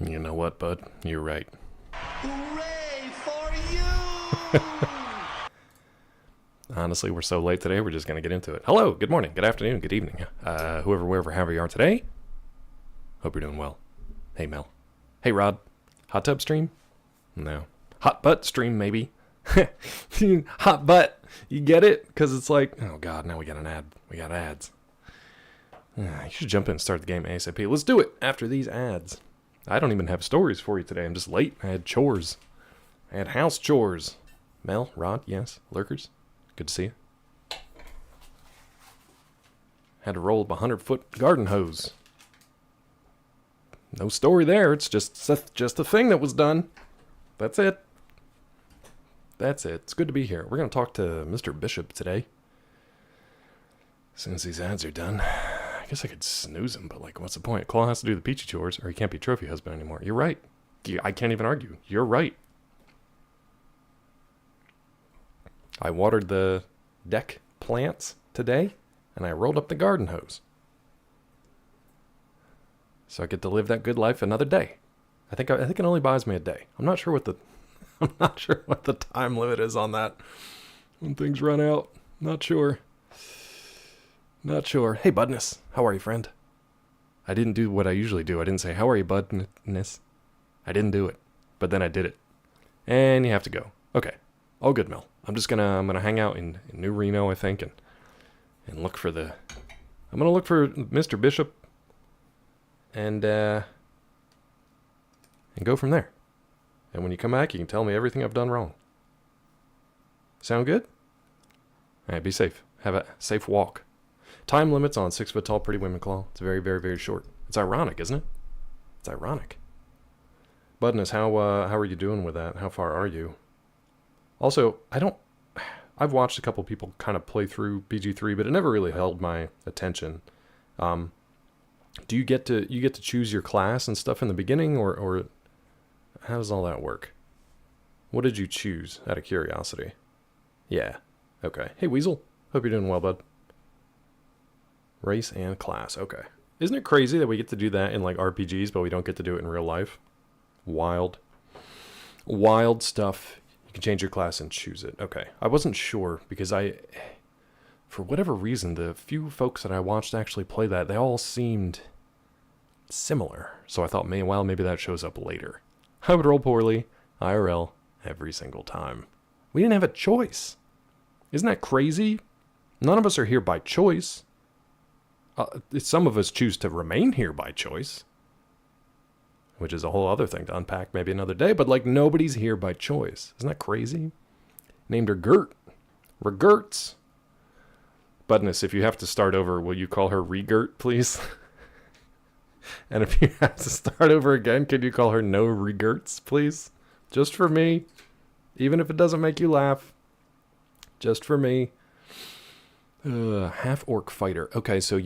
You know what, bud? You're right. Hooray for you! Honestly, we're so late today, we're just going to get into it. Hello, good morning, good afternoon, good evening. Whoever, wherever, however you are today. Hope you're doing well. Hey, Mel. Hey, Rod. Hot tub stream? No. Hot butt stream, maybe. Hot butt. You get it? Because it's like, oh, God, now we got an ad. We got ads. You should jump in and start the game ASAP. Let's do it after these ads. I don't even have stories for you today. I'm just late. I had chores. I had house chores. Mel, Rod, yes. Lurkers, good to see you. Had to roll up a 100-foot garden hose. No story there. It's just a thing that was done. That's it. That's it. It's good to be here. We're going to talk to Mr. Bishop today. As soon as these ads are done. I guess I could snooze him, but like, what's the point? Claw has to do the peachy chores, or he can't be trophy husband anymore. You're right. I can't even argue. You're right. I watered the deck plants today, and I rolled up the garden hose. So I get to live that good life another day. I think it only buys me a day. I'm not sure what the time limit is on that. When things run out, not sure. Not sure. Hey, Budness. How are you, friend? I didn't do what I usually do. I didn't say, how are you, Budness? I didn't do it. But then I did it. And you have to go. Okay. All good, Mel. I'm gonna hang out in New Reno, I think, and look for I'm gonna look for Mr. Bishop and go from there. And when you come back, you can tell me everything I've done wrong. Sound good? All right, be safe. Have a safe walk. Time limits on 6 foot tall pretty women claw. It's very, very, very short. It's ironic, isn't it? It's ironic. Budness, how are you doing with that? How far are you? Also, I've watched a couple people kind of play through BG3, but it never really held my attention. Do you get to choose your class and stuff in the beginning, or how does all that work? What did you choose out of curiosity? Yeah. Okay. Hey, Weasel. Hope you're doing well, bud. Race and class. Okay. Isn't it crazy that we get to do that in like RPGs, but we don't get to do it in real life? Wild. Wild stuff. You can change your class and choose it. Okay. I wasn't sure because for whatever reason, the few folks that I watched actually play that, they all seemed similar. So I thought, maybe that shows up later. I would roll poorly, IRL, every single time. We didn't have a choice. Isn't that crazy? None of us are here by choice. Some of us choose to remain here by choice, which is a whole other thing to unpack maybe another day, but like nobody's here by choice. Isn't that crazy? Named her Gert. Regerts. Budness, if you have to start over, will you call her Regert, please? And if you have to start over again, could you call her No Regerts, please? Just for me. Even if it doesn't make you laugh. Just for me. Half-orc fighter. Okay, so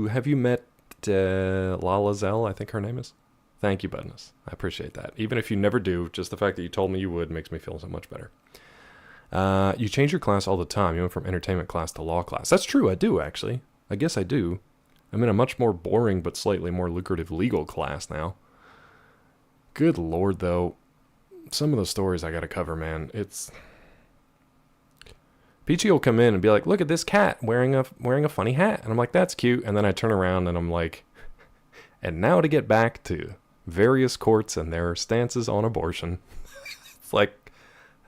have you met Lala Zell, I think her name is? Thank you, Budness. I appreciate that. Even if you never do, just the fact that you told me you would makes me feel so much better. You change your class all the time. You went from entertainment class to law class. That's true, I do, actually. I guess I do. I'm in a much more boring but slightly more lucrative legal class now. Good lord, though. Some of the stories I gotta cover, man. Peachy will come in and be like, look at this cat wearing a funny hat. And I'm like, that's cute. And then I turn around and I'm like, and now to get back to various courts and their stances on abortion. It's like,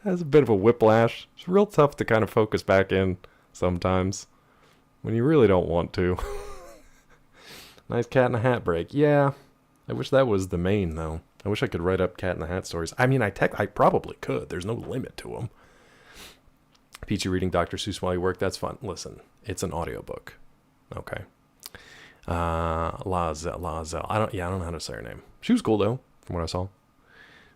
that's a bit of a whiplash. It's real tough to kind of focus back in sometimes when you really don't want to. Nice cat in a hat break. Yeah, I wish that was the main, though. I wish I could write up cat in the hat stories. I mean, I probably could. There's no limit to them. Peachy reading Dr. Seuss while you work, that's fun. Listen, it's an audiobook. Okay. Lazel. I don't know how to say her name. She was cool, though, from what I saw.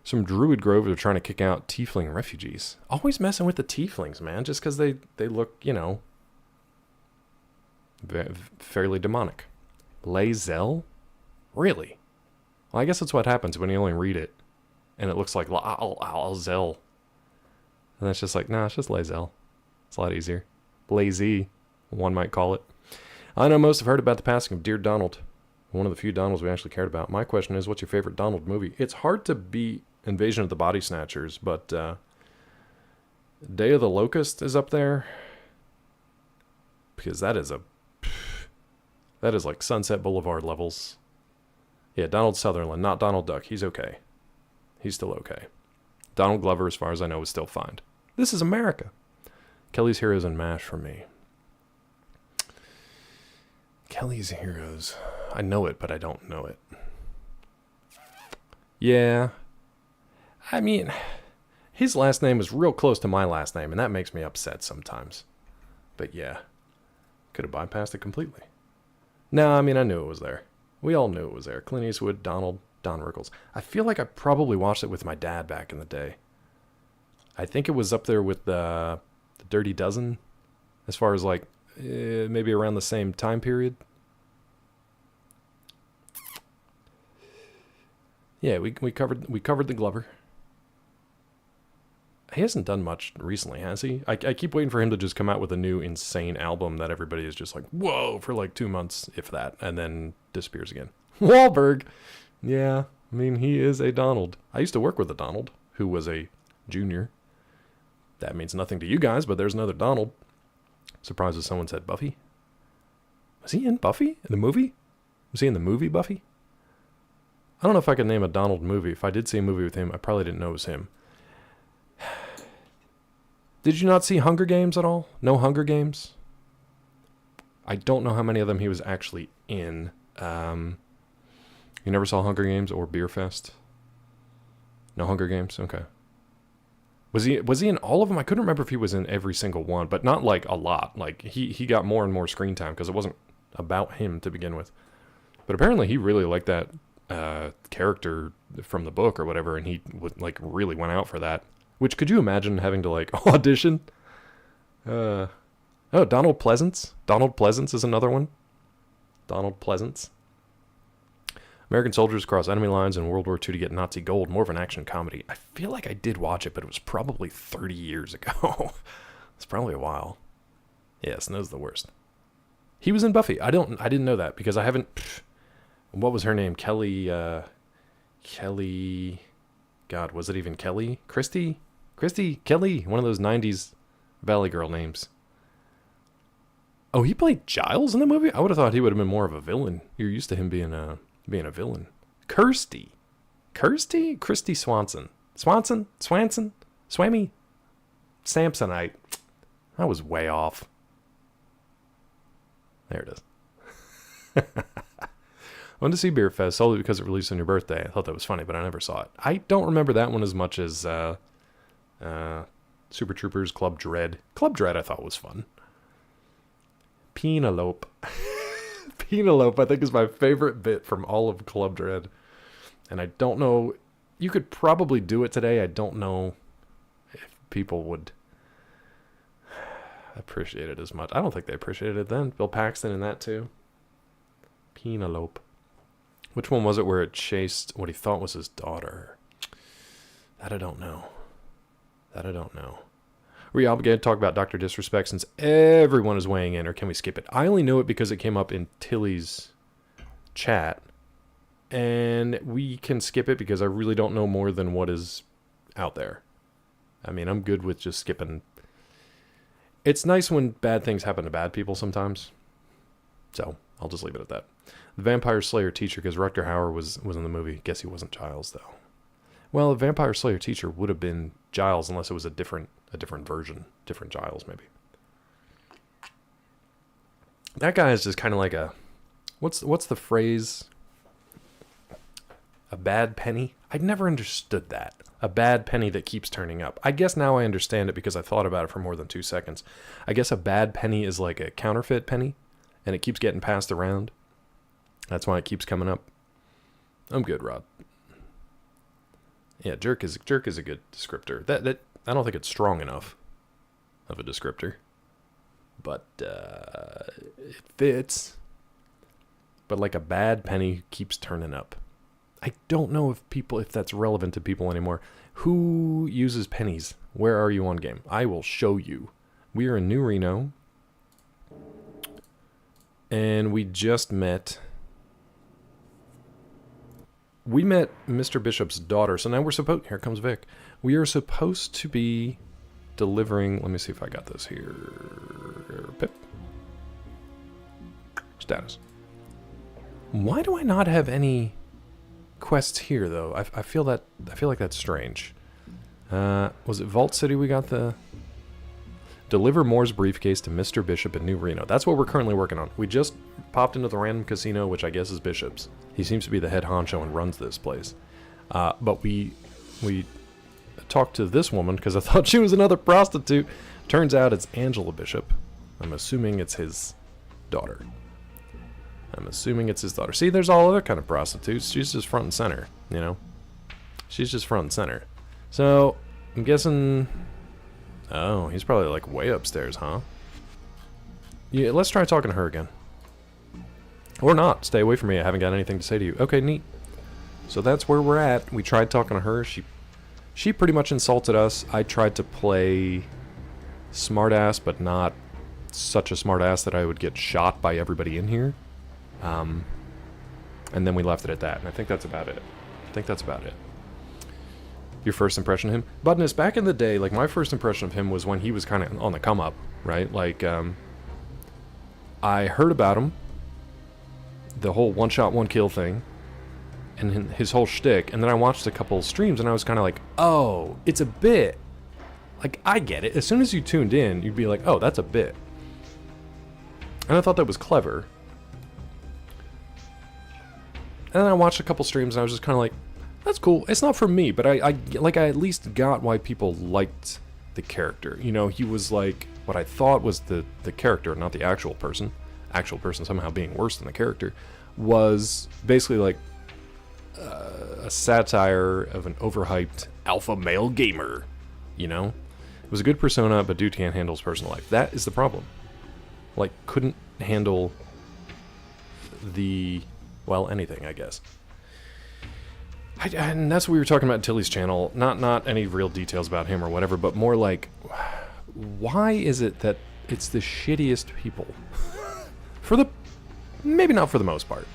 Some druid groves are trying to kick out tiefling refugees. Always messing with the tieflings, man, just because they look, fairly demonic. Lazel? Really? Well, I guess that's what happens when you only read it, and it looks like Lazel. And that's just like, nah, it's just Lazel. It's a lot easier. Lazy, one might call it. I know most have heard about the passing of dear Donald. One of the few Donalds we actually cared about. My question is, what's your favorite Donald movie? It's hard to beat Invasion of the Body Snatchers, but Day of the Locust is up there. Because that is like Sunset Boulevard levels. Yeah, Donald Sutherland, not Donald Duck. He's okay. He's still okay. Donald Glover, as far as I know, is still fine. This is America. Kelly's Heroes and MASH for me. Kelly's Heroes. I know it, but I don't know it. Yeah. I mean, his last name is real close to my last name, and that makes me upset sometimes. But yeah. Could have bypassed it completely. No, I mean, I knew it was there. We all knew it was there. Clint Eastwood, Donald, Don Rickles. I feel like I probably watched it with my dad back in the day. I think it was up there with the Dirty Dozen, as far as like maybe around the same time period. Yeah, we covered the Glover. He hasn't done much recently, has he? I keep waiting for him to just come out with a new insane album that everybody is just like, whoa, for like 2 months, if that, and then disappears again. Wahlberg! Yeah, I mean, he is a Donald. I used to work with a Donald, who was a junior. That means nothing to you guys, but there's another Donald. Surprised if someone said Buffy. Was he in Buffy? In the movie? Was he in the movie Buffy? I don't know if I could name a Donald movie. If I did see a movie with him, I probably didn't know it was him. Did you not see Hunger Games at all? No Hunger Games? I don't know how many of them he was actually in. You never saw Hunger Games or Beer Fest? No Hunger Games? Okay. Was he in all of them? I couldn't remember if he was in every single one, but not like a lot. Like he got more and more screen time because it wasn't about him to begin with. But apparently he really liked that character from the book or whatever, and he like really went out for that. Which, could you imagine having to like audition? Oh, Donald Pleasance. Donald Pleasance is another one. Donald Pleasance. American soldiers cross enemy lines in World War II to get Nazi gold. More of an action comedy. I feel like I did watch it, but it was probably 30 years ago. It's probably a while. Yeah, Snow's the worst. He was in Buffy. I didn't know that because I haven't. What was her name? Kelly. God, was it even Kelly? Christy, Kelly. One of those 90s Valley Girl names. Oh, he played Giles in the movie? I would have thought he would have been more of a villain. You're used to him being a villain. Kirsty Swanson. Swammy? Samsonite. I was way off. There it is. I went to see Beer Fest solely because it released on your birthday. I thought that was funny, but I never saw it. I don't remember that one as much as Super Troopers, Club Dread. Club Dread I thought was fun. Penelope. Penelope, I think, is my favorite bit from all of Club Dread. And I don't know, you could probably do it today. I don't know if people would appreciate it as much. I don't think they appreciated it then. Bill Paxton in that too. Penelope. Which one was it where it chased what he thought was his daughter? That I don't know. Were you obligated to talk about Dr. Disrespect since everyone is weighing in, or can we skip it? I only know it because it came up in Tilly's chat, and we can skip it because I really don't know more than what is out there. I mean, I'm good with just skipping. It's nice when bad things happen to bad people sometimes, so I'll just leave it at that. The Vampire Slayer teacher, because Rutger Hauer was in the movie. Guess he wasn't Giles, though. Well, the Vampire Slayer teacher would have been Giles unless it was a different version. Different Giles, maybe. That guy is just kind of like a... What's the phrase? A bad penny? I'd never understood that. A bad penny that keeps turning up. I guess now I understand it because I thought about it for more than 2 seconds. I guess a bad penny is like a counterfeit penny, and it keeps getting passed around. That's why it keeps coming up. I'm good, Rod. Yeah, jerk is a good descriptor. That I don't think it's strong enough of a descriptor, but it fits. But like a bad penny keeps turning up. I don't know if that's relevant to people anymore. Who uses pennies? Where are you on game? I will show you. We are in New Reno, and we just met we met Mr. Bishop's daughter, so now we're supposed... Here comes Vic. We are supposed to be delivering... Let me see if I got this here. Pip. Status. Why do I not have any quests here, though? I feel like that's strange. Was it Vault City we got the... Deliver Moore's briefcase to Mr. Bishop in New Reno. That's what we're currently working on. We just popped into the random casino, which I guess is Bishop's. He seems to be the head honcho and runs this place. But we talked to this woman because I thought she was another prostitute. Turns out it's Angela Bishop. I'm assuming it's his daughter. See, there's all other kind of prostitutes. She's just front and center, you know? She's just front and center. So, I'm guessing... Oh, he's probably like way upstairs, huh? Yeah, let's try talking to her again. Or not. Stay away from me. I haven't got anything to say to you. Okay, neat. So that's where we're at. We tried talking to her. She pretty much insulted us. I tried to play smartass, but not such a smartass that I would get shot by everybody in here. And then we left it at that. And I think that's about it. Your first impression of him? Budness, back in the day, like, my first impression of him was when he was kind of on the come up, right? Like, I heard about him, the whole one-shot, one-kill thing, and his whole shtick, and then I watched a couple streams, and I was kind of like, oh, it's a bit. Like, I get it. As soon as you tuned in, you'd be like, oh, that's a bit. And I thought that was clever. And then I watched a couple streams, and I was just kind of like, that's cool. It's not for me, but I at least got why people liked the character. You know, he was like what I thought was the character, not the actual person. Actual person somehow being worse than the character was basically like a satire of an overhyped alpha male gamer. You know, it was a good persona, but dude can't handle his personal life. That is the problem. Like, couldn't handle anything, I guess. And that's what we were talking about in Tilly's channel. Not any real details about him or whatever, but more like, why is it that it's the shittiest people? Maybe not for the most part.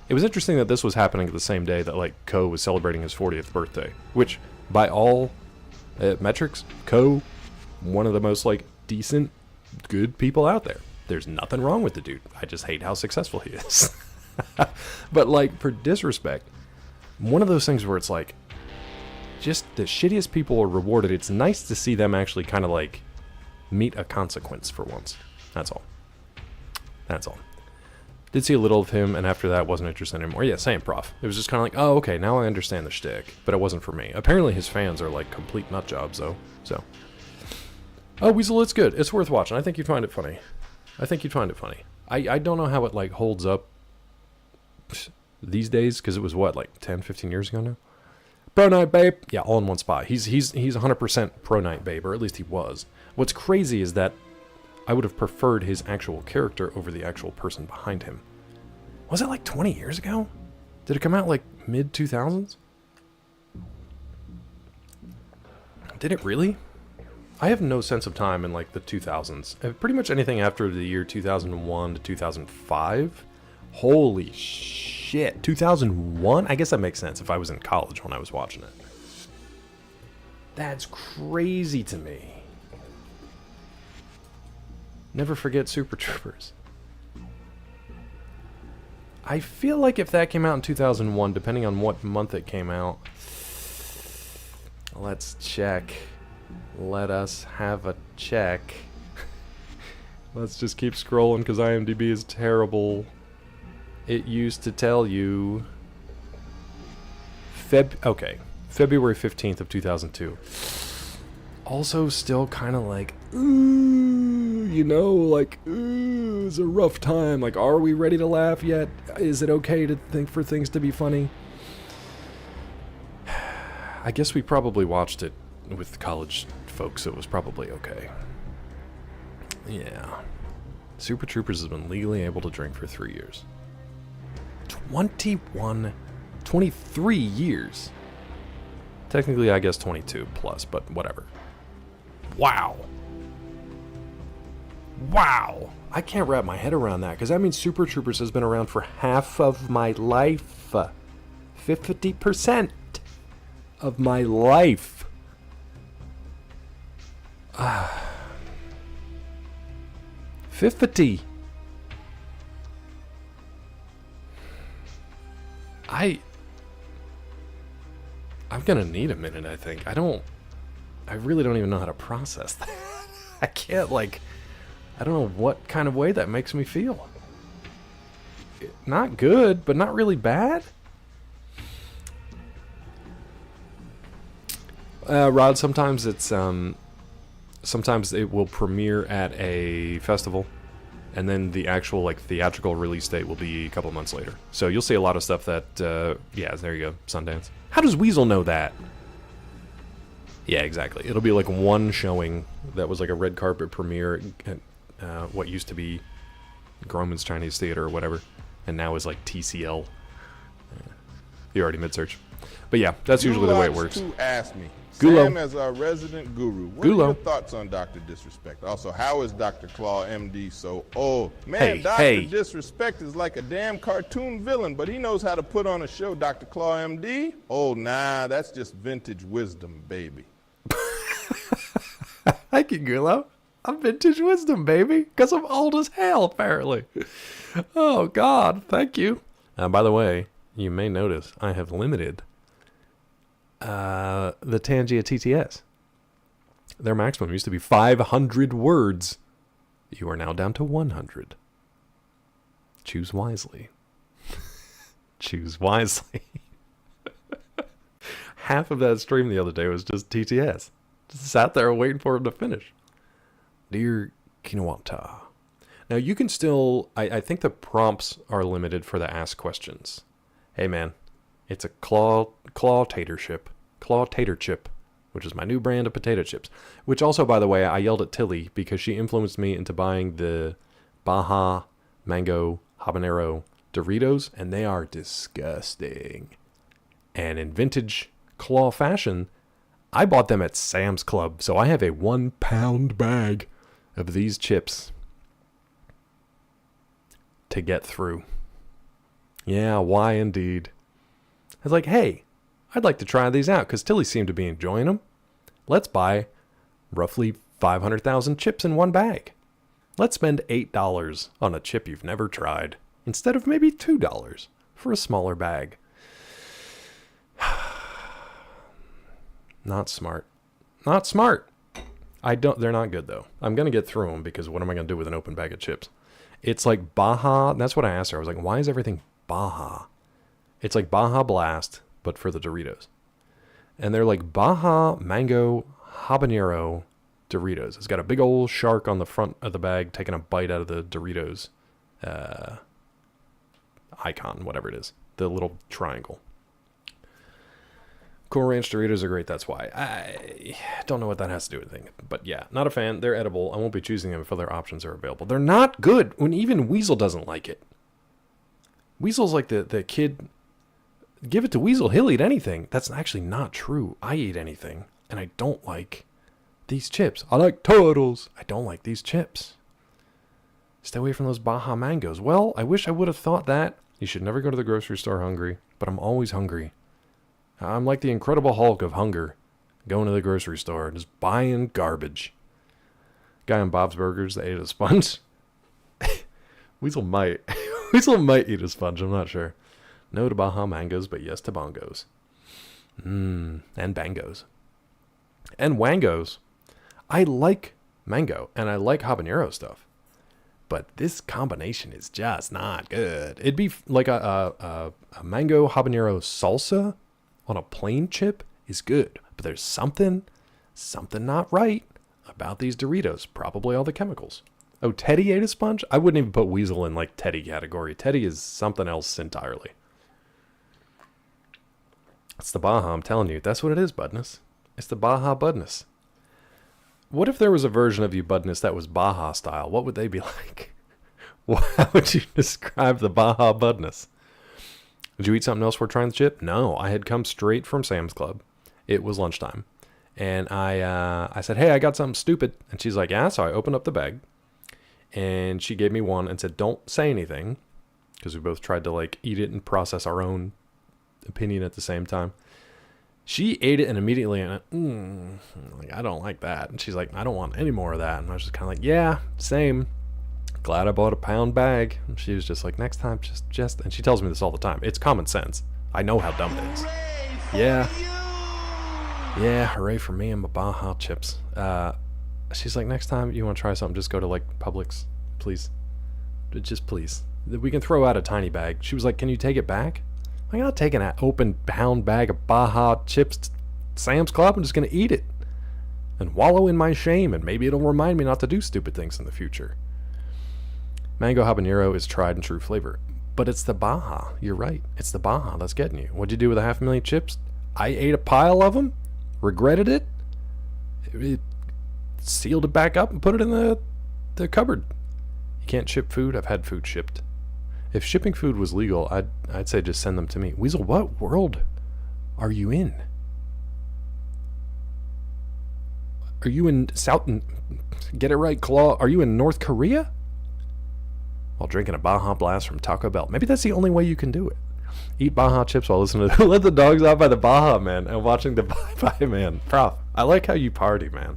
It was interesting that this was happening the same day that, like, Ko was celebrating his 40th birthday, which, by all metrics, Ko, one of the most, like, decent, good people out there. There's nothing wrong with the dude. I just hate how successful he is. But, like, for disrespect, one of those things where it's like, just the shittiest people are rewarded. It's nice to see them actually kind of like meet a consequence for once. That's all. Did see a little of him, and after that wasn't interested anymore. Yeah, same, prof. It was just kind of like, oh, okay, now I understand the shtick, but it wasn't for me. Apparently his fans are like complete nut jobs, though. So, oh, Weasel, it's good. It's worth watching. I think you'd find it funny. I don't know how it like holds up these days, because it was what, like 10, 15 years ago now? Pro Knight Babe. Yeah, all in one spot. He's 100% Pro Knight Babe, or at least he was. What's crazy is that I would have preferred his actual character over the actual person behind him. Was it like 20 years ago? Did it come out like mid-2000s? Did it really? I have no sense of time in like the 2000s. Pretty much anything after the year 2001 to 2005. Holy shit. 2001? I guess that makes sense if I was in college when I was watching it. That's crazy to me. Never forget Super Troopers. I feel like if that came out in 2001, depending on what month it came out... Let's check. Let us have a check. Let's just keep scrolling because IMDb is terrible. It used to tell you... February 15th of 2002. Also still kind of like, ooh, you know, like, ooh, it's a rough time. Like, are we ready to laugh yet? Is it okay to think for things to be funny? I guess we probably watched it with college folks, so it was probably okay. Yeah. Super Troopers has been legally able to drink for 3 years. 23 years. Technically, I guess 22 plus, but whatever. Wow. I can't wrap my head around that, because that means Super Troopers has been around for half of my life. 50% of my life. 50. I'm gonna need a minute, I think. I really don't even know how to process that. I can't, like, I don't know what kind of way that makes me feel. Not good, but not really bad. Rod, sometimes it will premiere at a festival, and then the actual, like, theatrical release date will be a couple of months later. So you'll see a lot of stuff that, yeah, there you go, Sundance. How does Weasel know that? Yeah, exactly. It'll be like one showing that was like a red carpet premiere at what used to be Grauman's Chinese Theater or whatever, and now is like TCL. You already mid-search. But yeah, that's usually the way it works. Asked me. Gulo. Sam, as our resident guru, what Gulo. are your thoughts on Dr. Disrespect? Also, how is Dr. Claw MD so old? Man, Hey, Dr. hey. Disrespect is like a damn cartoon villain, but he knows how to put on a show, Dr. Claw MD. Oh, nah, that's just vintage wisdom, baby. Thank you, Gulo. I'm vintage wisdom, baby, because I'm old as hell, apparently. Oh, God, thank you. By the way, you may notice I have limited the Tangia TTS. Their maximum used to be 500 words. You are now down to 100. Choose wisely. Choose wisely. Half of that stream the other day was just TTS. Just sat there waiting for him to finish. Dear Kinawata. Now you can still, I think the prompts are limited for the ask questions. Hey man, it's a claw tater chip, which is my new brand of potato chips. Which also, by the way, I yelled at Tilly because she influenced me into buying the Baja Mango Habanero Doritos, and they are disgusting. And in vintage claw fashion, I bought them at Sam's Club, so I have a 1 pound bag of these chips to get through. Yeah, why indeed? I was like, hey, I'd like to try these out because Tilly seemed to be enjoying them. Let's buy roughly 500,000 chips in one bag. Let's spend $8 on a chip you've never tried instead of maybe $2 for a smaller bag. Not smart. Not smart. They're not good though. I'm going to get through them because what am I going to do with an open bag of chips? It's like Baja. That's what I asked her. I was like, why is everything Baja? It's like Baja Blast, but for the Doritos. And they're like Baja Mango Habanero Doritos. It's got a big old shark on the front of the bag taking a bite out of the Doritos icon, whatever it is. The little triangle. Cool Ranch Doritos are great, that's why. I don't know what that has to do with anything. But yeah, not a fan. They're edible. I won't be choosing them if other options are available. They're not good when even Weasel doesn't like it. Weasel's like the kid. Give it to Weasel, he'll eat anything. That's actually not true. I eat anything, and I don't like these chips. I like turtles. I don't like these chips. Stay away from those Baja Mangoes. Well, I wish I would have thought that. You should never go to the grocery store hungry, but I'm always hungry. I'm like the Incredible Hulk of hunger, going to the grocery store and just buying garbage. Guy on Bob's Burgers that ate a sponge. Weasel might eat a sponge, I'm not sure. No to Baja Mangoes, but yes to bongos. And bangos. And wangos. I like mango, and I like habanero stuff. But this combination is just not good. It'd be like a mango habanero salsa on a plain chip is good. But there's something not right about these Doritos. Probably all the chemicals. Oh, Teddy ate a sponge? I wouldn't even put Weasel in like Teddy category. Teddy is something else entirely. It's the Baja, I'm telling you. That's what it is, Budness. It's the Baja Budness. What if there was a version of you, Budness, that was Baja style? What would they be like? How would you describe the Baja Budness? Did you eat something else before trying the chip? No, I had come straight from Sam's Club. It was lunchtime. And I said, hey, I got something stupid. And she's like, yeah. So I opened up the bag. And she gave me one and said, don't say anything. Because we both tried to like eat it and process our own opinion at the same time. She ate it and immediately went, like, I don't like that. And she's like, I don't want any more of that. And I was just kind of like, yeah, same. Glad I bought a pound bag. And she was just like, next time, just. And she tells me this all the time. It's common sense. I know how dumb it is. Yeah. Yeah, hooray for me and my Baja chips. She's like, next time you want to try something, just go to like Publix, please. Just please. We can throw out a tiny bag. She was like, can you take it back? I'm not taking an open pound bag of Baja chips to Sam's Club. I'm just going to eat it and wallow in my shame, and maybe it'll remind me not to do stupid things in the future. Mango habanero is tried and true flavor, but it's the Baja. You're right. It's the Baja that's getting you. What'd you do with 500,000 chips? I ate a pile of them, regretted it, sealed it back up and put it in the cupboard. You can't ship food. I've had food shipped. If shipping food was legal, I'd say just send them to me. Weasel, what world are you in? Are you in get it right, Claw? Are you in North Korea? While drinking a Baja Blast from Taco Bell. Maybe that's the only way you can do it. Eat Baja chips while listening to Let the Dogs Out by the Baja Man and watching the Bye Bye Man. Prof, I like how you party, man.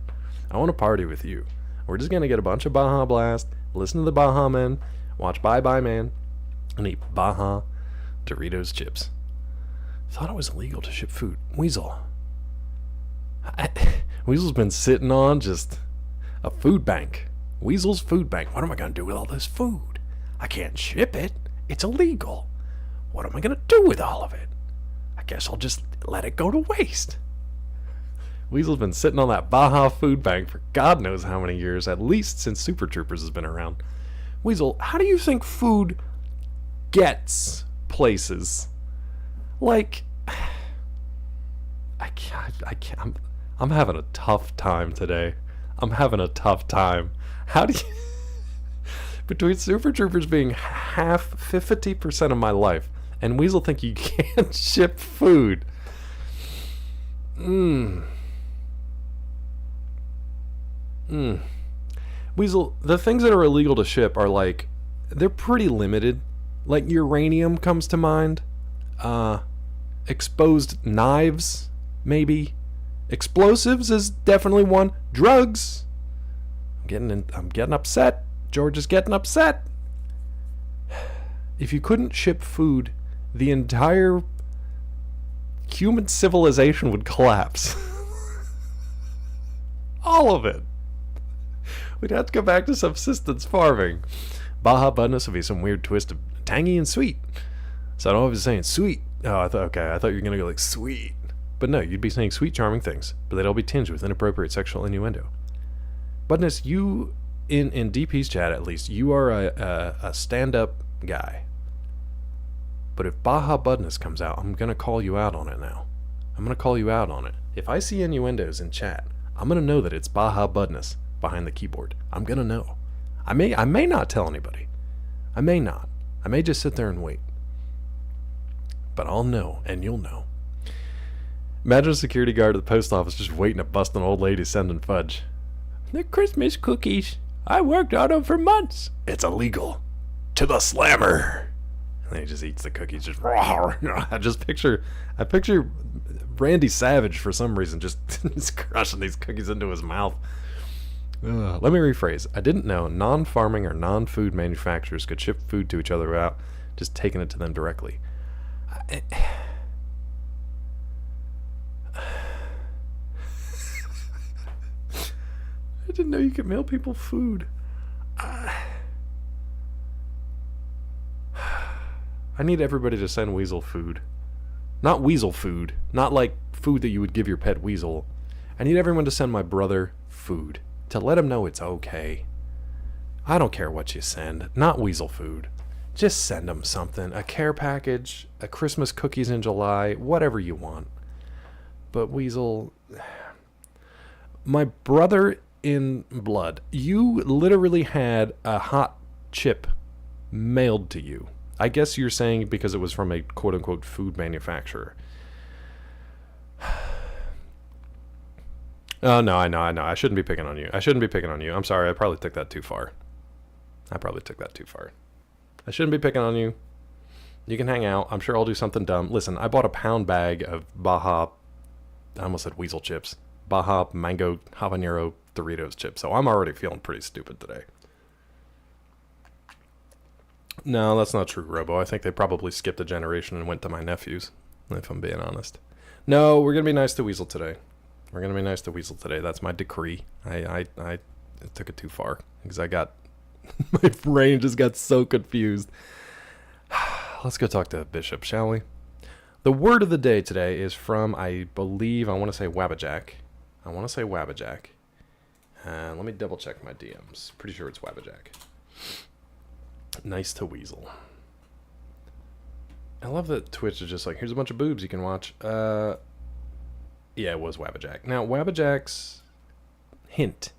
I want to party with you. We're just going to get a bunch of Baja Blast, listen to the Baja Man, watch Bye Bye Man, and eat Baja Doritos chips. Thought it was illegal to ship food. Weasel. Weasel's been sitting on just a food bank. Weasel's food bank. What am I going to do with all this food? I can't ship it. It's illegal. What am I going to do with all of it? I guess I'll just let it go to waste. Weasel's been sitting on that Baja food bank for God knows how many years, at least since Super Troopers has been around. Weasel, how do you think food gets places? Like, I can't. I'm having a tough time today. I'm having a tough time. How do you... Between Super Troopers being 50% of my life, and Weasel think you can't ship food. Weasel, the things that are illegal to ship are like, they're pretty limited. Like uranium comes to mind. Exposed knives, maybe. Explosives is definitely one. Drugs. I'm getting upset. George is getting upset. If you couldn't ship food, the entire human civilization would collapse. All of it. We'd have to go back to subsistence farming. Baja Budness would be some weird twist of tangy and sweet. So I don't know if it's saying sweet. Oh, I thought you were going to go like sweet. But no, you'd be saying sweet, charming things, but they'd all be tinged with inappropriate sexual innuendo. Budness, you, in DP's chat at least, you are a stand-up guy. But if Baja Budness comes out, I'm going to call you out on it now. I'm going to call you out on it. If I see innuendos in chat, I'm going to know that it's Baja Budness behind the keyboard. I'm going to know. I may not tell anybody. I may not. I may just sit there and wait. But I'll know, and you'll know. Imagine a security guard at the post office just waiting to bust an old lady sending fudge. They're Christmas cookies. I worked on them for months. It's illegal. To the slammer. And then he just eats the cookies. Just I picture Randy Savage for some reason just crushing these cookies into his mouth. Let me rephrase. I didn't know non-farming or non-food manufacturers could ship food to each other without just taking it to them directly. I didn't know you could mail people food. I need everybody to send Weasel food. Not Weasel food. Not like food that you would give your pet Weasel. I need everyone to send my brother food. To let him know it's okay. I don't care what you send. Not Weasel food. Just send him something. A care package. A Christmas cookies in July. Whatever you want. But Weasel... My brother in blood. You literally had a hot chip mailed to you. I guess you're saying because it was from a quote-unquote food manufacturer. Oh, no, I know. I shouldn't be picking on you. I'm sorry, I probably took that too far. I shouldn't be picking on you. You can hang out. I'm sure I'll do something dumb. Listen, I bought a pound bag of Baja, I almost said weasel chips, Baja Mango Habanero Doritos chips, so I'm already feeling pretty stupid today. No, that's not true, Robo. I think they probably skipped a generation and went to my nephews, if I'm being honest. No, we're going to be nice to Weasel today. We're going to be nice to Weasel today. That's my decree. I took it too far because I got... my brain just got so confused. Let's go talk to Bishop, shall we? The word of the day today is from, I believe, I want to say Wabbajack. Let me double check my DMs. Pretty sure it's Wabbajack. Nice to Weasel. I love that Twitch is just like, here's a bunch of boobs you can watch. Yeah, it was Wabbajack. Now, Wabbajack's hint.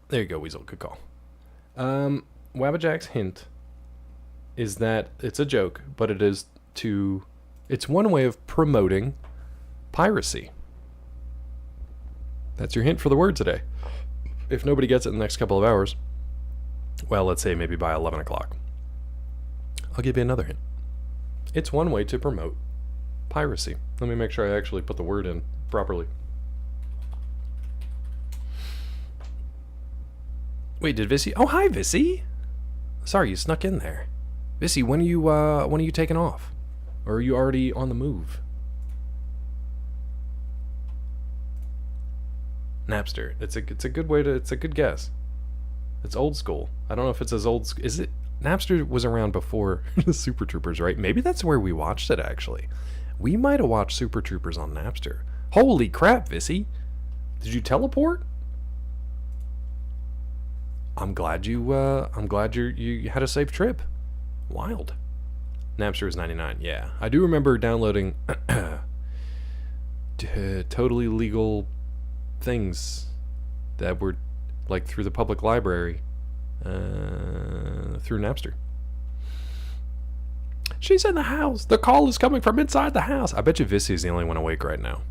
There you go, Weasel. Good call. Wabbajack's hint is that it's a joke, but it's one way of promoting piracy. That's your hint for the word today. If nobody gets it in the next couple of hours, well, let's say maybe by 11 o'clock, I'll give you another hint. It's one way to promote piracy. Let me make sure I actually put the word in properly. Wait, did Vissy? Oh, hi, Vissy. Sorry, you snuck in there. Vissy, when are you taking off? Or are you already on the move? Napster. It's a good way to. It's a good guess. It's old school. I don't know if it's as old. Is it? Napster was around before the Super Troopers, right? Maybe that's where we watched it. Actually, we might have watched Super Troopers on Napster. Holy crap, Vissy! Did you teleport? I'm glad you had a safe trip. Wild. Napster was 99. Yeah, I do remember downloading totally legal things that were like through the public library through Napster. She's in the house. The call is coming from inside the house. I bet you Vissy is the only one awake right now.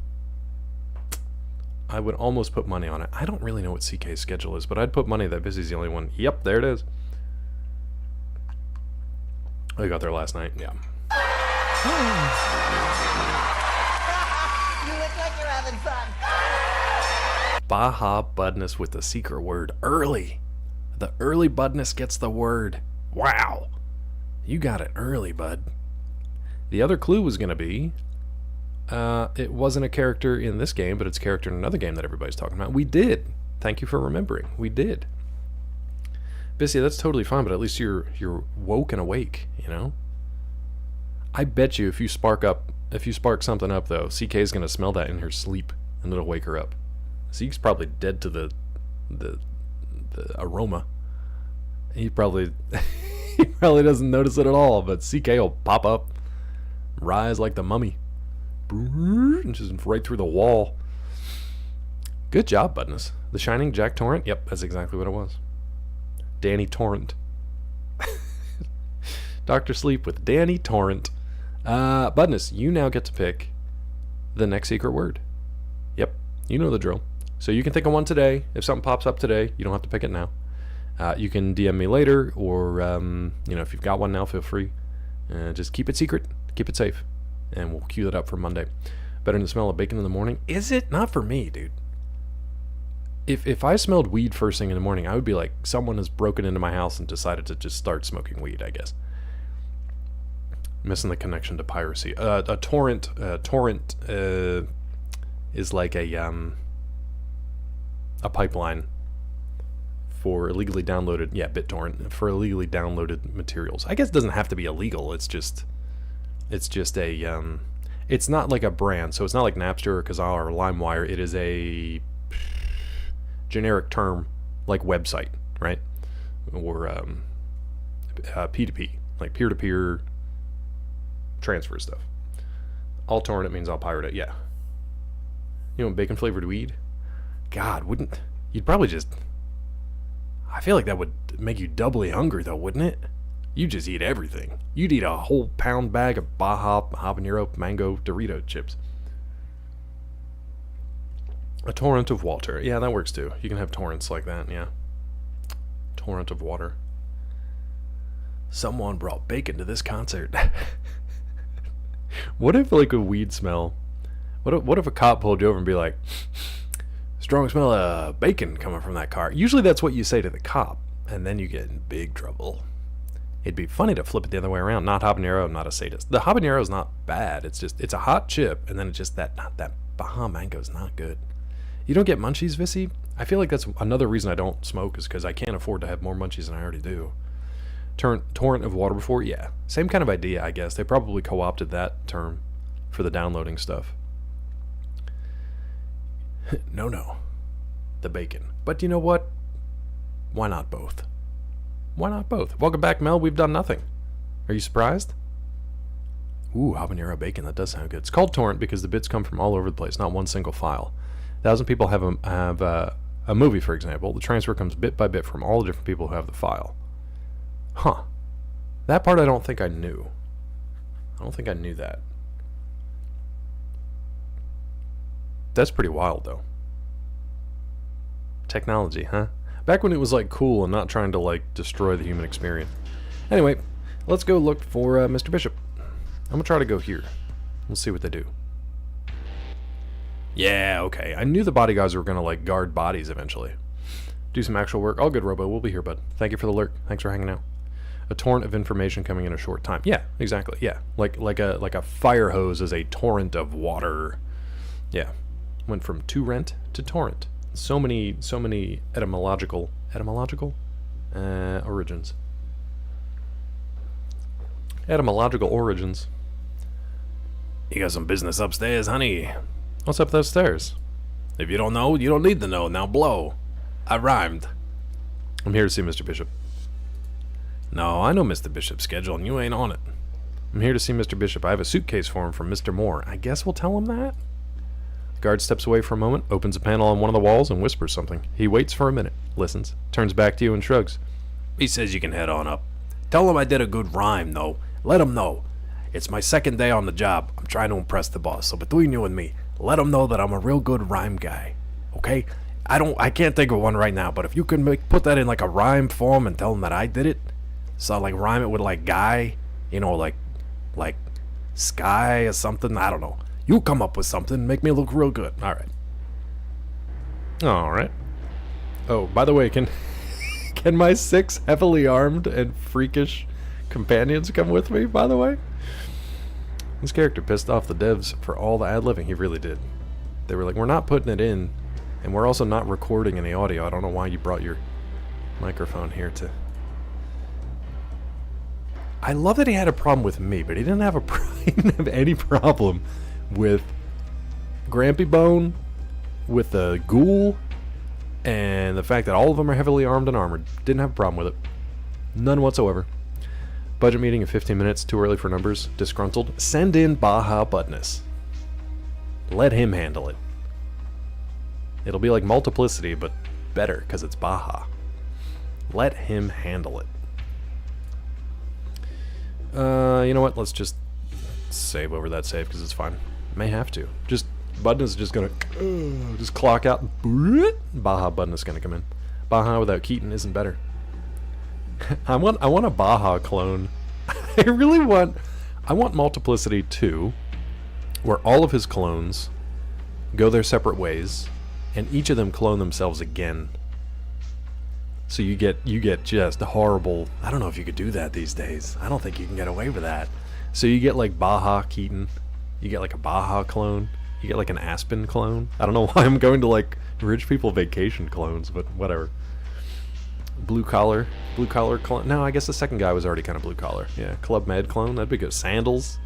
I would almost put money on it. I don't really know what CK's schedule is, but I'd put money that Vissy's the only one. Yep, there it is. I got there last night. Yeah. You look like you're having fun. Baja Budness with the secret word early. The early Budness gets the word. Wow. You got it early, bud. The other clue was going to be it wasn't a character in this game, but it's a character in another game that everybody's talking about. We did. Thank you for remembering. We did. Bissy, that's totally fine, but at least you're woke and awake, you know? I bet you if you spark something up though, CK's gonna smell that in her sleep and it'll wake her up. Zeke's probably dead to the aroma. He probably doesn't notice it at all, but CK will pop up, rise like the mummy, and just right through the wall. Good job, Budness. The Shining, Jack Torrent? Yep, that's exactly what it was. Danny Torrent. Dr. Sleep with Danny Torrent. Budness, you now get to pick the next secret word. Yep, you know the drill. So you can think of one today. If something pops up today, you don't have to pick it now. You can DM me later, or if you've got one now, feel free. Just keep it secret, keep it safe, and we'll cue that up for Monday. Better than the smell of bacon in the morning? Is it? Not for me, dude. If I smelled weed first thing in the morning, I would be like, someone has broken into my house and decided to just start smoking weed, I guess. Missing the connection to piracy. A torrent is like a pipeline for illegally downloaded, BitTorrent, for illegally downloaded materials. I guess it doesn't have to be illegal. It's just a, it's not like a brand, so it's not like Napster or Kazaa or LimeWire. It is a generic term like website, right? Or P2P, like peer-to-peer transfer stuff. I'll torrent it means I'll pirate it, yeah. You know, bacon flavored weed? God, you'd probably just, I feel like that would make you doubly hungry though, wouldn't it? You just eat everything. You'd eat a whole pound bag of Baja Habanero Mango Dorito chips. A torrent of water. Yeah, that works too. You can have torrents like that, yeah. Torrent of water. Someone brought bacon to this concert. What if, like, a weed smell? What if a cop pulled you over and be like, strong smell of bacon coming from that car? Usually that's what you say to the cop, and then you get in big trouble. It'd be funny to flip it the other way around. Not habanero, I'm not a sadist. The habanero is not bad. It's a hot chip, and then it's just that Baja Mango is not good. You don't get munchies, Vissy? I feel like that's another reason I don't smoke, is because I can't afford to have more munchies than I already do. Torrent of water before? Yeah. Same kind of idea, I guess. They probably co-opted that term for the downloading stuff. No. The bacon. But you know what? Why not both? Why not both? Welcome back, Mel. We've done nothing. Are you surprised? Ooh, habanero bacon. That does sound good. It's called torrent because the bits come from all over the place, not one single file. 1,000 people have a movie, for example. The transfer comes bit by bit from all the different people who have the file. Huh. That part I don't think I knew. I don't think I knew that. That's pretty wild, though. Technology, huh? Back when it was, like, cool and not trying to, like, destroy the human experience. Anyway, let's go look for Mr. Bishop. I'm gonna try to go here. We'll see what they do. Yeah, okay. I knew the bodyguards were gonna, like, guard bodies eventually. Do some actual work. All good, Robo. We'll be here, bud. Thank you for the lurk. Thanks for hanging out. A torrent of information coming in a short time. Yeah, exactly. Yeah, like a fire hose is a torrent of water. Yeah, went from to rent to torrent. So many etymological origins. Etymological origins. You got some business upstairs, honey. What's up those stairs? If you don't know, you don't need to know. Now blow. I rhymed. I'm here to see Mr. Bishop. No, I know Mr. Bishop's schedule and you ain't on it. I'm here to see Mr. Bishop. I have a suitcase for him from Mr. Moore. I guess we'll tell him that? The guard steps away for a moment, opens a panel on one of the walls, and whispers something. He waits for a minute, listens, turns back to you and shrugs. He says you can head on up. Tell him I did a good rhyme, though. Let him know. It's my second day on the job. I'm trying to impress the boss, so between you and me, let him know that I'm a real good rhyme guy. Okay? I can't think of one right now, but if you can put that in like a rhyme form and tell him that I did it, so like rhyme it with like guy, you know, like sky or something, I don't know. You come up with something, make me look real good. Alright. Oh, by the way, can my 6 heavily armed and freakish companions come with me, by the way? This character pissed off the devs for all the ad-libbing. He really did. They were like, we're not putting it in, and we're also not recording any audio. I don't know why you brought your microphone here to... I love that he had a problem with me, but he didn't have he didn't have any problem with Grampy Bone, with the ghoul, and the fact that all of them are heavily armed and armored. Didn't have a problem with it. None whatsoever. Budget meeting in 15 minutes. Too early for numbers. Disgruntled. Send in Baja Buttness. Let him handle it. It'll be like Multiplicity, but better, because it's Baja. Let him handle it. You know what? Let's just save over that save, because it's fine. May have to. Buttness is just gonna just clock out. Baja Buttness is gonna come in. Baja without Keaton isn't better. I want a Baja clone. I want Multiplicity 2, where all of his clones go their separate ways, and each of them clone themselves again. So you get just horrible. I don't know if you could do that these days. I don't think you can get away with that. So you get like Baja Keaton, you get like a Baja clone, you get like an Aspen clone. I don't know why I'm going to like rich people vacation clones, but whatever. Blue collar clone. No, I guess the second guy was already kind of blue collar. Yeah, Club Med clone. That'd be good. Sandals.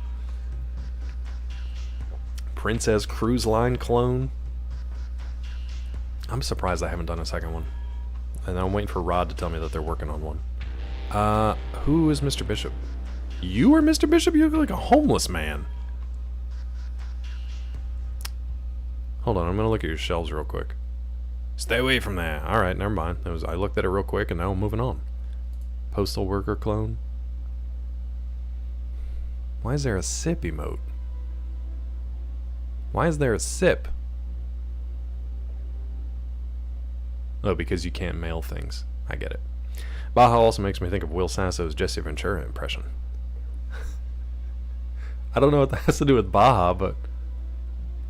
Princess Cruise Line clone. I'm surprised I haven't done a second one. And I'm waiting for Rod to tell me that they're working on one. Who is Mr. Bishop? You are Mr. Bishop? You look like a homeless man. Hold on, I'm gonna look at your shelves real quick. Stay away from that. Alright, never mind. I looked at it real quick and now I'm moving on. Postal worker clone. Why is there a sip emote? Why is there a sip? Oh, because you can't mail things. I get it. Baja also makes me think of Will Sasso's Jesse Ventura impression. I don't know what that has to do with Baja, but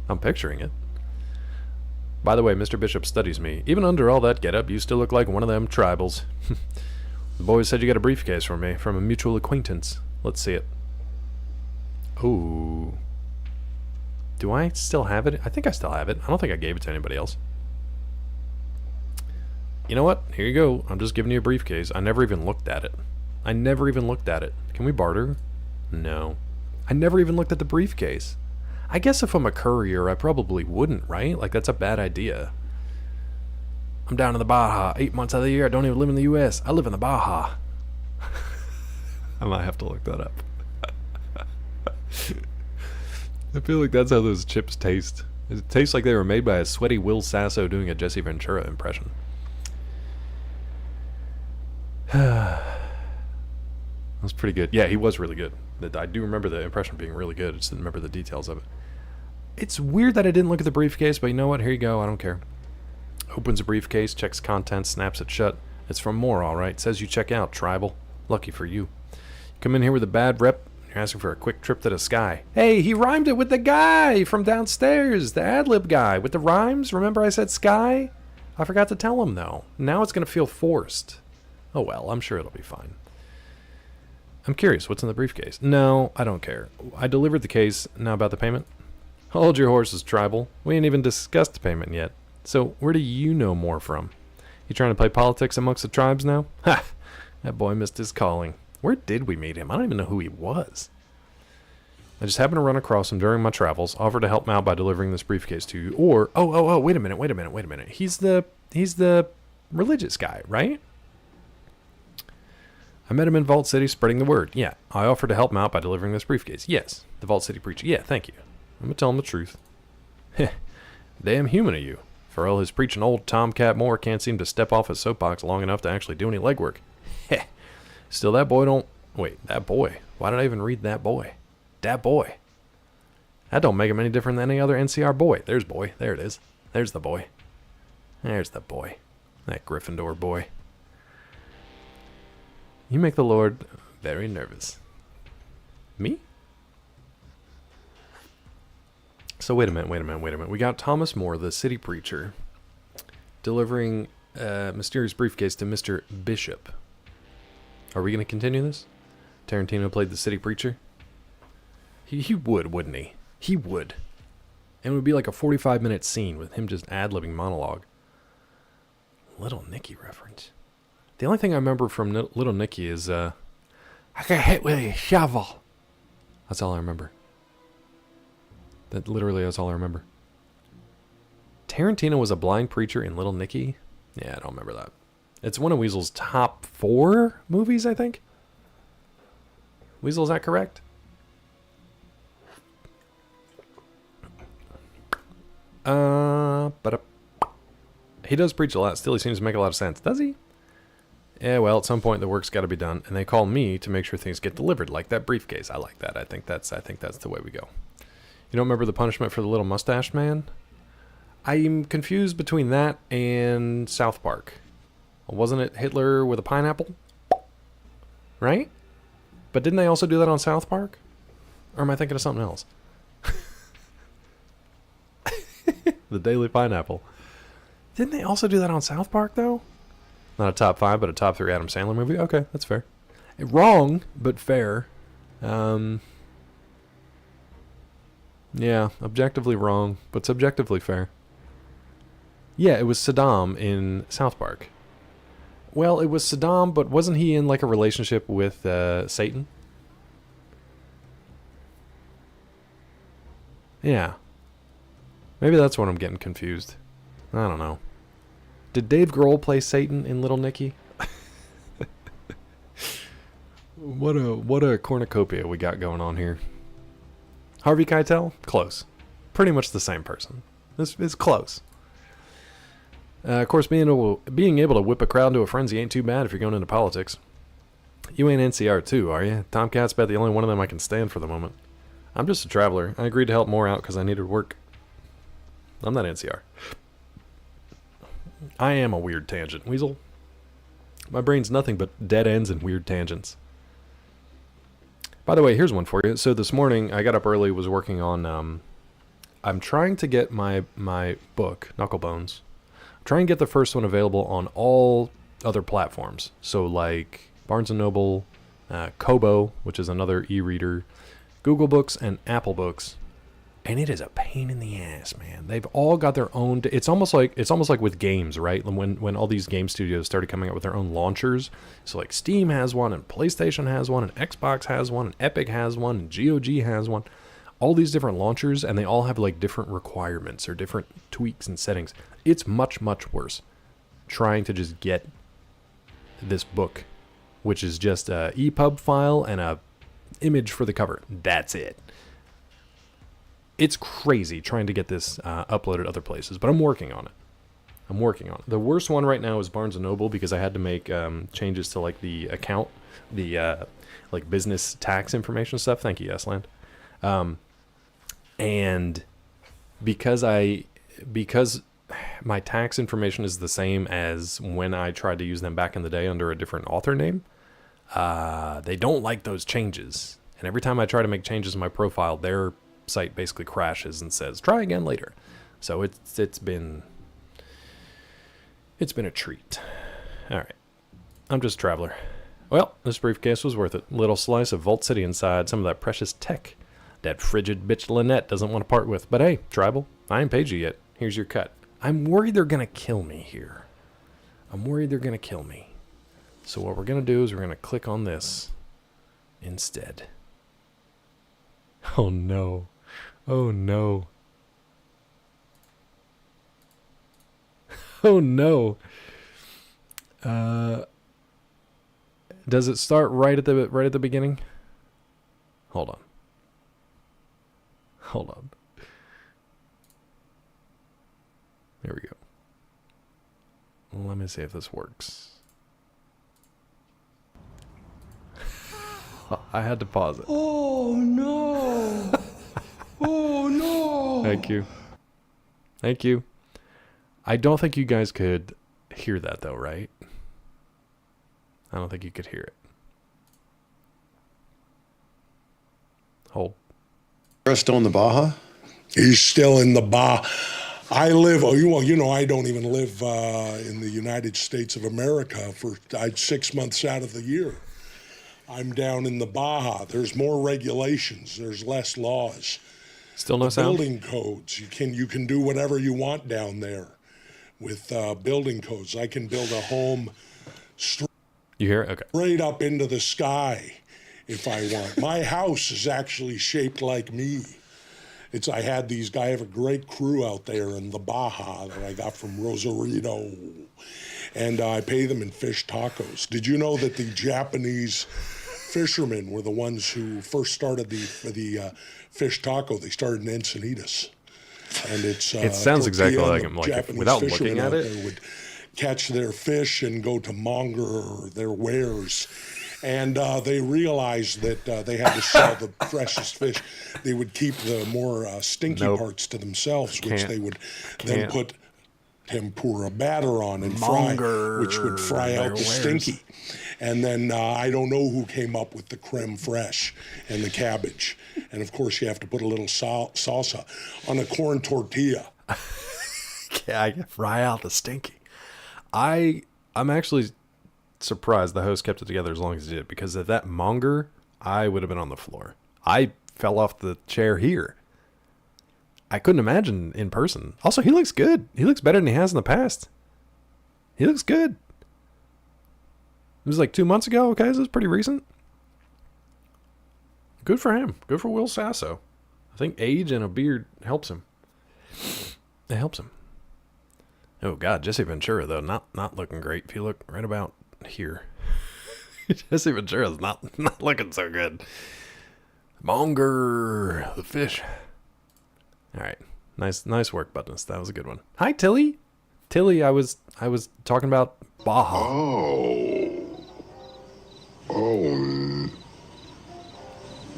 I'm picturing it. By the way, Mr. Bishop studies me. Even under all that getup, you still look like one of them tribals. The boys said you got a briefcase for me from a mutual acquaintance. Let's see it. Ooh. Do I still have it? I think I still have it. I don't think I gave it to anybody else. You know what? Here you go. I'm just giving you a briefcase. I never even looked at it. I never even looked at it. Can we barter? No. I never even looked at the briefcase. I guess if I'm a courier, I probably wouldn't, right? Like, that's a bad idea. I'm down in the Baja 8 months out of the year. I don't even live in the U.S. I live in the Baja. I might have to look that up. I feel like that's how those chips taste. It tastes like they were made by a sweaty Will Sasso doing a Jesse Ventura impression. That was pretty good. Yeah, he was really good. I do remember the impression being really good. I just didn't remember the details of it. It's weird that I didn't look at the briefcase, but you know what? Here you go. I don't care. Opens a briefcase, checks contents, snaps it shut. It's from more, all right. Says you check out, tribal. Lucky for you. Come in here with a bad rep. You're asking for a quick trip to the sky. Hey, he rhymed it with the guy from downstairs, the ad-lib guy with the rhymes. Remember I said sky? I forgot to tell him, though. Now it's going to feel forced. Oh, well, I'm sure it'll be fine. I'm curious, what's in the briefcase? No, I don't care. I delivered the case. Now about the payment? Hold your horses, tribal. We ain't even discussed the payment yet. So, where do you know more from? You trying to play politics amongst the tribes now? Ha! That boy missed his calling. Where did we meet him? I don't even know who he was. I just happened to run across him during my travels, offered to help him out by delivering this briefcase to you, or... Oh, wait a minute. He's the religious guy, right? I met him in Vault City spreading the word. Yeah, I offered to help him out by delivering this briefcase. Yes, the Vault City preacher. Yeah, thank you. I'm going to tell him the truth. Heh, damn human of you. For all his preaching, old Tomcat Moore can't seem to step off his soapbox long enough to actually do any legwork. Heh, still that boy don't... Wait, that boy? Why did I even read that boy? Dat boy. That don't make him any different than any other NCR boy. There's boy. There it is. There's the boy. There's the boy. That Gryffindor boy. You make the Lord very nervous. Me? So wait a minute. We got Thomas More, the city preacher, delivering a mysterious briefcase to Mr. Bishop. Are we going to continue this? Tarantino played the city preacher? He would, wouldn't he? He would. And it would be like a 45-minute scene with him just ad-libbing monologue. Little Nicky reference. The only thing I remember from Little Nicky is, I got hit with a shovel. That's all I remember. That's all I remember. Tarantino was a blind preacher in Little Nicky? Yeah, I don't remember that. It's one of Weasel's top 4 movies, I think. Weasel, is that correct? But he does preach a lot. Still, he seems to make a lot of sense. Does he? Yeah, well, at some point the work's got to be done, and they call me to make sure things get delivered, like that briefcase. I like that. I think that's the way we go. You don't remember the punishment for the little mustached man? I'm confused between that and South Park. Wasn't it Hitler with a pineapple? Right? But didn't they also do that on South Park? Or am I thinking of something else? The Daily Pineapple. Didn't they also do that on South Park, though? Not a top 5, but a top 3 Adam Sandler movie? Okay, that's fair. Wrong, but fair. Yeah, objectively wrong, but subjectively fair. Yeah, it was Saddam in South Park. Well, it was Saddam, but wasn't he in like a relationship with Satan? Yeah. Maybe that's what I'm getting confused. I don't know. Did Dave Grohl play Satan in Little Nicky? What a cornucopia we got going on here. Harvey Keitel? Close. Pretty much the same person. This is close. Of course, being able to whip a crowd into a frenzy ain't too bad if you're going into politics. You ain't NCR too, are you? Tomcat's about the only one of them I can stand for the moment. I'm just a traveler. I agreed to help more out because I needed work. I'm not NCR. I am a weird tangent, Weasel. My brain's nothing but dead ends and weird tangents. By the way, here's one for you. So this morning, I got up early, was working on, I'm trying to get my book, Knucklebones. I'm trying to get the first one available on all other platforms. So like Barnes & Noble, Kobo, which is another e-reader, Google Books, and Apple Books. And it is a pain in the ass, man. They've all got their own. It's almost like with games, right? When all these game studios started coming out with their own launchers. So like Steam has one, and PlayStation has one, and Xbox has one, and Epic has one, and GOG has one. All these different launchers, and they all have like different requirements or different tweaks and settings. It's much, much worse trying to just get this book, which is just a EPUB file and a image for the cover. That's it. It's crazy trying to get this uploaded other places, but I'm working on it. The worst one right now is Barnes & Noble because I had to make changes to like the account, the like business tax information stuff. Thank you, Yesland. And because my tax information is the same as when I tried to use them back in the day under a different author name, they don't like those changes. And every time I try to make changes in my profile, their site basically crashes and says try again later. So it's been a treat. All right, I'm just a traveler. Well, this briefcase was worth it. Little slice of Vault City inside, some of that precious tech that frigid bitch Lynette doesn't want to part with. But hey, Tribal, I ain't paid you yet. Here's your cut. I'm worried they're gonna kill me here. So what we're gonna do is we're gonna click on this instead. Oh no. Oh no. Oh no. Does it start right at the beginning? Hold on. There we go. Let me see if this works. I had to pause it. Oh no! Oh no! Thank you. I don't think you guys could hear that though, right? I don't think you could hear it. Hold. Still in the Baja? He's still in the Baja. I live, I don't even live in the United States of America for 6 months out of the year. I'm down in the Baja. There's more regulations. There's less laws. Still no sound? Building codes. You can do whatever you want down there with building codes. I can build a home You hear it? Okay. straight up into the sky if I want. My house is actually shaped like me. I have a great crew out there in the Baja that I got from Rosarito, and I pay them in fish tacos. Did you know that the Japanese fishermen were the ones who first started the fish taco? They started in Encinitas, and It sounds exactly like him, without looking at it. They would catch their fish and go to monger their wares. And they realized that they had to sell the freshest fish. They would keep the more stinky parts to themselves, which they would then put tempura batter on and fry, which would fry out the stinky. And then I don't know who came up with the creme fraiche and the cabbage. And of course, you have to put a little salsa on a corn tortilla. Yeah, I can fry out the stinky. I'm actually surprised the host kept it together as long as he did, because if that monger, I would have been on the floor. I fell off the chair here. I couldn't imagine in person. Also, he looks good. He looks better than he has in the past. He looks good. It was like 2 months ago. Okay, this is pretty recent. Good for him. Good for Will Sasso. I think age and a beard helps him. It helps him. Oh God, Jesse Ventura though, not looking great. If you look right about here, Jesse Ventura's not looking so good. Monger, the fish. All right, nice work, Buttons. That was a good one. Hi, Tilly. Tilly, I was talking about Baja.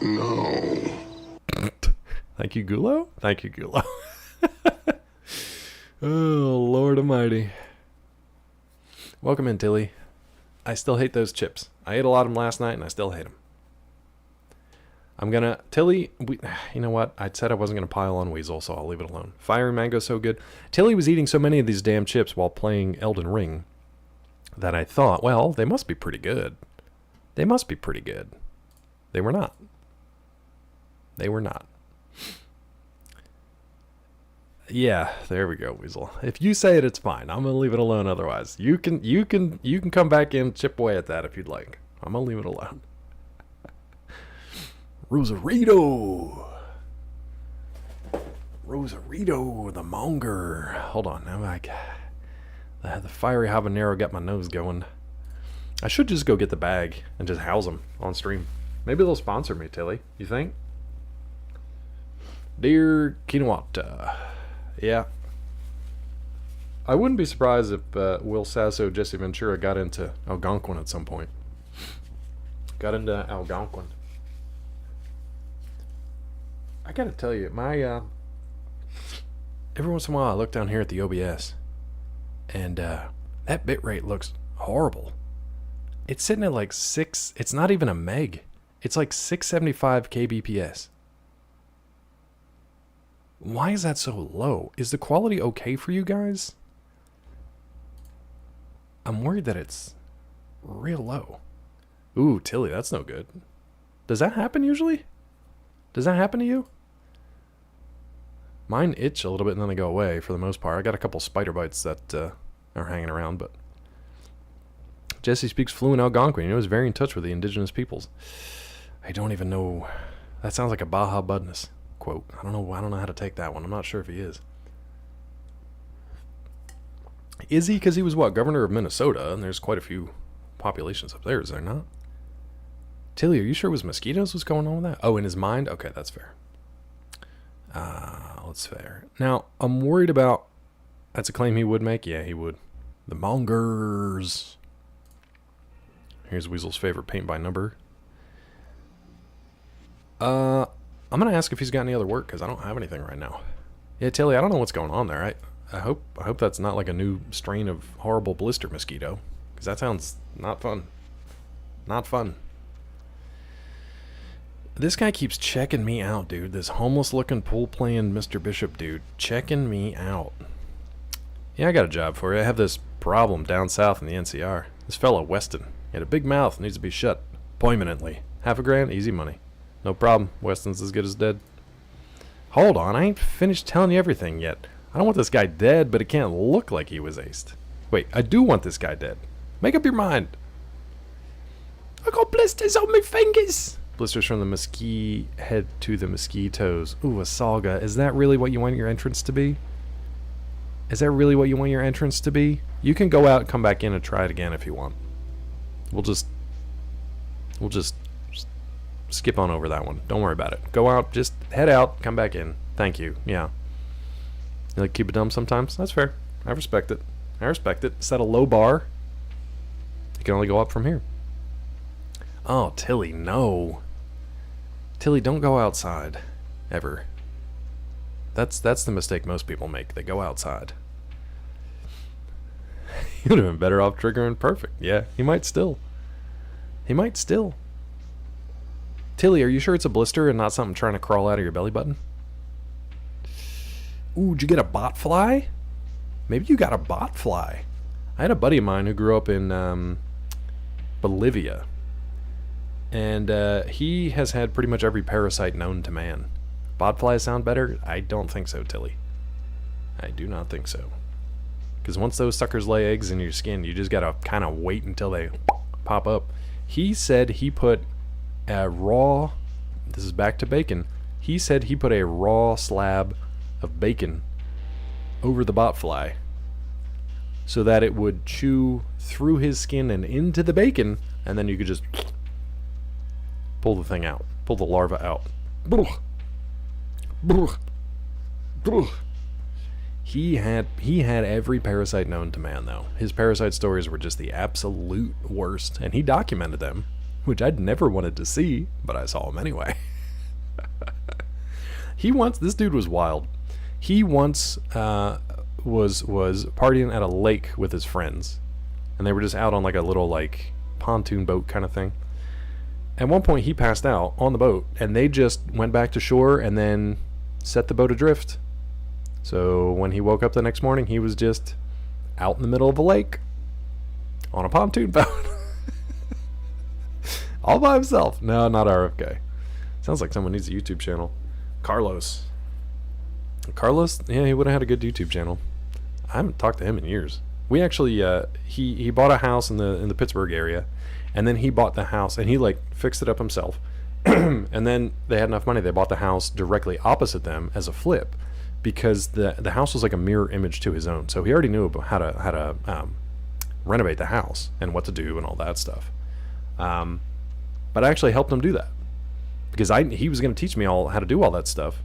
No. Thank you, Gulo. Thank you, Gulo. Oh, Lord Almighty. Welcome in, Tilly. I still hate those chips. I ate a lot of them last night, and I still hate them. I'm gonna Tilly. You know what? I said I wasn't gonna pile on Weasel, so I'll leave it alone. Fiery Mango's so good. Tilly was eating so many of these damn chips while playing Elden Ring that I thought, well, they must be pretty good. They must be pretty good. They were not. They were not. Yeah, there we go, Weasel. If you say it, it's fine. I'm gonna leave it alone. Otherwise, you can come back and chip away at that if you'd like. I'm gonna leave it alone. Rosarito, the monger. Hold on, now the fiery habanero got my nose going. I should just go get the bag and just house them on stream. Maybe they'll sponsor me, Tilly. You think? Dear Kinwata. Yeah. I wouldn't be surprised if Will Sasso, Jesse Ventura got into Algonquin at some point. Got into Algonquin. I gotta tell you, my every once in a while I look down here at the OBS, and that bitrate looks horrible. It's sitting at like 6. It's not even a meg. It's like 675 kbps. Why is that so low? Is the quality okay for you guys? I'm worried that it's real low. Ooh, Tilly, that's no good. Does that happen usually? Does that happen to you? Mine itch a little bit and then they go away for the most part. I got a couple spider bites that are hanging around, but... Jesse speaks fluent Algonquin. He was very in touch with the indigenous peoples. I don't even know... That sounds like a Baja Budness quote. I don't know how to take that one. I'm not sure if he is. Is he? Because he was, what, governor of Minnesota, and there's quite a few populations up there, is there not? Tilly, are you sure it was mosquitoes was going on with that? Oh, in his mind? Okay, that's fair. That's fair. Now, I'm worried about... That's a claim he would make? Yeah, he would. The mongers. Here's Weasel's favorite paint by number. I'm going to ask if he's got any other work, because I don't have anything right now. Yeah, Tilly, I don't know what's going on there. I hope that's not like a new strain of horrible blister mosquito, because that sounds not fun. Not fun. This guy keeps checking me out, dude. This homeless-looking pool-playing Mr. Bishop dude checking me out. Yeah, I got a job for you. I have this problem down south in the NCR. This fella, Weston, he had a big mouth, needs to be shut permanently. $500, easy money. No problem. Weston's as good as dead. Hold on, I ain't finished telling you everything yet. I don't want this guy dead, but it can't look like he was aced. Wait, I do want this guy dead. Make up your mind. I got blisters on my fingers. Blisters from the mesquite head to the mesquite toes. Ooh, a saga. Is that really what you want your entrance to be? Is that really what you want your entrance to be? You can go out, come back in, and try it again if you want. We'll just skip on over that one. Don't worry about it. Go out, just head out, come back in. Thank you. Yeah. You like keep it dumb sometimes? That's fair. I respect it. I respect it. Set a low bar. You can only go up from here. Oh, Tilly, no. Tilly, don't go outside. Ever. That's the mistake most people make. They go outside. He would have been better off triggering perfect. Yeah, he might still. He might still. Tilly, are you sure it's a blister and not something trying to crawl out of your belly button? Ooh, did you get a bot fly? Maybe you got a bot fly. I had a buddy of mine who grew up in Bolivia. And he has had pretty much every parasite known to man. Botflies sound better? I don't think so, Tilly. I do not think so. Because once those suckers lay eggs in your skin, you just gotta kind of wait until they pop up. He said he put a raw... This is back to bacon. He said he put a raw slab of bacon over the botfly so that it would chew through his skin and into the bacon, and then you could just pull the thing out. Pull the larva out. He had every parasite known to man, though. His parasite stories were just the absolute worst, and he documented them, which I'd never wanted to see, but I saw them anyway. This dude was wild. He once was partying at a lake with his friends, and they were just out on like a little like pontoon boat kind of thing. At one point, he passed out on the boat, and they just went back to shore and then set the boat adrift. So when he woke up the next morning, he was just out in the middle of a lake on a pontoon boat. All by himself. No, not RFK. Sounds like someone needs a YouTube channel. Carlos, yeah, he would have had a good YouTube channel. I haven't talked to him in years. We actually, he bought a house in the Pittsburgh area, and then he bought the house, and he like fixed it up himself. And then they had enough money, they bought the house directly opposite them as a flip, because the house was like a mirror image to his own. So he already knew about how to renovate the house and what to do and all that stuff. But I actually helped him do that, because he was going to teach me all how to do all that stuff.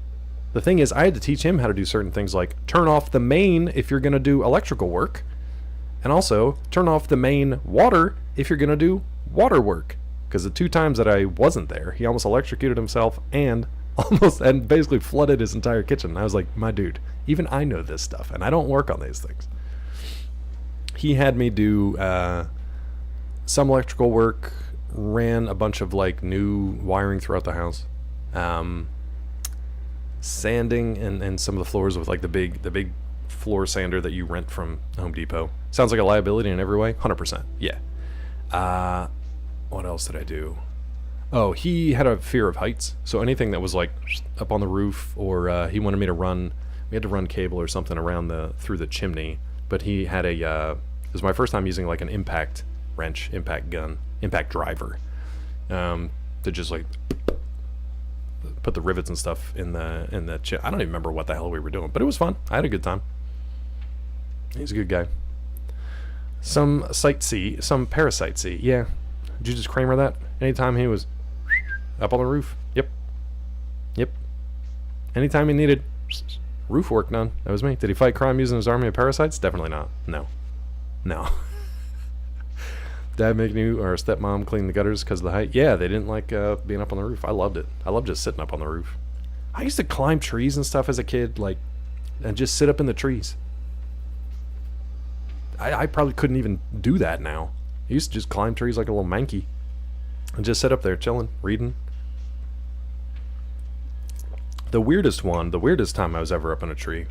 The thing is, I had to teach him how to do certain things like turn off the main if you're going to do electrical work, and also turn off the main water if you're going to do water work. Because the 2 times that I wasn't there, he almost electrocuted himself and basically flooded his entire kitchen. And I was like, my dude, even I know this stuff, and I don't work on these things. He had me do some electrical work, ran a bunch of like new wiring throughout the house, sanding and some of the floors with like the big floor sander that you rent from Home Depot. Sounds like a liability in every way. 100%. Yeah. What else did I do? Oh, he had a fear of heights, so anything that was like up on the roof, or he wanted me to run. We had to run cable or something around through the chimney. But he had it was my first time using like an impact wrench, impact gun, impact driver, to just like put the rivets and stuff in the I don't even remember what the hell we were doing, but it was fun. I had a good time. He's a good guy. Some parasite see. Yeah. Did you just Kramer that? Anytime he was up on the roof. Yep. Anytime he needed roof work done, that was me. Did he fight crime using his army of parasites? Definitely not. No. Dad make you or stepmom clean the gutters because of the height? Yeah, they didn't like being up on the roof. I loved it. I loved just sitting up on the roof. I used to climb trees and stuff as a kid, like, and just sit up in the trees. I probably couldn't even do that now. I used to just climb trees like a little manky and just sit up there chilling, reading. The weirdest time I was ever up in a tree.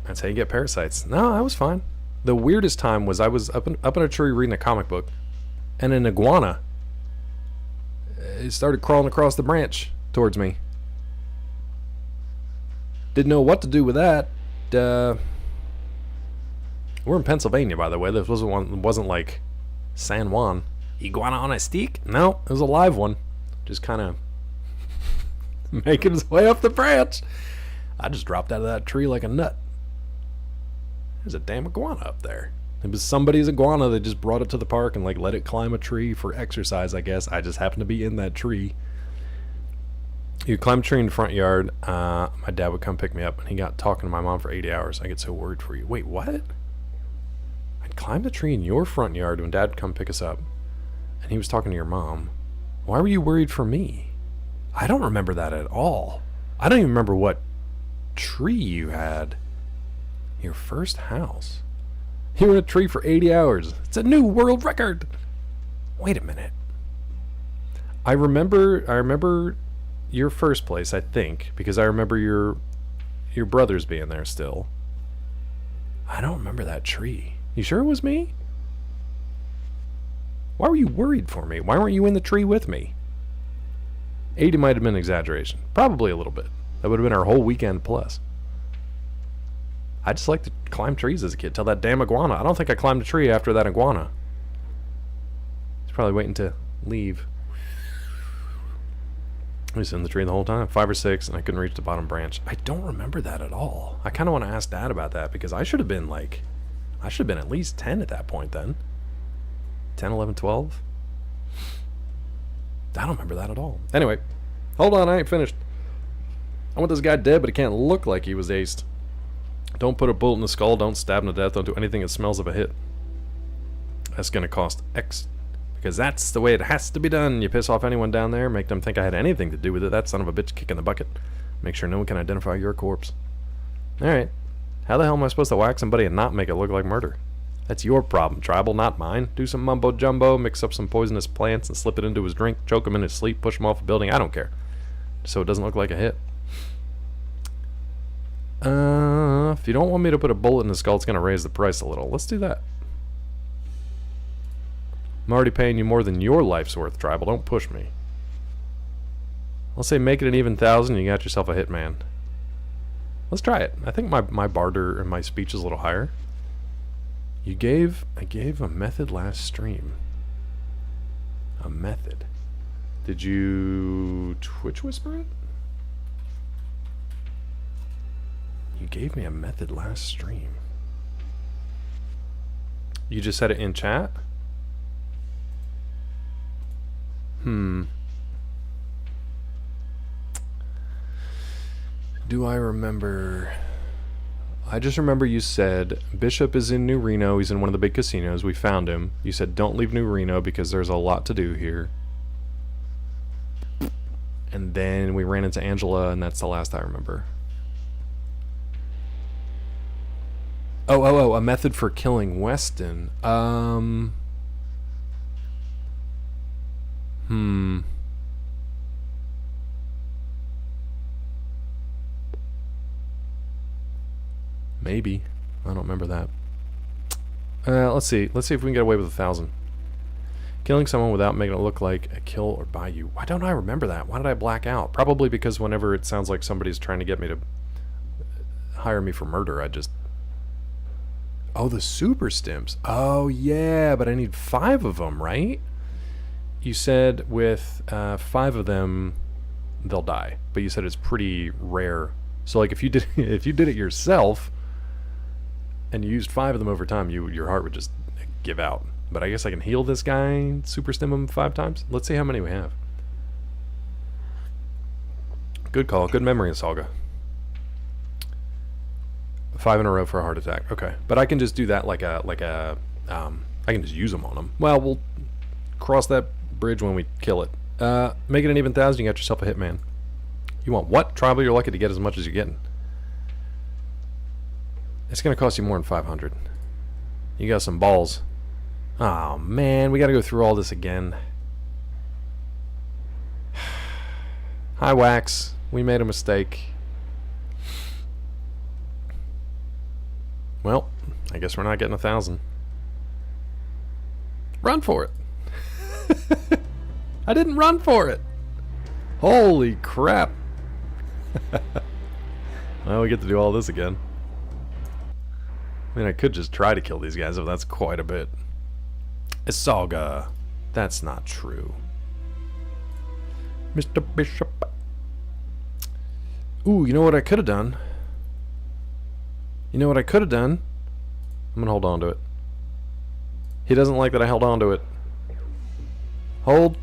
That's how you get parasites. No, I was fine. The weirdest time was I was up in a tree reading a comic book, and an iguana it started crawling across the branch towards me. Didn't know what to do with that. We're in Pennsylvania, by the way. This wasn't like San Juan. Iguana on a stick? No, it was a live one. Just kind of making his way up the branch. I just dropped out of that tree like a nut. There's a damn iguana up there. It was somebody's iguana that just brought it to the park and like let it climb a tree for exercise, I guess. I just happened to be in that tree. You climb a tree in the front yard. My dad would come pick me up, and he got talking to my mom for 80 hours. I get so worried for you. Wait, what? I'd climb the tree in your front yard when Dad would come pick us up, and he was talking to your mom. Why were you worried for me? I don't remember that at all. I don't even remember what tree you had. Your first house. You were in a tree for 80 hours. It's a new world record. Wait a minute. I remember your first place, I think, because I remember your brothers being there still. I don't remember that tree. You sure it was me? Why were you worried for me? Why weren't you in the tree with me? 80 might have been an exaggeration. Probably a little bit. That would have been our whole weekend plus. I just liked to climb trees as a kid. Tell that damn iguana. I don't think I climbed a tree after that iguana. He's probably waiting to leave. I was in the tree the whole time, 5 or 6, and I couldn't reach the bottom branch. I don't remember that at all. I kind of want to ask Dad about that, because I should have been at least 10 at that point then. 10, 11, 12. I don't remember that at all. Anyway, hold on, I ain't finished. I want this guy dead, but he can't look like he was aced. Don't put a bullet in the skull, don't stab him to death, don't do anything that smells of a hit. That's going to cost X. Because that's the way it has to be done. You piss off anyone down there, make them think I had anything to do with it. That son of a bitch kick in the bucket. Make sure no one can identify your corpse. Alright. How the hell am I supposed to whack somebody and not make it look like murder? That's your problem, Tribal, not mine. Do some mumbo jumbo, mix up some poisonous plants and slip it into his drink, choke him in his sleep, push him off a building. I don't care. So it doesn't look like a hit. If you don't want me to put a bullet in his skull, it's going to raise the price a little. Let's do that. I'm already paying you more than your life's worth, Tribal. Don't push me. I'll say make it an even 1,000, you got yourself a hitman. Let's try it. I think my barter and my speech is a little higher. I gave a method last stream. A method. Did you Twitch whisper it? You gave me a method last stream. You just said it in chat? Do I remember? I just remember you said Bishop is in New Reno. He's in one of the big casinos. We found him. You said don't leave New Reno because there's a lot to do here. And then we ran into Angela, and that's the last I remember. Oh, a method for killing Weston. Maybe. I don't remember that. Let's see. Let's see if we can get away with 1,000. Killing someone without making it look like a kill or buy you. Why don't I remember that? Why did I black out? Probably because whenever it sounds like somebody's trying to get me to hire me for murder, I just... Oh, the super stims. Oh, yeah, but I need 5 of them, right? You said with 5 of them, they'll die. But you said it's pretty rare. So, like, if you did it yourself and you used 5 of them over time, your heart would just give out. But I guess I can heal this guy, super stim him 5 times. Let's see how many we have. Good call. Good memory, Asalga. 5 in a row for a heart attack. Okay, but I can just do that like a I can just use them on them. Well, we'll cross that bridge when we kill it. Make it an even 1,000. You got yourself a hitman. You want what? Tribal, you're lucky to get as much as you're getting. It's gonna cost you more than 500. You got some balls. Oh man, we gotta go through all this again. Hi Wax, we made a mistake. Well, I guess we're not getting 1,000. Run for it. I didn't run for it. Holy crap. Well, we get to do all this again. I mean, I could just try to kill these guys, but that's quite a bit. Isalga. That's not true. Mr. Bishop. Ooh, you know what I could have done? You know what I could have done? I'm gonna hold on to it. He doesn't like that I held on to it. Hold.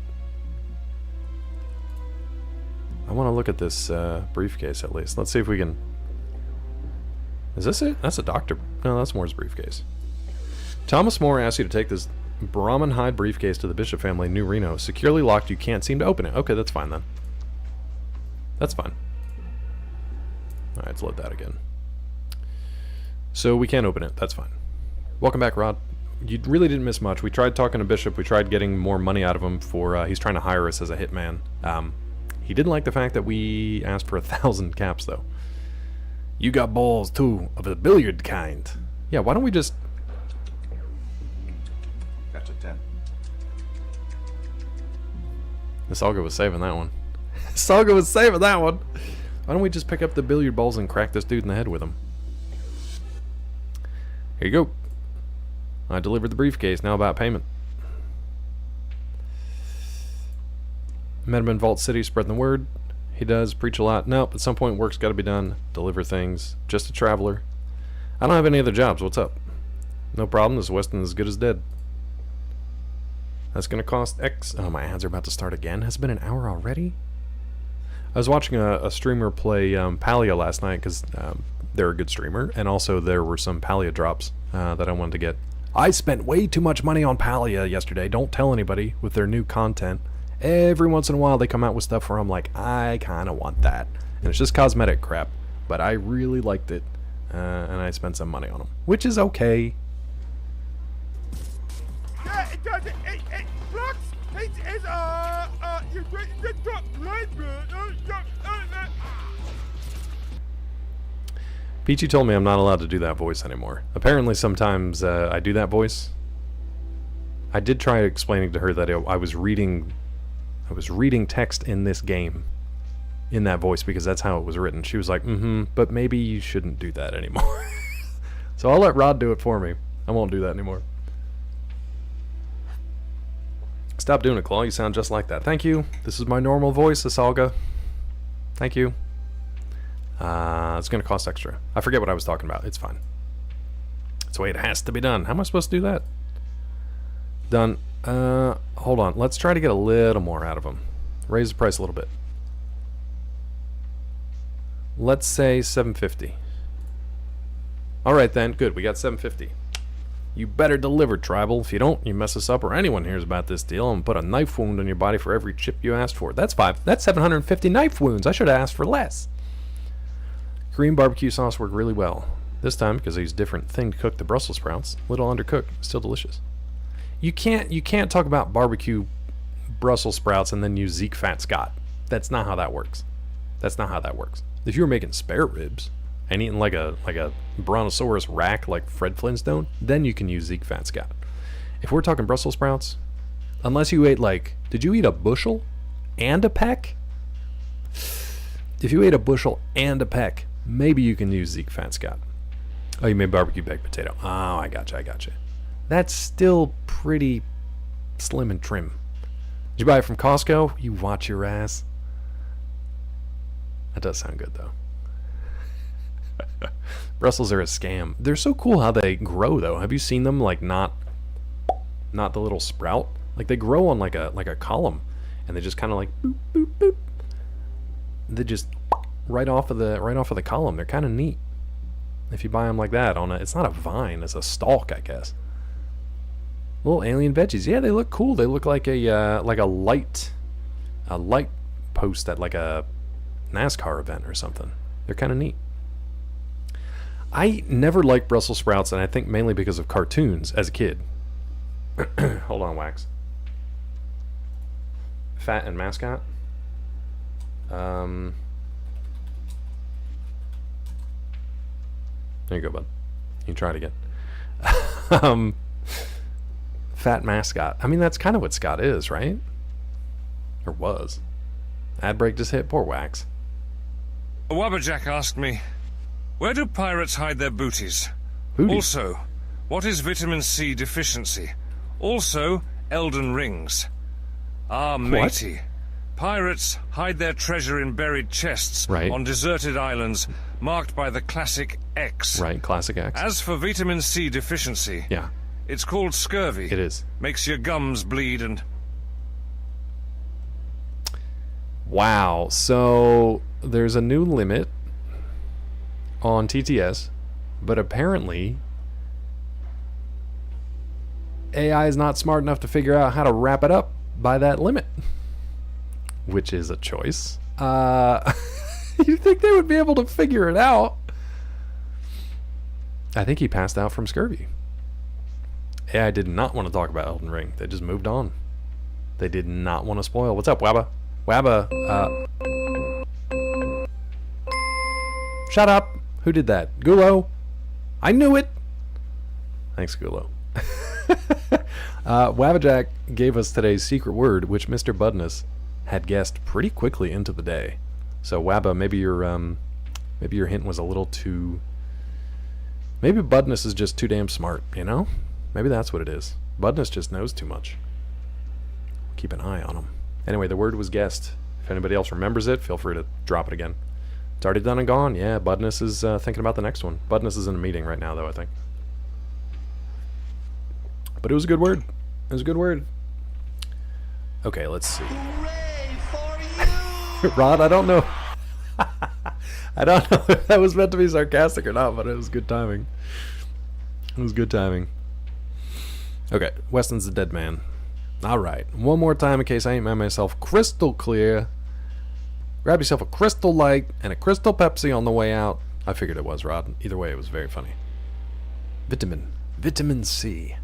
I want to look at this briefcase at least. Let's see if we can... Is this it? That's a doctor... No, that's Moore's briefcase. Thomas More asked you to take this Brahmin hide briefcase to the Bishop family in New Reno. Securely locked, you can't seem to open it. Okay, that's fine then. That's fine. Alright, let's load that again. So we can't open it. That's fine. Welcome back, Rod. You really didn't miss much. We tried talking to Bishop. We tried getting more money out of him for... he's trying to hire us as a hitman. He didn't like the fact that we asked for 1,000 caps, though. You got balls, too, of the billiard kind. Yeah, why don't we just... That's a 10. Salga was saving that one. Salga was saving that one! Why don't we just pick up the billiard balls and crack this dude in the head with them? Here you go. I delivered the briefcase. Now about payment. Met him in Vault City, spreading the word. He does preach a lot. Nope, at some point work's got to be done. Deliver things. Just a traveler. I don't have any other jobs. What's up? No problem. This Weston is as good as dead. That's going to cost X. Oh, my ads are about to start again. Has it been an hour already? I was watching a streamer play Palia last night because they're a good streamer. And also there were some Palia drops that I wanted to get. I spent way too much money on Palia yesterday. Don't tell anybody with their new content. Every once in a while they come out with stuff where I'm like, I kind of want that. And it's just cosmetic crap. But I really liked it. And I spent some money on them. Which is okay. Peachy told me I'm not allowed to do that voice anymore. Apparently sometimes I do that voice. I did try explaining to her that I was reading text in this game in that voice because that's how it was written. She was like, but maybe you shouldn't do that anymore. So I'll let Rod do it for me. I won't do that anymore. Stop doing it, Claw. You sound just like that. Thank you. This is my normal voice, Asalga. Thank you. It's going to cost extra. I forget what I was talking about. It's fine. It's the way it has to be done. How am I supposed to do that? Done. Hold on. Let's try to get a little more out of them. Raise the price a little bit. Let's say $750. Alright then. Good. We got $750. You better deliver, Tribal. If you don't, you mess us up or anyone hears about this deal and put a knife wound on your body for every chip you asked for. That's 750 knife wounds. I should have asked for less. Korean barbecue sauce worked really well. This time, because I used different thing to cook the Brussels sprouts. Little undercooked. Still delicious. You can't talk about barbecue Brussels sprouts and then use Zeke Fat Scott. That's not how that works. That's not how that works. If you were making spare ribs and eating like a brontosaurus rack like Fred Flintstone, then you can use Zeke Fat Scott. If we're talking Brussels sprouts, unless you ate did you eat a bushel and a peck? If you ate a bushel and a peck, maybe you can use Zeke Fat Scott. Oh, you made barbecue baked potato. Oh, I gotcha. That's still pretty slim and trim. Did you buy it from Costco? You watch your ass. That does sound good, though. Brussels are a scam. They're so cool how they grow, though. Have you seen them, not the little sprout? They grow on like a column, and they just kind of boop, boop, boop. They just right off of the column. They're kind of neat. If you buy them like that it's not a vine, it's a stalk, I guess. Little alien veggies. Yeah, they look cool. They look like a light post at a NASCAR event or something. They're kind of neat. I never liked Brussels sprouts, and I think mainly because of cartoons as a kid. Hold on, Wax. Fat and mascot. There you go, bud. You can try it again. Fat mascot. I mean, that's kind of what Scott is, right? Or was. Ad break just hit. Poor Wax. Wabberjack asked me, where do pirates hide their booties? Booties? Also, what is vitamin C deficiency? Also, Elden rings. Ah, matey. Pirates hide their treasure in buried chests on deserted islands marked by the classic X. Right, classic X. As for vitamin C deficiency, it's called scurvy. It is. Makes your gums bleed and... Wow, so there's a new limit on TTS, but apparently AI is not smart enough to figure out how to wrap it up by that limit, which is a choice. You'd think they would be able to figure it out. I think he passed out from scurvy. AI did not want to talk about Elden Ring. They just moved on. They did not want to spoil. What's up, Wabba? Wabba, shut up. Who did that? Gulo? I knew it. Thanks, Gulo. Wabbajack gave us today's secret word, which Mr. Budness had guessed pretty quickly into the day. So Wabba, maybe your hint was a little too... Maybe Budness is just too damn smart, you know? Maybe that's what it is. Budness just knows too much. Keep an eye on him. Anyway, the word was guessed. If anybody else remembers it, feel free to drop it again. It's already done and gone. Yeah, Budness is thinking about the next one. Budness is in a meeting right now, though, I think. But it was a good word. It was a good word. Okay, let's see. Rod, I don't know. I don't know if that was meant to be sarcastic or not, but it was good timing. It was good timing. Okay, Weston's the dead man. Alright, one more time in case I ain't made myself crystal clear. Grab yourself a Crystal Light and a Crystal Pepsi on the way out. I figured it was, Rod. Either way, it was very funny. Vitamin C.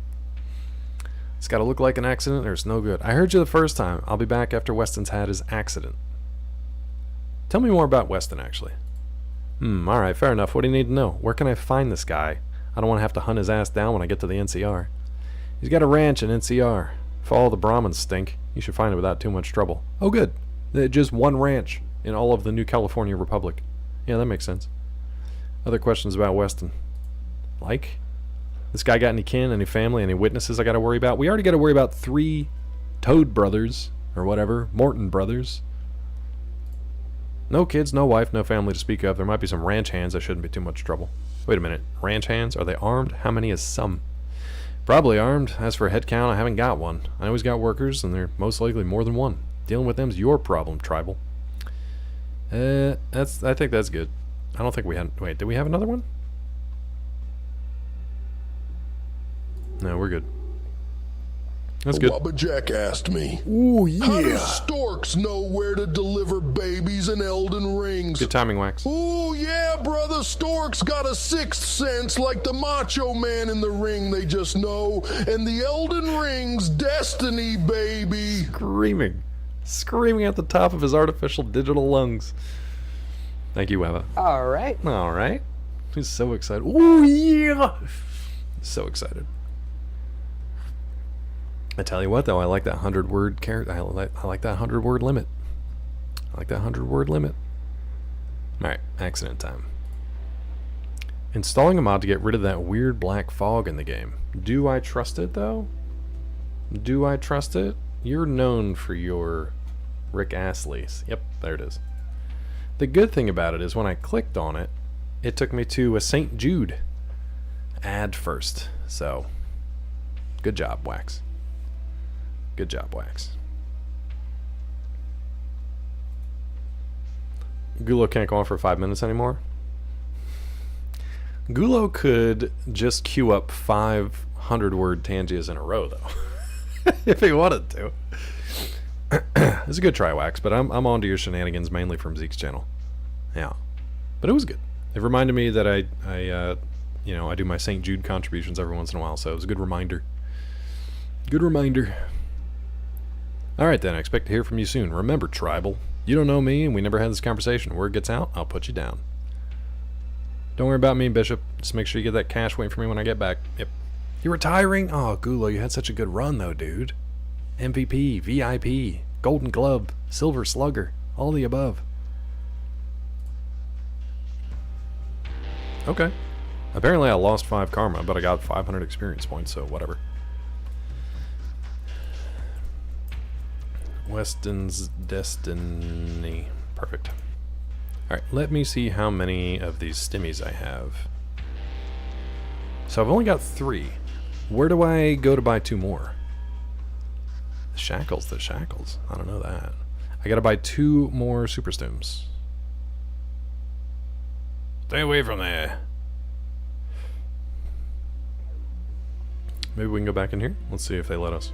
It's got to look like an accident or it's no good. I heard you the first time. I'll be back after Weston's had his accident. Tell me more about Weston, actually. Alright, fair enough. What do you need to know? Where can I find this guy? I don't want to have to hunt his ass down when I get to the NCR. He's got a ranch in NCR. If all the Brahmins stink, you should find it without too much trouble. Oh, good. Just one ranch in all of the new California Republic. Yeah, that makes sense. Other questions about Weston? Like? This guy got any kin, any family, any witnesses I gotta worry about? We already gotta worry about 3 Toad brothers, or whatever, Morton brothers. No kids, no wife, no family to speak of. There might be some ranch hands that shouldn't be too much trouble. Wait a minute, ranch hands? Are they armed? How many is some? Probably armed. As for head count, I haven't got one. I know he's got workers, and they're most likely more than one. Dealing with them's your problem, Tribal. I think that's good. I don't think we had... Wait, did we have another one? No, we're good. That's good. Wubba Jack asked me, Ooh, how do yeah. storks know where to deliver babies in Elden Rings? Good timing, Wax. Ooh, yeah, brother, storks got a 6th sense like the Macho Man in the ring, they just know. And the Elden Ring's destiny, baby. Screaming at the top of his artificial digital lungs. Thank you, Weva. Alright. He's so excited. Ooh, yeah! So excited. I tell you what, though, I like that 100-word character. I like that 100-word limit. Alright, accident time. Installing a mod to get rid of that weird black fog in the game. Do I trust it, though? Do I trust it? You're known for your Rick Astley's. Yep, there it is. The good thing about it is when I clicked on it, it took me to a St. Jude ad first. So, good job, Wax. Good job, Wax. Gulo can't go on for 5 minutes anymore. Gulo could just queue up 500-word Tangias in a row, though, if he wanted to. It's a good try, Wax, but I'm on to your shenanigans mainly from Zeke's channel. Yeah, but it was good. It reminded me that I do my St. Jude contributions every once in a while, so it was a good reminder. Good reminder. Alright then, I expect to hear from you soon. Remember, Tribal, you don't know me and we never had this conversation. Word gets out, I'll put you down. Don't worry about me, Bishop. Just make sure you get that cash waiting for me when I get back. Yep. You're retiring? Oh, Gulo, you had such a good run though, dude. MVP, VIP, Golden Glove, Silver Slugger, all the above. Okay. Apparently I lost 5 karma, but I got 500 experience points, so whatever. Weston's Destiny. Perfect. Alright, let me see how many of these stimmies I have. So I've only got 3. Where do I go to buy 2 more? The shackles. I don't know that. I gotta buy 2 more super stims. Stay away from there. Maybe we can go back in here? Let's see if they let us.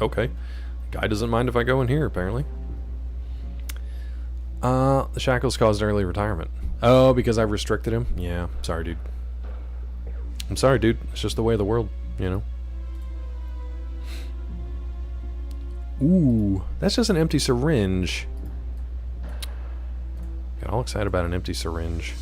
Okay. Guy doesn't mind if I go in here, apparently. The shackles caused early retirement. Oh, because I've restricted him? Yeah, sorry, dude. I'm sorry, dude. It's just the way of the world, you know? Ooh, that's just an empty syringe. Got all excited about an empty syringe.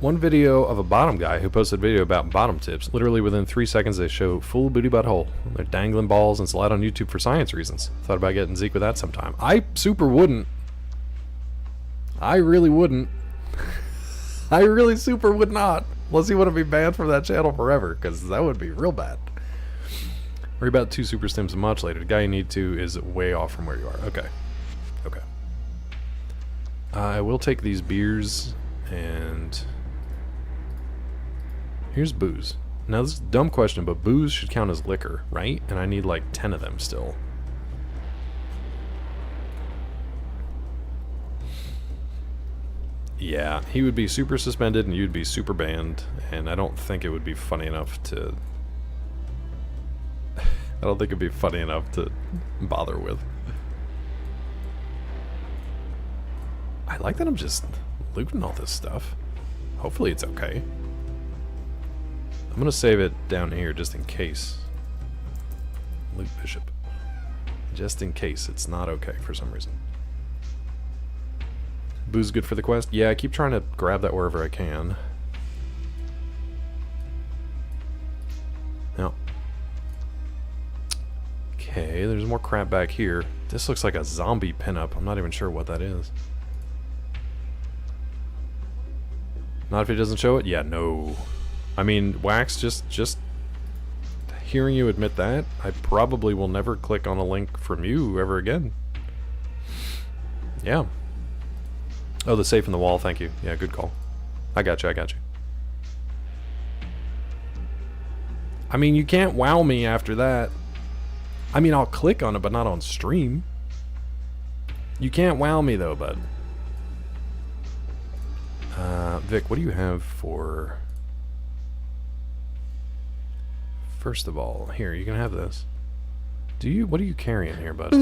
One video of a bottom guy who posted a video about bottom tips. Literally within 3 seconds they show full booty butthole. They're dangling balls and it's allowed on YouTube for science reasons. Thought about getting Zeke with that sometime. I super wouldn't. I really wouldn't. I really super would not. Unless he would be banned from that channel forever, because that would be real bad. Worry about 2 super stims much later. The guy you need to is way off from where you are. Okay. Okay. I will take these beers and... Here's booze. Now this is a dumb question, but booze should count as liquor, right? And I need like 10 of them still. Yeah, he would be super suspended and you'd be super banned, and I don't think it would be funny enough to... I don't think it'd be funny enough to bother with. I like that I'm just looting all this stuff. Hopefully it's okay. I'm going to save it down here just in case. Loot Bishop. Just in case it's not okay for some reason. Booze good for the quest? Yeah, I keep trying to grab that wherever I can. No. Okay, there's more crap back here. This looks like a zombie pinup. I'm not even sure what that is. Not if it doesn't show it? Yeah, no. I mean, Wax, just hearing you admit that, I probably will never click on a link from you ever again. Yeah. Oh, the safe in the wall, thank you. Yeah, good call. I got you, I got you. I mean, you can't wow me after that. I mean, I'll click on it, but not on stream. You can't wow me, though, bud. Vic, what do you have for... First of all, here, you can have this. Do you... What are you carrying here, bud?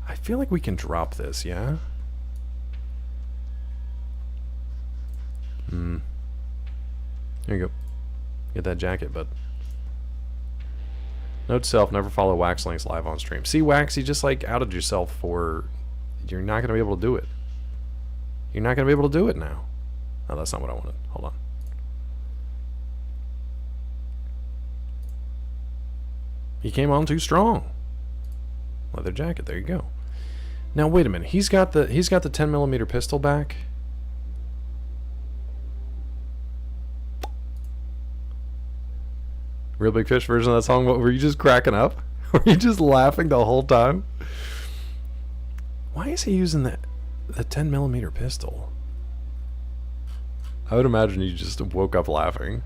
I feel like we can drop this, yeah? Here you go. Get that jacket, bud. Note to self, never follow Wax Links live on stream. See, Wax, you just like outed yourself for... You're not going to be able to do it. You're not going to be able to do it now. Oh, that's not what I wanted. Hold on. He came on too strong. Leather jacket, there you go. Now wait a minute. He's got the 10mm pistol back. Real Big Fish version of that song. What, were you just cracking up? Were you just laughing the whole time? Why is he using the 10mm pistol? I would imagine you just woke up laughing.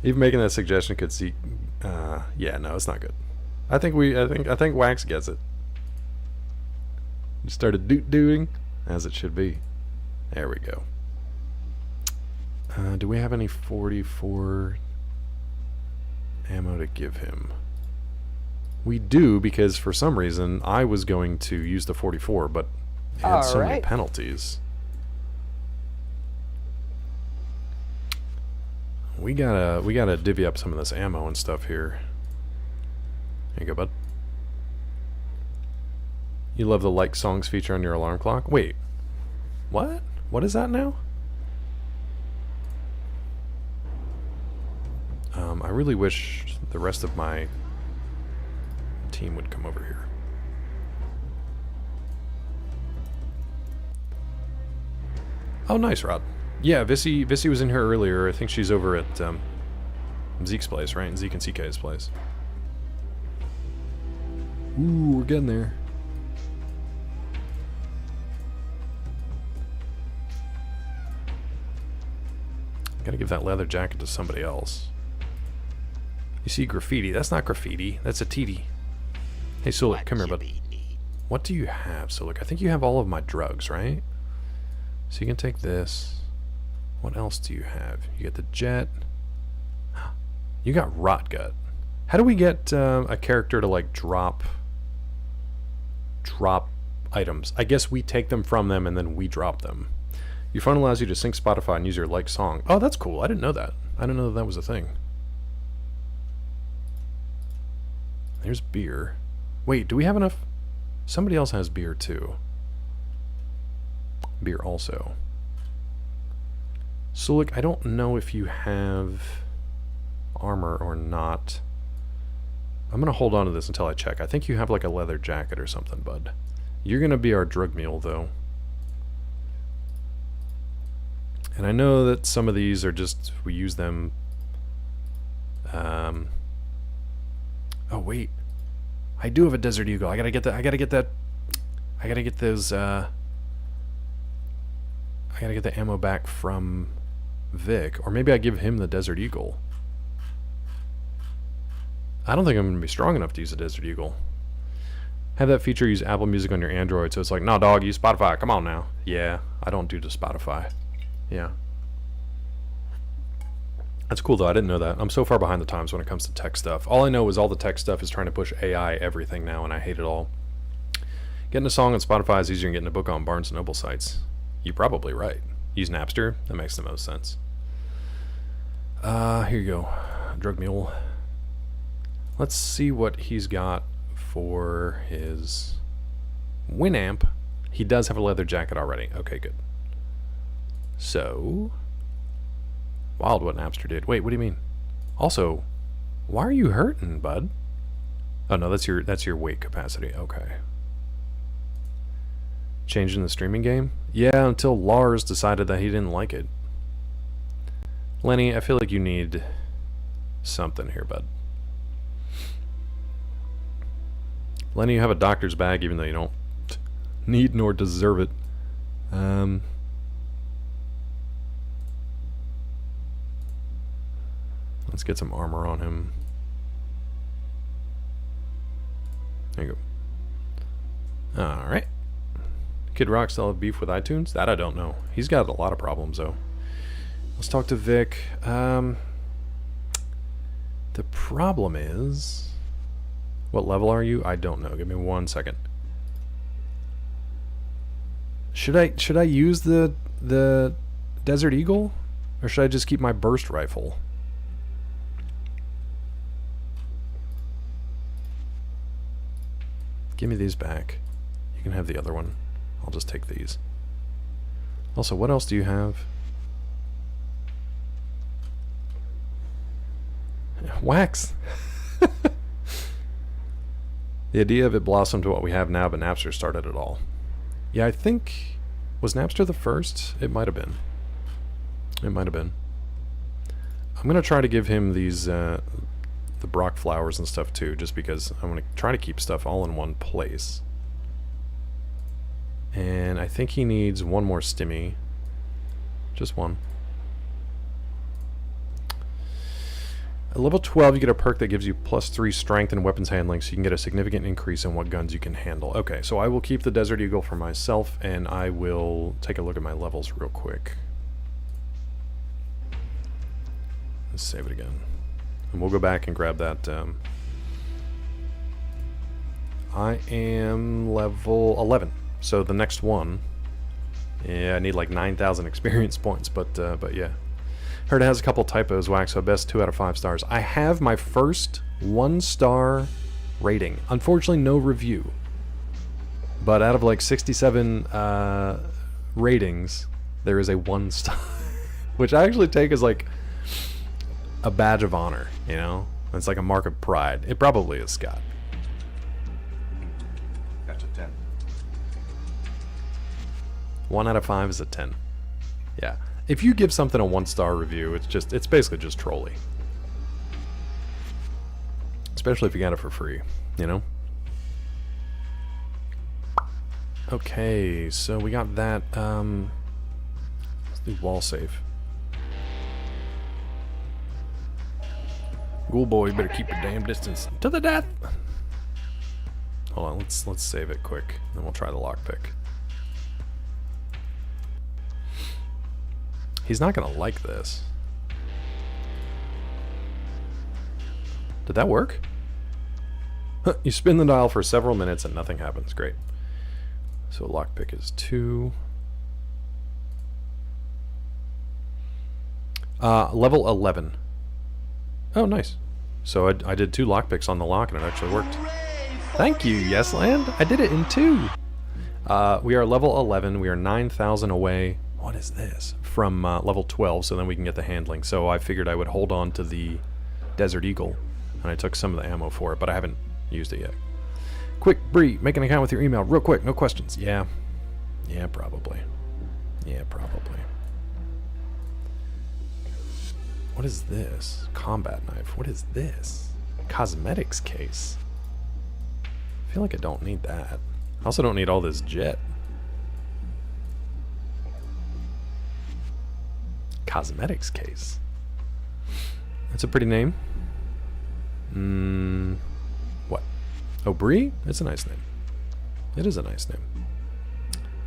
Even making that suggestion could see. Yeah, no, it's not good. I think Wax gets it. You started doing as it should be. There we go. Do we have any 44 ammo to give him? We do, because for some reason I was going to use the 44, but it had so many penalties. We gotta divvy up some of this ammo and stuff here. There you go, bud. You love the like songs feature on your alarm clock? Wait, what? What is that now? I really wish the rest of my team would come over here. Oh, nice, Rod. Yeah, Vissy was in here earlier. I think she's over at Zeke's place, right? Zeke and CK's place. Ooh, we're getting there. Gotta give that leather jacket to somebody else. You see graffiti. That's not graffiti. That's a TD. Hey, Sulik, come here, bud. What do you have, Sulik? I think you have all of my drugs, right? So you can take this. What else do you have? You get the jet. You got rot gut. How do we get a character to like drop items? I guess we take them from them and then we drop them. Your phone allows you to sync Spotify and use your like song. Oh, that's cool. I didn't know that. I didn't know that was a thing. There's beer. Wait, do we have enough? Somebody else has beer too. Beer also. Sulik, I don't know if you have armor or not. I'm going to hold on to this until I check. I think you have like a leather jacket or something, bud. You're going to be our drug mule, though. And I know that some of these are just, we use them. Oh, wait. I do have a Desert Eagle. I gotta get the ammo back from Vic. Or maybe I give him the Desert Eagle. I don't think I'm gonna be strong enough to use a Desert Eagle. Have that feature use Apple Music on your Android, so it's like, nah, dog, use Spotify. Come on now. Yeah, I don't do the Spotify. Yeah. That's cool, though. I didn't know that. I'm so far behind the times when it comes to tech stuff. All I know is all the tech stuff is trying to push AI everything now, and I hate it all. Getting a song on Spotify is easier than getting a book on Barnes & Noble sites. You're probably right. Use Napster. That makes the most sense. Here you go. Drug Mule. Let's see what he's got for his Winamp. He does have a leather jacket already. Okay, good. So, wild what Napster did. Wait, what do you mean? Also, why are you hurting, bud? Oh no, that's your weight capacity. Okay. Changing the streaming game? Yeah, until Lars decided that he didn't like it. Lenny, I feel like you need something here, bud. Lenny, you have a doctor's bag even though you don't need nor deserve it. Let's get some armor on him. There you go. Alright. Kid Rock still have beef with iTunes? That I don't know. He's got a lot of problems though. Let's talk to Vic. The problem is... What level are you? I don't know. Give me 1 second. Should I use the Desert Eagle? Or should I just keep my burst rifle? Give me these back. You can have the other one. I'll just take these. Also, what else do you have? Wax! The idea of it blossomed to what we have now, but Napster started it all. Yeah, I think... Was Napster the first? It might have been. It might have been. I'm going to try to give him these... the Brock flowers and stuff too, just because I'm going to try to keep stuff all in one place. And I think he needs one more stimmy. Just one. At level 12, you get a perk that gives you +3 strength and weapons handling, so you can get a significant increase in what guns you can handle. Okay, so I will keep the Desert Eagle for myself, and I will take a look at my levels real quick. Let's save it again. And we'll go back and grab that. I am level 11, so the next one. Yeah, I need like 9,000 experience points, but yeah. Heard it has a couple typos, Wax, so best 2 out of 5 stars. I have my first 1-star rating. Unfortunately, no review. But out of like 67 ratings, there is a 1-star. Which I actually take as like a badge of honor, you know? It's like a mark of pride. It probably is, Scott. That's a 10. 1 out of 5 is a 10. Yeah. If you give something a 1-star review, it's basically just trolly. Especially if you got it for free, you know? Okay, so we got that, let's do wall save. Ghoul boy, you better keep your damn distance to the death! Hold on, let's save it quick, then we'll try the lockpick. He's not gonna like this. Did that work? Huh, you spin the dial for several minutes and nothing happens. Great. So lockpick is 2. Level 11. Oh, nice. So I did 2 lockpicks on the lock and it actually worked. Thank you, Yesland. I did it in 2. We are level 11. We are 9,000 away. What is this? From level 12, so then we can get the handling. So I figured I would hold on to the Desert Eagle, and I took some of the ammo for it, but I haven't used it yet. Quick, Bree, make an account with your email, real quick, no questions. Yeah. Yeah, probably. Yeah, probably. What is this? Combat knife. What is this? Cosmetics case. I feel like I don't need that. I also don't need all this jet. Cosmetics case. That's a pretty name. What? Oh, Bree? It's a nice name. It is a nice name.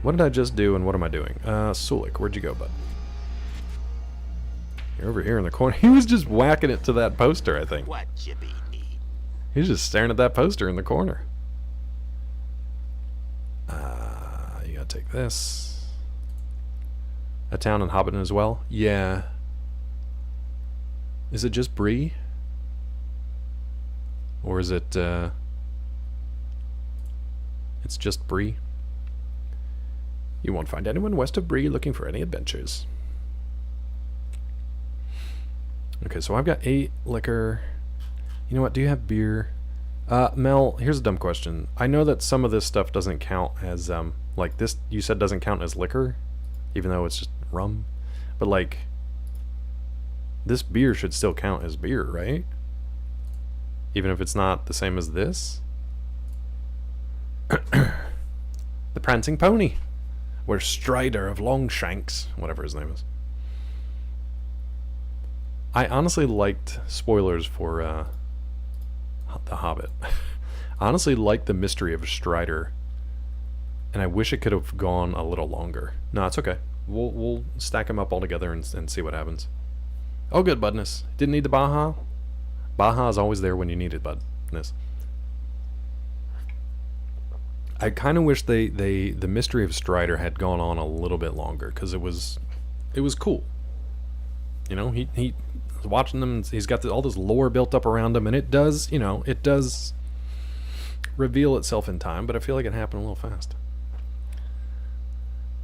What did I just do and what am I doing? Sulik, where'd you go, bud? You're over here in the corner. He was just whacking it to that poster, I think. What Chippy need? He's just staring at that poster in the corner. like this. A town in Hobbiton as well? Yeah. Is it just Bree? Or is it, it's just Bree? You won't find anyone west of Bree looking for any adventures. Okay, so I've got 8 liquor. You know what, do you have beer? Mel, here's a dumb question. I know that some of this stuff doesn't count as, like this, you said doesn't count as liquor, even though it's just rum. But like, this beer should still count as beer, right? Even if it's not the same as this? The Prancing Pony. Where Strider of Longshanks, whatever his name is. I honestly liked, spoilers for The Hobbit. I honestly liked the mystery of Strider, and I wish it could have gone a little longer. No, it's okay. We'll stack them up all together and see what happens. Oh, good, Budness. Didn't need the Baja. Baja is always there when you need it, Budness. I kind of wish the mystery of Strider had gone on a little bit longer, because it was cool. You know, he was watching them, and he's got all this lore built up around him, and it does, you know, it does reveal itself in time, but I feel like it happened a little fast.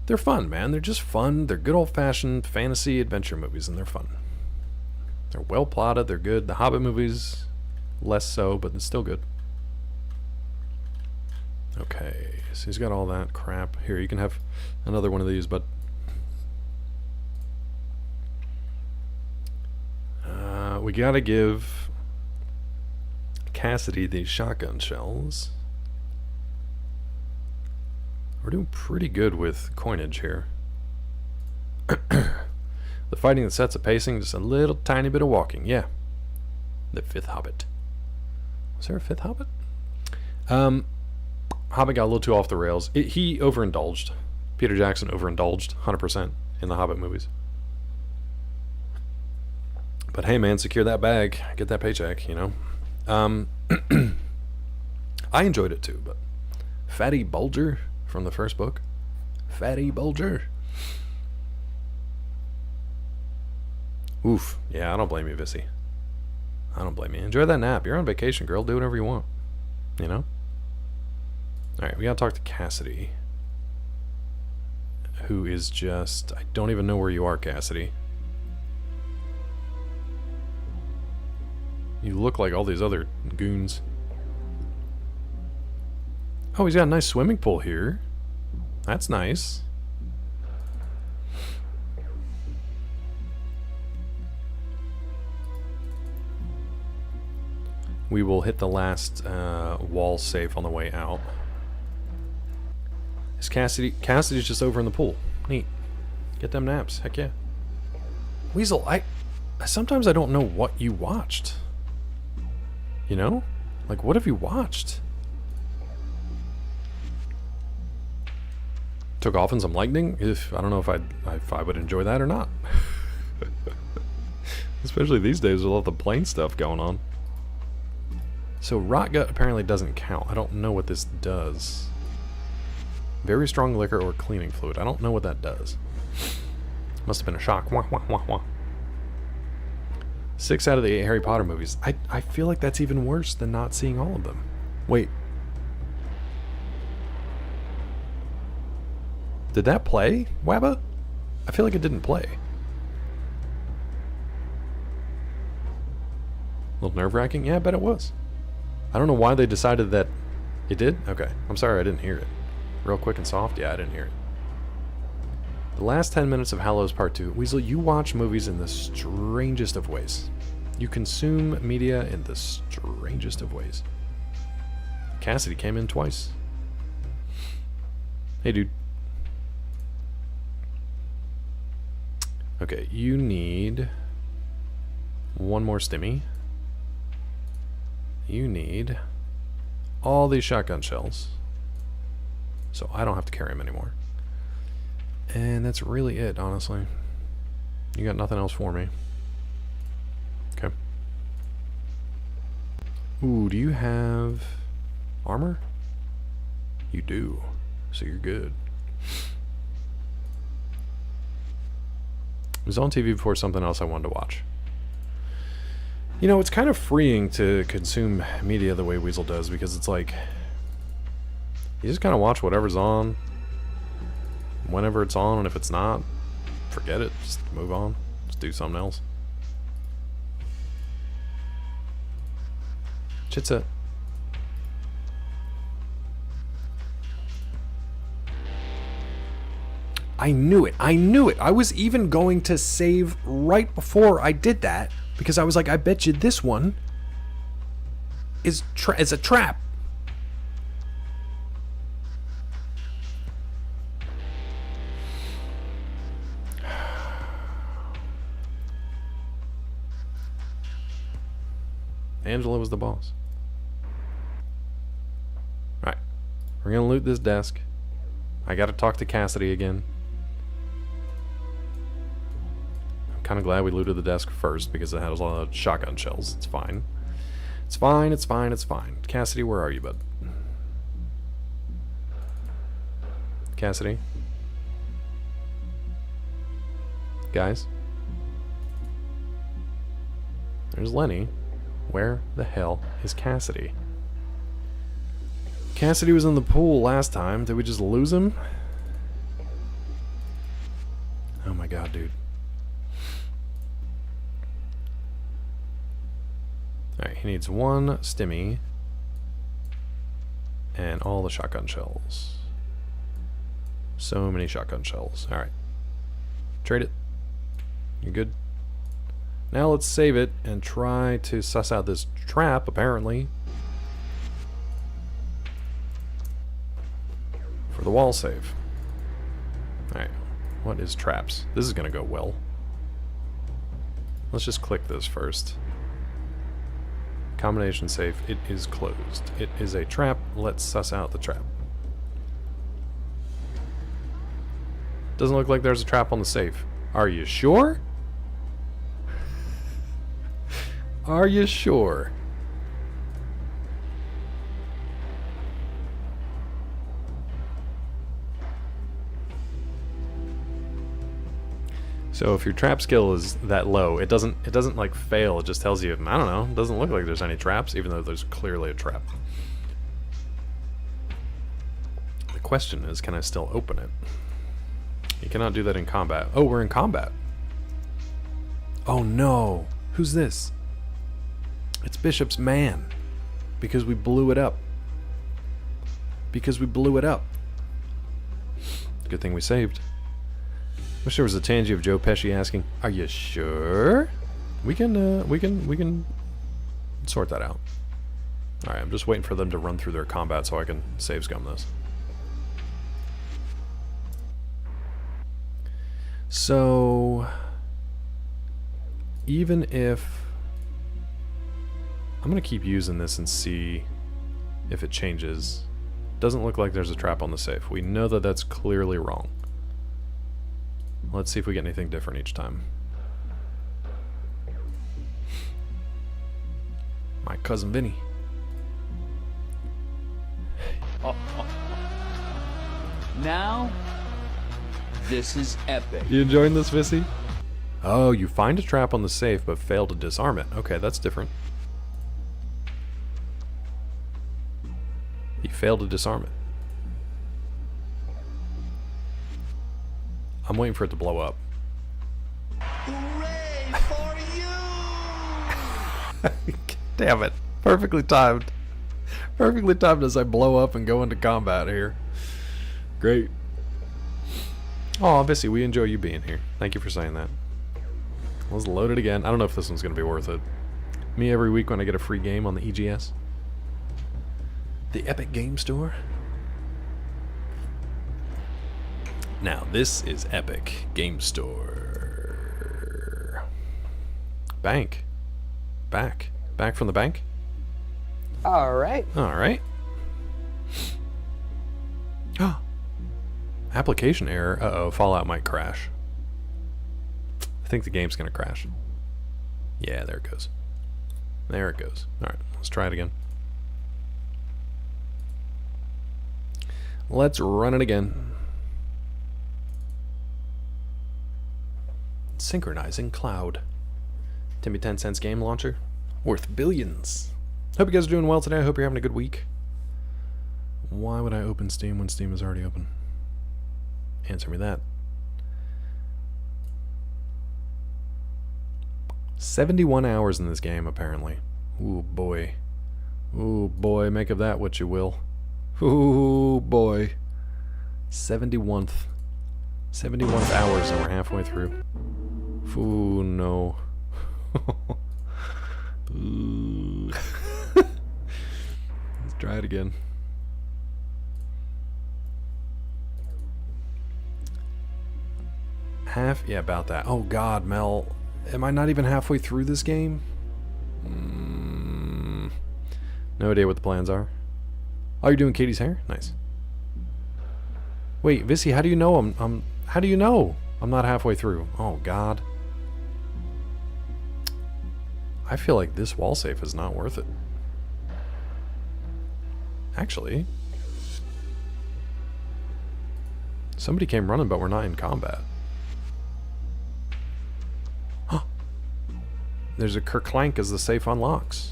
They're fun, man. They're just fun. They're good old-fashioned fantasy adventure movies, and they're fun. They're well plotted. They're good. The Hobbit movies, less so, but it's still good. Okay, so he's got all that crap. Here, you can have another one of these, but we gotta give Cassidy these shotgun shells. We're doing pretty good with coinage here. The fighting that sets a pacing, just a little tiny bit of walking. Yeah. The 5th Hobbit. Was there a 5th Hobbit? Hobbit got a little too off the rails. He overindulged. Peter Jackson overindulged 100% in the Hobbit movies. But hey, man, secure that bag. Get that paycheck, you know? I enjoyed it too, but Fatty Bulger from the first book. Fatty Bulger. Oof. Yeah, I don't blame you, Vissy. I don't blame you. Enjoy that nap. You're on vacation, girl. Do whatever you want. You know? Alright, we gotta talk to Cassidy. Who is just... I don't even know where you are, Cassidy. You look like all these other goons. Oh, he's got a nice swimming pool here. That's nice. We will hit the last wall safe on the way out. Is Cassidy's just over in the pool. Neat. Get them naps. Heck yeah. Weasel, sometimes I don't know what you watched. You know? Like, what have you watched? Took off in some lightning? I don't know if I would enjoy that or not. Especially these days with all the plane stuff going on. So Rotgut apparently doesn't count. I don't know what this does. Very strong liquor or cleaning fluid. I don't know what that does. Must have been a shock. Wah, wah, wah, wah. 6 out of the 8 Harry Potter movies. I feel like that's even worse than not seeing all of them. Wait. Did that play, Wabba? I feel like it didn't play. A little nerve-wracking? Yeah, I bet it was. I don't know why they decided that it did. Okay, I'm sorry I didn't hear it. Real quick and soft? Yeah, I didn't hear it. The last 10 minutes of Hallows Part 2. Weasel, you watch movies in the strangest of ways. You consume media in the strangest of ways. Cassidy came in twice. Hey, dude. Okay, you need one more stimmy. You need all these shotgun shells. So I don't have to carry them anymore. And that's really it, honestly. You got nothing else for me. Okay. Ooh, do you have armor? You do. So you're good. was on TV before something else I wanted to watch. You know, it's kind of freeing to consume media the way Weasel does, because it's like, you just kind of watch whatever's on, whenever it's on, and if it's not, forget it. Just move on. Just do something else. Chitset. I knew it. I knew it. I was even going to save right before I did that, because I was like, I bet you this one is a trap. Angela was the boss. Alright. We're gonna loot this desk. I gotta talk to Cassidy again. I'm kinda glad we looted the desk first, because it has a lot of shotgun shells. It's fine. It's fine, it's fine, it's fine. Cassidy, where are you, bud? Cassidy? Guys? There's Lenny. Where the hell is Cassidy? Cassidy was in the pool last time. Did we just lose him? Oh my god, dude. Alright, he needs one stimmy and all the shotgun shells. So many shotgun shells. Alright. Trade it. You're good. Now let's save it and try to suss out this trap, apparently. For the wall save. Alright, what is traps? This is gonna go well. Let's just click this first. Combination safe, it is closed. It is a trap, let's suss out the trap. Doesn't look like there's a trap on the safe. Are you sure? Are you sure? So if your trap skill is that low, it doesn't like fail, it just tells you, I don't know, it doesn't look like there's any traps, even though there's clearly a trap. The question is, can I still open it? You cannot do that in combat. Oh, we're in combat. Oh no. Who's this? It's Bishop's man. Because we blew it up. Because we blew it up. Good thing we saved. Wish there was a Tangy of Joe Pesci asking, "Are you sure?" We can sort that out. All right, I'm just waiting for them to run through their combat so I can save scum this. So even if I'm gonna keep using this and see if it changes. Doesn't look like there's a trap on the safe. We know that that's clearly wrong. Let's see if we get anything different each time. My cousin Vinny. Now, this is epic. You enjoying this, Vissy? Oh, you find a trap on the safe but fail to disarm it. Okay, that's different. He failed to disarm it. I'm waiting for it to blow up. Hooray for you! Damn it. Perfectly timed. Perfectly timed as I blow up and go into combat here. Great. Oh, Vissy, we enjoy you being here. Thank you for saying that. Let's load it again. I don't know if this one's going to be worth it. Me every week when I get a free game on the EGS. The Epic Game Store. Now, this is Epic Game Store. Bank. Back from the bank? Alright. Alright. Oh. Application error. Uh-oh, Fallout might crash. I think the game's gonna crash. Yeah, there it goes. There it goes. Alright, let's try it again. Let's run it again. Synchronizing cloud. Timmy 10 cents game launcher. Worth billions. Hope you guys are doing well today. I hope you're having a good week. Why would I open Steam when Steam is already open? Answer me that. 71 hours in this game, apparently. Ooh, boy. Ooh, boy, make of that what you will. Ooh, boy. 71th hours and we're halfway through. Ooh, no. Ooh. Let's try it again. Yeah, about that. Oh god, Mel. Am I not even halfway through this game? No idea what the plans are. Oh, you're doing Katie's hair? Nice. Wait, Vissy, how do you know how do you know I'm not halfway through? Oh god. I feel like this wall safe is not worth it. Actually, somebody came running, but we're not in combat. Huh. There's a kerclank as the safe unlocks.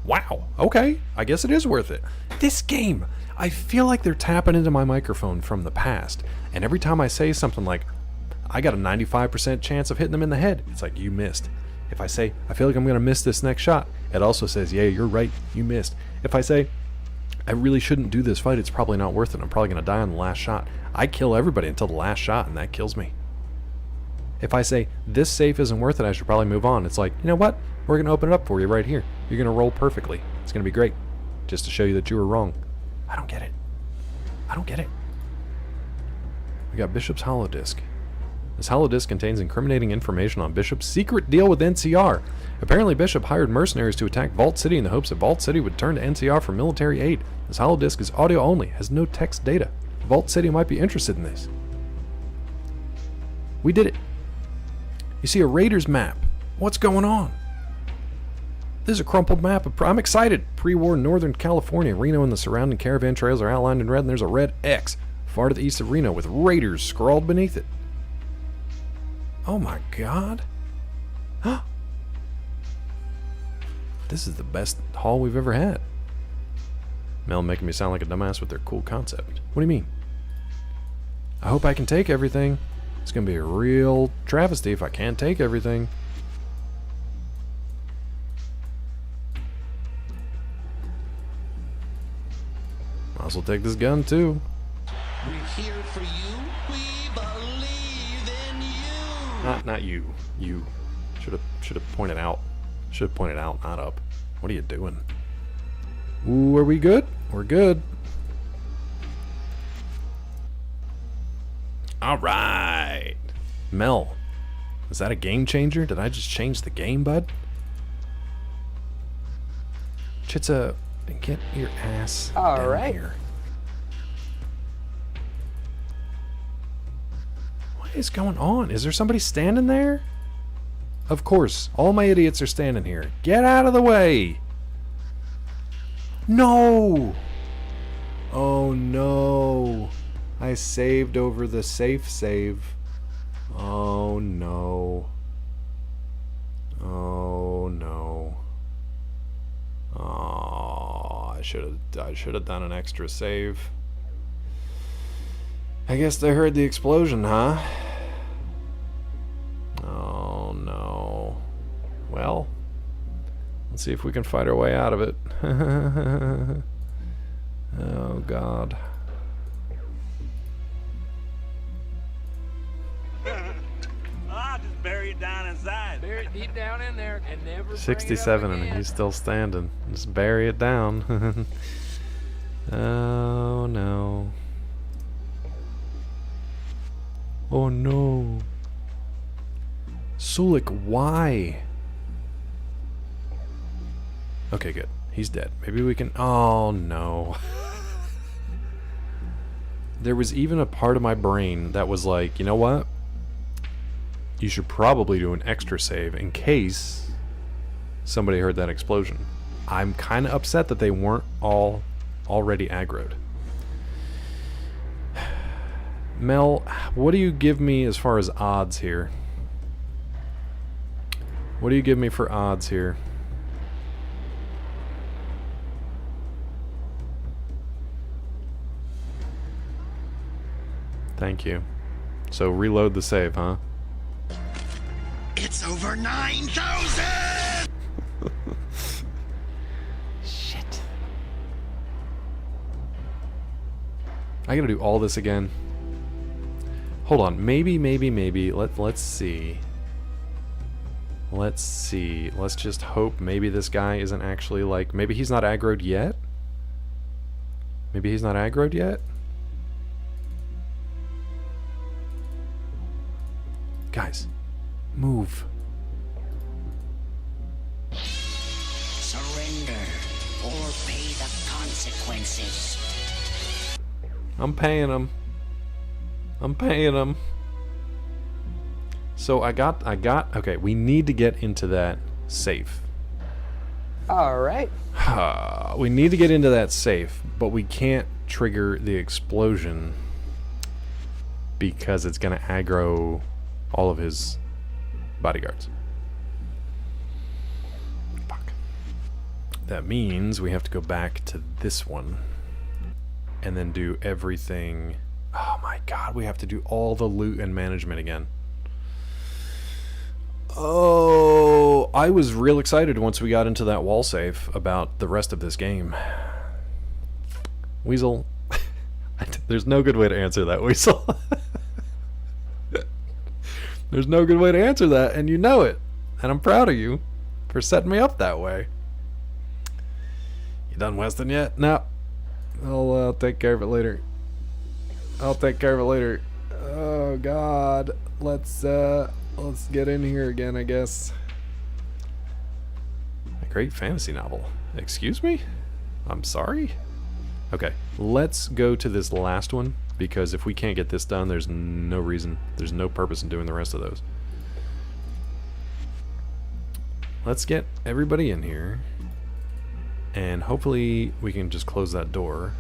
Wow. Okay. I guess it is worth it. This game, I feel like they're tapping into my microphone from the past. And every time I say something like, I got a 95% chance of hitting them in the head, it's like, you missed. If I say, I feel like I'm going to miss this next shot, it also says, yeah, you're right, you missed. If I say, I really shouldn't do this fight, it's probably not worth it, I'm probably going to die on the last shot, I kill everybody until the last shot, and that kills me. If I say, this safe isn't worth it, I should probably move on, it's like, you know what? We're going to open it up for you right here. You're going to roll perfectly. It's going to be great. Just to show you that you were wrong. I don't get it. I don't get it. We got Bishop's holodisk. This holodisk contains incriminating information on Bishop's secret deal with NCR. Apparently Bishop hired mercenaries to attack Vault City in the hopes that Vault City would turn to NCR for military aid. This holodisk is audio only, has no text data. Vault City might be interested in this. We did it. You see a Raiders map. What's going on? This is a crumpled map. I'm excited. Pre-war Northern California, Reno and the surrounding caravan trails are outlined in red, and there's a red X far to the east of Reno with Raiders scrawled beneath it. Oh my god. Huh. This is the best haul we've ever had. Mel making me sound like a dumbass with their cool concept. What do you mean? I hope I can take everything. It's going to be a real travesty if I can't take everything. Might as well take this gun too. We're here for you. We believe in you. Not you. You should have pointed out. Should have pointed out, not up. What are you doing? Ooh, are we good? We're good. All right. Mel, is that a game changer? Did I just change the game, bud? Chitza, get your ass down here. What is going on? Is there somebody standing there? Of course, all my idiots are standing here. Get out of the way! No! Oh no. I saved over the safe save. Oh no. Oh no. Oh, I should have done an extra save. I guess they heard the explosion, huh? Oh no. Well, let's see if we can fight our way out of it. Oh god. Just bury it down inside. Bury it deep down in there and never 67 and he's still standing. Just bury it down. Oh no. Oh no. Sulik, why? Okay, good. He's dead. Maybe we can... Oh no. There was even a part of my brain that was like, you know what? You should probably do an extra save in case somebody heard that explosion. I'm kind of upset that they weren't all already aggroed. Mel, what do you give me as far as odds here? What do you give me for odds here? Thank you. So reload the save, huh? It's over 9,000! Shit. I gotta do all this again. Hold on. Maybe. Let's see. Let's see. Let's just hope maybe this guy isn't actually like... Maybe he's not aggroed yet? Maybe he's not aggroed yet? Guys, move. Surrender or pay the consequences. I'm paying him. I'm paying him. So I got, okay, we need to get into that safe. Alright. We need to get into that safe, but we can't trigger the explosion because it's going to aggro all of his bodyguards. Fuck. That means we have to go back to this one and then do everything. Oh my god, we have to do all the loot and management again. Oh, I was real excited once we got into that wall safe about the rest of this game. Weasel, there's no good way to answer that, Weasel. There's no good way to answer that, and you know it. And I'm proud of you for setting me up that way. You done Weston yet? No. I'll take care of it later. I'll take care of it later. Oh God. Let's get in here again, I guess. A great fantasy novel. Excuse me? I'm sorry? Okay, let's go to this last one, because if we can't get this done, there's no reason, there's no purpose in doing the rest of those. Let's get everybody in here, and hopefully we can just close that door.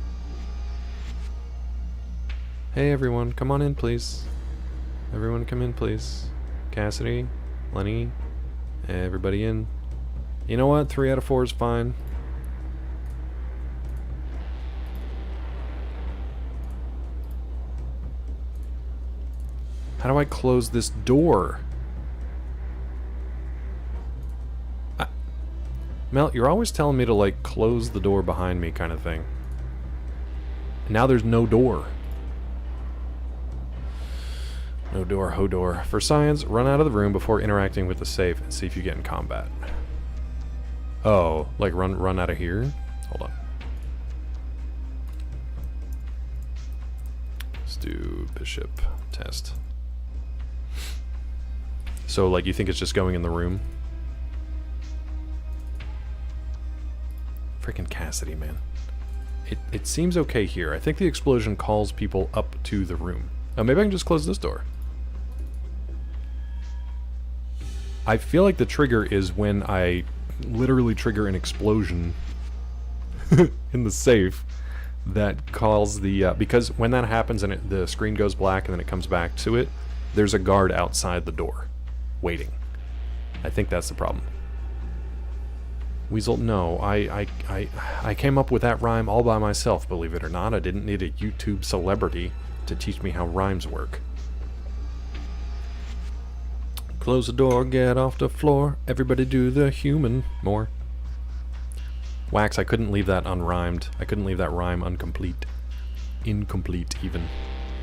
Hey everyone, come on in please. Everyone come in please. Cassidy, Lenny, everybody in. You know what, 3 out of 4 is fine. How do I close this door? Mel, you're always telling me to like close the door behind me kind of thing. And now there's no door. No door, ho door. For science, run out of the room before interacting with the safe and see if you get in combat. Oh, like run out of here? Hold on. Let's do bishop test. So, like, you think it's just going in the room? Freaking Cassidy, man. It seems okay here. I think the explosion calls people up to the room. Oh, maybe I can just close this door. I feel like the trigger is when I literally trigger an explosion in the safe that calls the... because when that happens and the screen goes black and then it comes back to it, there's a guard outside the door. Waiting. I think that's the problem. Weasel, no, I came up with that rhyme all by myself, believe it or not. I didn't need a YouTube celebrity to teach me how rhymes work. Close the door, get off the floor, everybody do the human more. Wax, I couldn't leave that unrhymed. I couldn't leave that rhyme incomplete. Incomplete, even.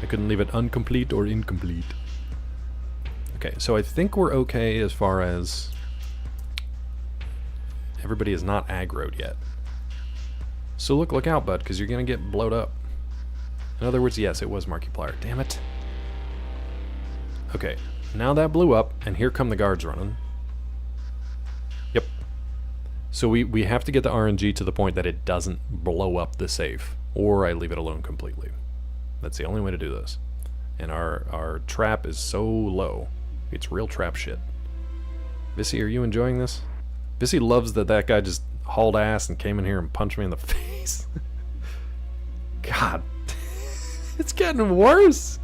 I couldn't leave it incomplete or incomplete. Okay, so I think we're okay as far as everybody is not aggroed yet. So look out, bud, because you're going to get blowed up. In other words, yes, it was Markiplier. Damn it. Okay, now that blew up, and here come the guards running. Yep. So we have to get the RNG to the point that it doesn't blow up the safe, or I leave it alone completely. That's the only way to do this. And our trap is so low. It's real trap shit. Vissy, are you enjoying this? Vissy loves that guy just hauled ass and came in here and punched me in the face. God. It's getting worse.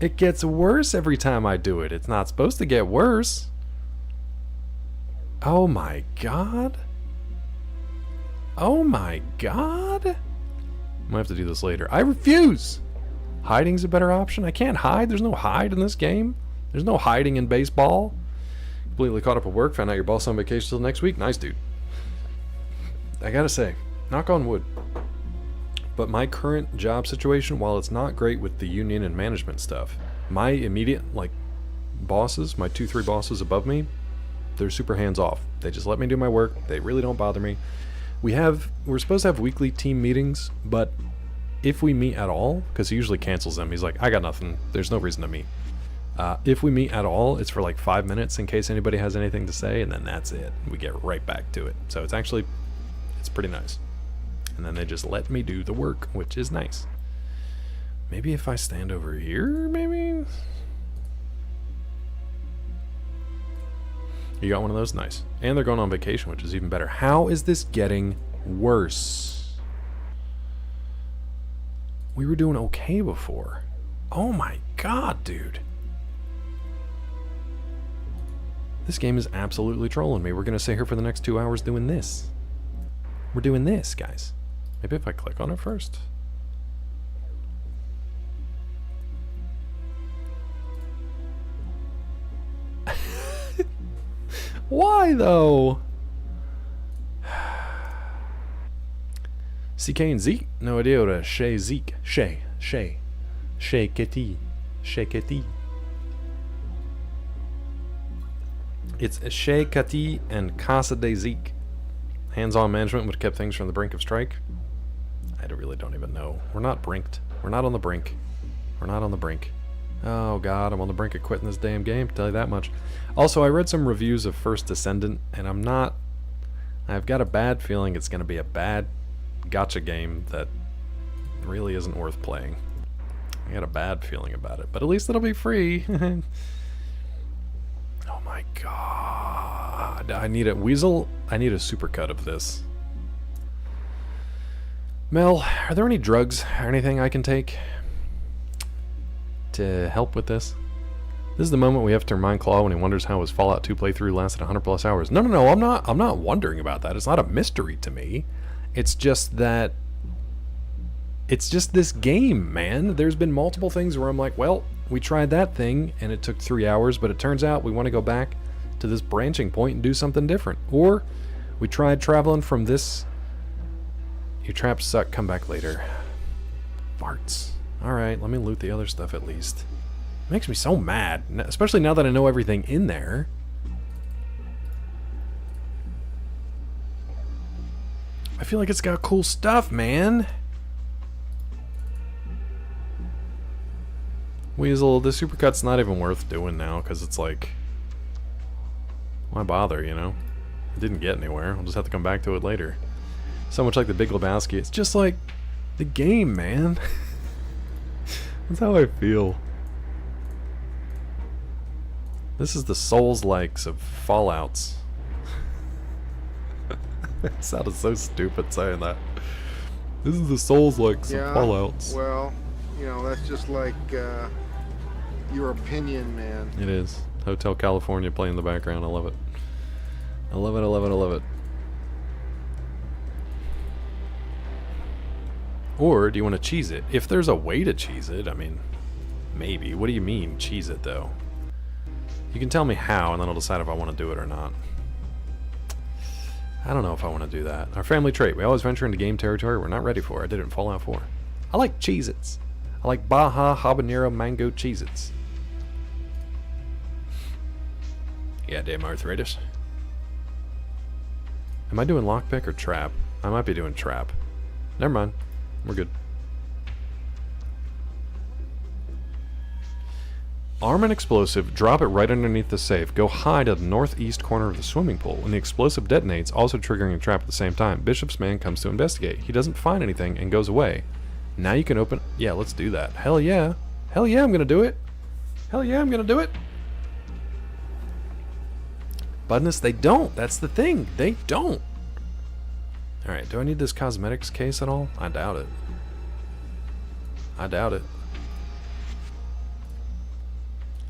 It gets worse every time I do it. It's not supposed to get worse. Oh my god. Oh my god. I'm gonna have to do this later. I refuse. Hiding's a better option. I can't hide. There's no hide in this game. There's no hiding in baseball. Completely caught up at work. Found out your boss on vacation till next week. Nice, dude. I gotta say, knock on wood. But my current job situation, while it's not great with the union and management stuff, my immediate, like, bosses, my 2-3 bosses above me, they're super hands-off. They just let me do my work. They really don't bother me. We're supposed to have weekly team meetings, but if we meet at all, because he usually cancels them, he's like, I got nothing. There's no reason to meet. If we meet at all, it's for like 5 minutes in case anybody has anything to say, and then that's it. We get right back to it. So it's pretty nice. And then they just let me do the work, which is nice. Maybe if I stand over here, maybe? You got one of those? Nice. And they're going on vacation, which is even better. How is this getting worse? We were doing okay before. Oh my god, dude. This game is absolutely trolling me. We're going to sit here for the next 2 hours doing this. We're doing this, guys. Maybe if I click on it first. Why, though? CK and Zeke? No idea what a Shay Zeke. Shay Ketty. It's Shay Ketty and Casa de Zeke. Hands-on management would have kept things from the brink of strike. I really don't even know. We're not brinked. We're not on the brink. We're not on the brink. Oh god, I'm on the brink of quitting this damn game, to tell you that much. Also, I read some reviews of First Descendant, and I've got a bad feeling it's going to be a bad gacha game that really isn't worth playing. I got a bad feeling about it, but at least it'll be free. Oh my god. I need a Weasel. I need a supercut of this. Mel, are there any drugs or anything I can take to help with this? This is the moment we have to remind Claw when he wonders how his Fallout 2 playthrough lasted 100+ hours. No, I'm not wondering about that. It's not a mystery to me. It's just that it's just this game, man. There's been multiple things where I'm like, well, we tried that thing and it took 3 hours, but it turns out we want to go back to this branching point and do something different. Or we tried traveling from this. Your traps suck, come back later. Farts. Alright, let me loot the other stuff at least. It makes me so mad, especially now that I know everything in there. I feel like it's got cool stuff, man. Weasel, the supercut's not even worth doing now, because it's like, why bother, you know? It didn't get anywhere. I'll just have to come back to it later. So much like the Big Lebowski, it's just like the game, man. That's how I feel. This is the Souls-likes of Fallouts. It sounded so stupid saying that. This is the Souls-likes of Fallouts. Well, you know, that's just like your opinion, man. It is. Hotel California playing in the background. I love it. I love it, I love it, I love it. Or do you want to cheese it? If there's a way to cheese it, I mean, maybe. What do you mean, cheese it, though? You can tell me how, and then I'll decide if I want to do it or not. I don't know if I want to do that. Our family trait. We always venture into game territory we're not ready for. I did it in Fallout 4. I like Cheez-Its. I like Baja Habanero Mango Cheez-Its. Yeah, damn arthritis. Am I doing lockpick or trap? I might be doing trap. Never mind. We're good. Arm an explosive, drop it right underneath the safe. Go hide at the northeast corner of the swimming pool. When the explosive detonates, also triggering a trap at the same time, Bishop's man comes to investigate. He doesn't find anything and goes away. Now you can open... Yeah, let's do that. Hell yeah. Hell yeah, I'm gonna do it. Hell yeah, I'm gonna do it. Budness, they don't. That's the thing. They don't. Alright, do I need this cosmetics case at all? I doubt it. I doubt it.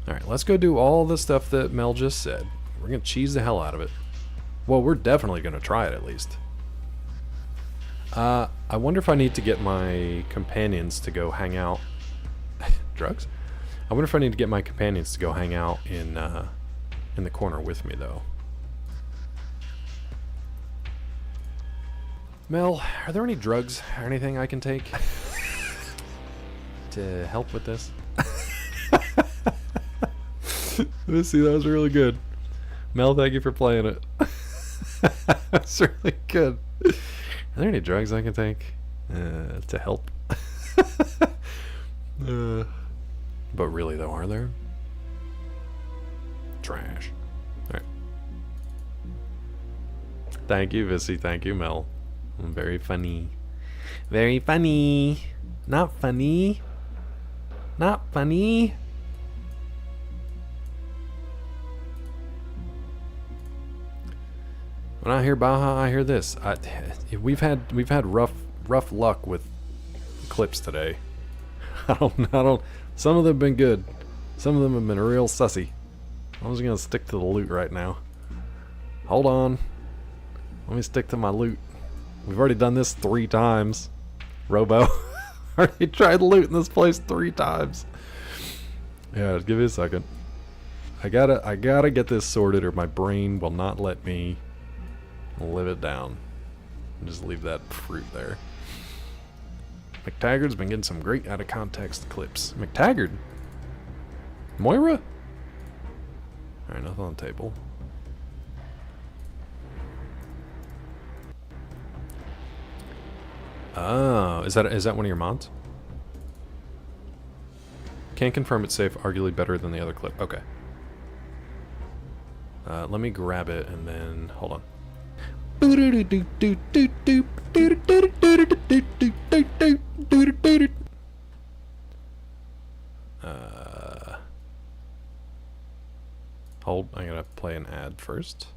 Alright, let's go do all the stuff that Mel just said. We're gonna cheese the hell out of it. Well, we're definitely gonna try it at least. I wonder if I need to get my companions to go hang out. Drugs? I wonder if I need to get my companions to go hang out in the corner with me, though. Mel, are there any drugs or anything I can take to help with this? Let's see, that was really good. Mel, thank you for playing it. That's really good. Are there any drugs I can take to help? But really, though, are there? Trash. Alright. Thank you, Vissy. Thank you, Mel. Very funny. Very funny. Not funny. Not funny. When I hear Baja, I hear this. We've had rough luck with clips today. I don't. Some of them have been good. Some of them have been real sussy. I'm just gonna stick to the loot right now. Hold on. Let me stick to my loot. We've already done this 3 times. Robo. Already tried looting this place 3 times. Yeah, give me a second. I gotta get this sorted, or my brain will not let me live it down. Just leave that fruit there. McTaggart's been getting some great out of context clips. McTaggart? Moira? Alright, nothing on the table. Oh, is that one of your mods? Can't confirm it's safe, arguably better than the other clip. Okay. Let me grab it and then hold on. Hold, I gotta play an ad first,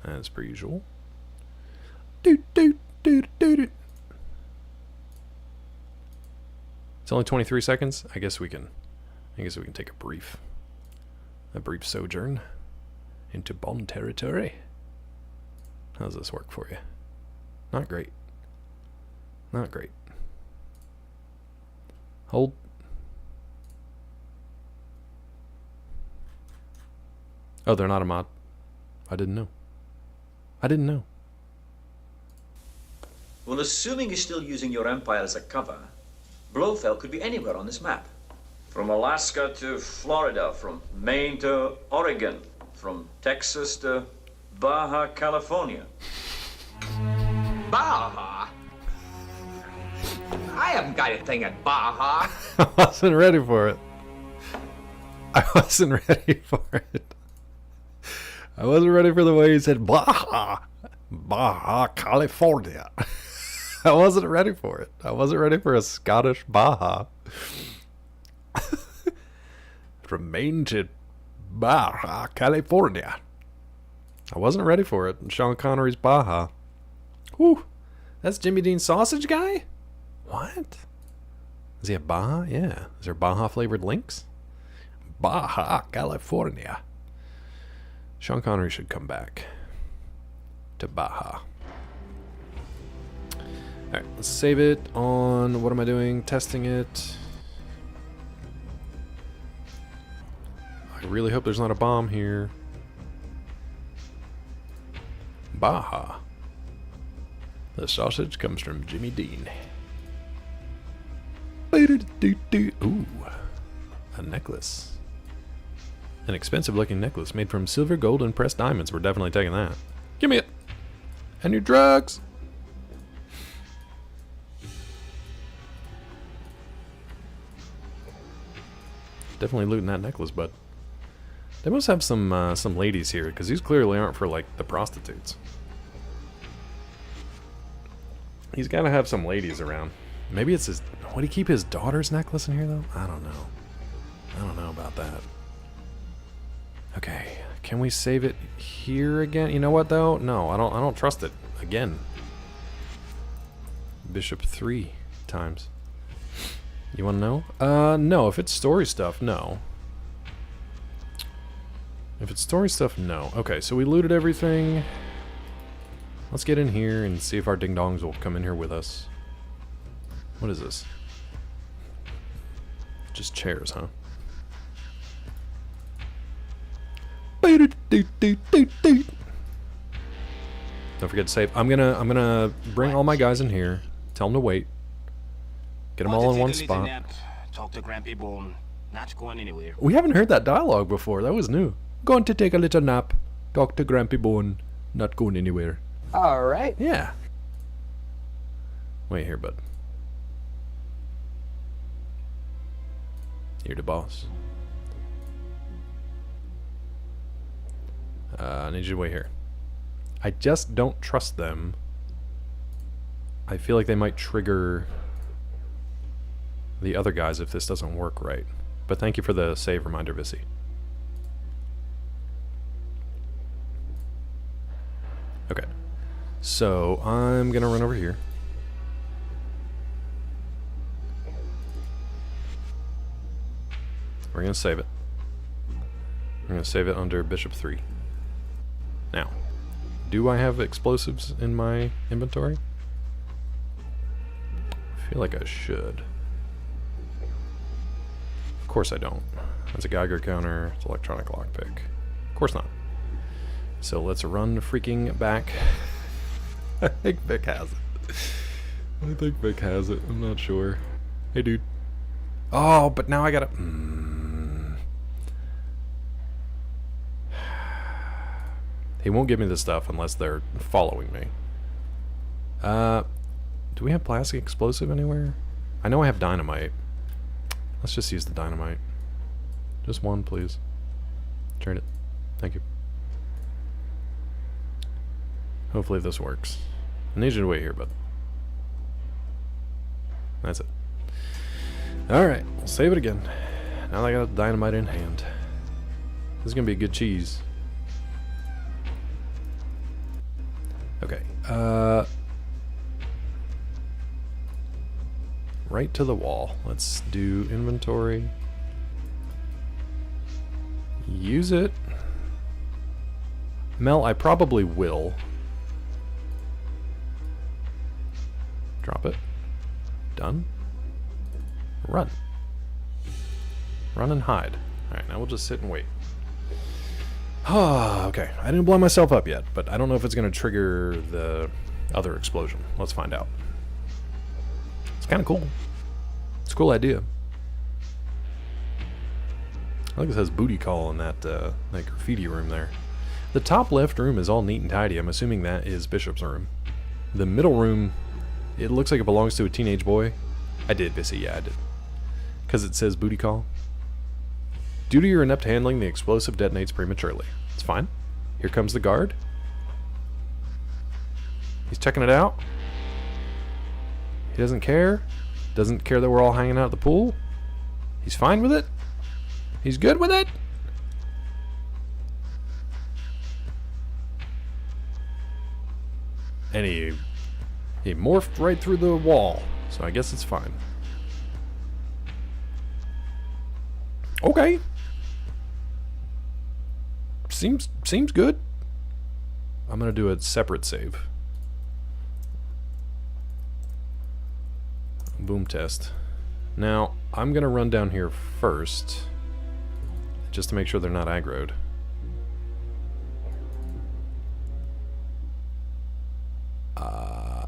as per usual. It's only 23 seconds. I guess we can take a brief sojourn into Bond territory. How does this work for you? Not great. Not great. Hold. Oh, they're not a mod. I didn't know. Well, assuming you're still using your empire as a cover, Blofeld could be anywhere on this map. From Alaska to Florida, from Maine to Oregon, from Texas to Baja California. Baja? I haven't got a thing at Baja. I wasn't ready for it. I wasn't ready for the way he said Baja. Baja California. I wasn't ready for it. I wasn't ready for a Scottish Baja. From Maine to Baja California. I wasn't ready for it. Sean Connery's Baja. Whew. That's Jimmy Dean's sausage guy? What? Does he have Baja? Yeah. Is there Baja flavored links? Baja California. Sean Connery should come back to Baja. Alright, let's save it on, what am I doing? Testing it. I really hope there's not a bomb here. Baja. The sausage comes from Jimmy Dean. Ooh, a necklace. An expensive looking necklace made from silver, gold, and pressed diamonds. We're definitely taking that. Give me it. And your drugs. Definitely looting that necklace, bud. They must have some ladies here, because these clearly aren't for, like, the prostitutes. He's got to have some ladies around. Maybe it's his... Would he keep his daughter's necklace in here, though? I don't know. I don't know about that. Okay. Can we save it here again? You know what, though? No, I don't trust it. Again. Bishop 3 times. You want to know? No. If it's story stuff, no. If it's story stuff, no. Okay, so we looted everything. Let's get in here and see if our ding-dongs will come in here with us. What is this? Just chairs, huh? Don't forget to save. I'm gonna bring all my guys in here. Tell them to wait. Get them all in one spot. Talk to Grampy Bone. Not going anywhere. We haven't heard that dialogue before. That was new. Going to take a little nap. Talk to Grampy Bone. Not going anywhere. All right. Yeah. Wait here, bud. You're the boss. I need you to wait here. I just don't trust them. I feel like they might trigger the other guys if this doesn't work right. But thank you for the save reminder, Vissy. Okay. So, I'm gonna run over here. We're gonna save it. We're gonna save it under Bishop 3. Now, do I have explosives in my inventory? I feel like I should. Of course I don't. That's a Geiger counter. It's electronic lockpick. Of course not. So let's run freaking back. I think Vic has it. I think Vic has it. I'm not sure. Hey, dude. Oh, but now I gotta... He won't give me the stuff unless they're following me. Do we have plastic explosive anywhere? I know I have dynamite. Let's just use the dynamite. Just one, please. Trade it. Thank you. Hopefully this works. I need you to wait here, bud. That's it. Alright, we'll save it again. Now that I got the dynamite in hand. This is gonna be a good cheese. Okay, right to the wall. Let's do inventory. Use it. Mel, I probably will. Drop it. Done. Run. Run and hide. Alright, now we'll just sit and wait. Okay, I didn't blow myself up yet, but I don't know if it's going to trigger the other explosion. Let's find out. It's kind of cool. It's a cool idea. I think it says booty call in that graffiti room there. The top left room is all neat and tidy. I'm assuming that is Bishop's room. The middle room, it looks like it belongs to a teenage boy. I did, Bissy, yeah, I did. Because it says booty call. Due to your inept handling, the explosive detonates prematurely. It's fine. Here comes the guard. He's checking it out. He doesn't care. Doesn't care that we're all hanging out at the pool. He's fine with it. He's good with it. And he morphed right through the wall. So I guess it's fine. Okay. Seems good. I'm gonna do a separate save. Boom test. Now, I'm gonna run down here first, just to make sure they're not aggroed.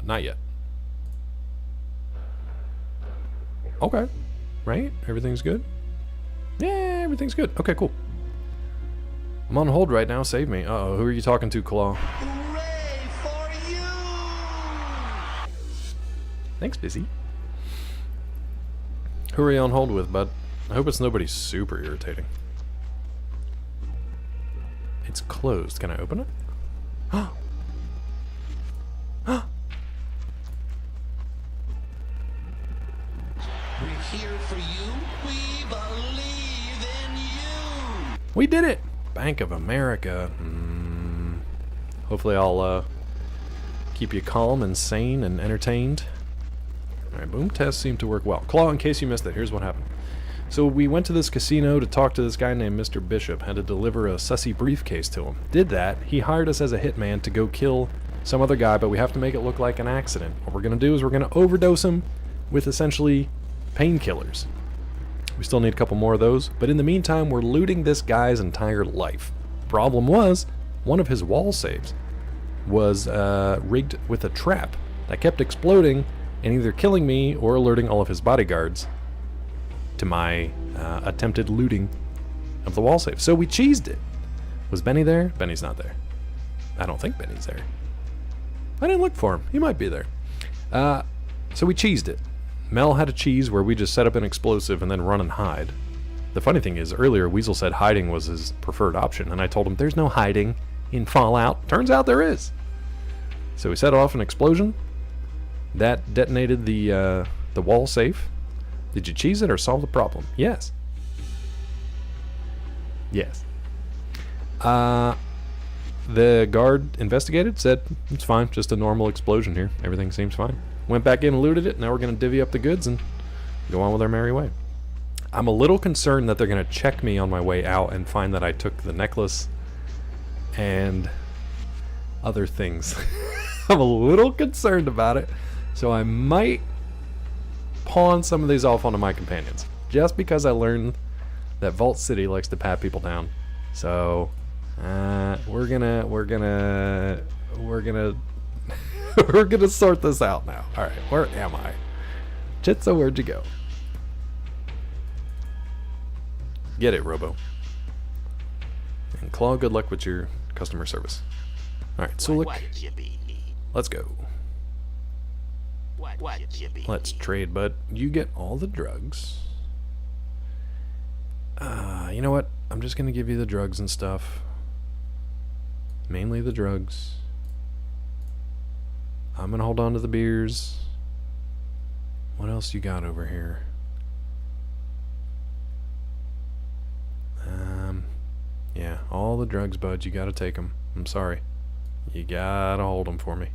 Not yet. Okay. Right? Everything's good? Yeah, everything's good. Okay, cool. I'm on hold right now. Save me. Uh-oh, who are you talking to, Claw? Hooray for you! Thanks, Busy. Who are you on hold with, bud? I hope it's nobody super irritating. It's closed. Can I open it? We're here for you. We believe in you. We did it! Bank of America. Hopefully I'll keep you calm and sane and entertained. Alright, boom tests seem to work well. Claw, in case you missed it, here's what happened. So we went to this casino to talk to this guy named Mr. Bishop. Had to deliver a sussy briefcase to him. Did that. He hired us as a hitman to go kill some other guy, but we have to make it look like an accident. What we're going to do is we're going to overdose him with essentially painkillers. We still need a couple more of those, but in the meantime, we're looting this guy's entire life. Problem was, one of his wall safes was rigged with a trap that kept exploding and either killing me or alerting all of his bodyguards to my attempted looting of the wall safe. So we cheesed it. Was Benny there? Benny's not there. I don't think Benny's there. I didn't look for him. He might be there. So we cheesed it. Mel had a cheese where we just set up an explosive and then run and hide. The funny thing is, earlier Weasel said hiding was his preferred option, and I told him there's no hiding in Fallout. Turns out there is. So we set off an explosion. That detonated the wall safe. Did you cheese it or solve the problem? Yes. Yes. The guard investigated, said, it's fine, just a normal explosion here. Everything seems fine. Went back in and looted it. Now we're going to divvy up the goods and go on with our merry way. I'm a little concerned that they're going to check me on my way out and find that I took the necklace and other things. I'm a little concerned about it. So I might pawn some of these off onto my companions. Just because I learned that Vault City likes to pat people down. So we're gonna we're gonna sort this out now. All right, where am I? Chitsa, where'd you go? Get it, Robo. And Claw, good luck with your customer service. All right, Sulik, let's go. Let's trade, bud. You get all the drugs. You know what? I'm just gonna give you the drugs and stuff. Mainly the drugs. I'm gonna hold on to the beers. What else you got over here? Yeah, all the drugs, bud. You gotta take them. I'm sorry. You gotta hold them for me.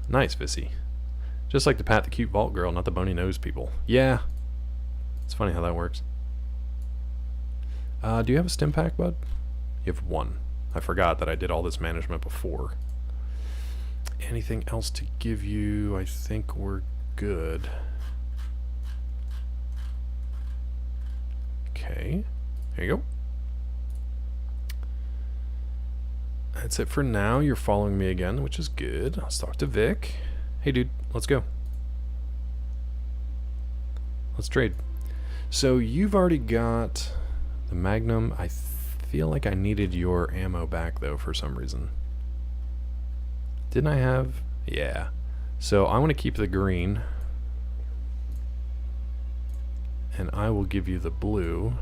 Nice, Vissy. Just like to pat the cute vault girl, not the bony nose people. Yeah. It's funny how that works. Do you have a stim pack, bud? You have one. I forgot that I did all this management before. Anything else to give you? I think we're good. Okay. There you go. That's it for now. You're following me again, which is good. Let's talk to Vic. Hey, dude. Let's go. Let's trade. So you've already got the Magnum. I feel like I needed your ammo back, though, for some reason. Didn't I have? Yeah. So I want to keep the green. And I will give you the blue.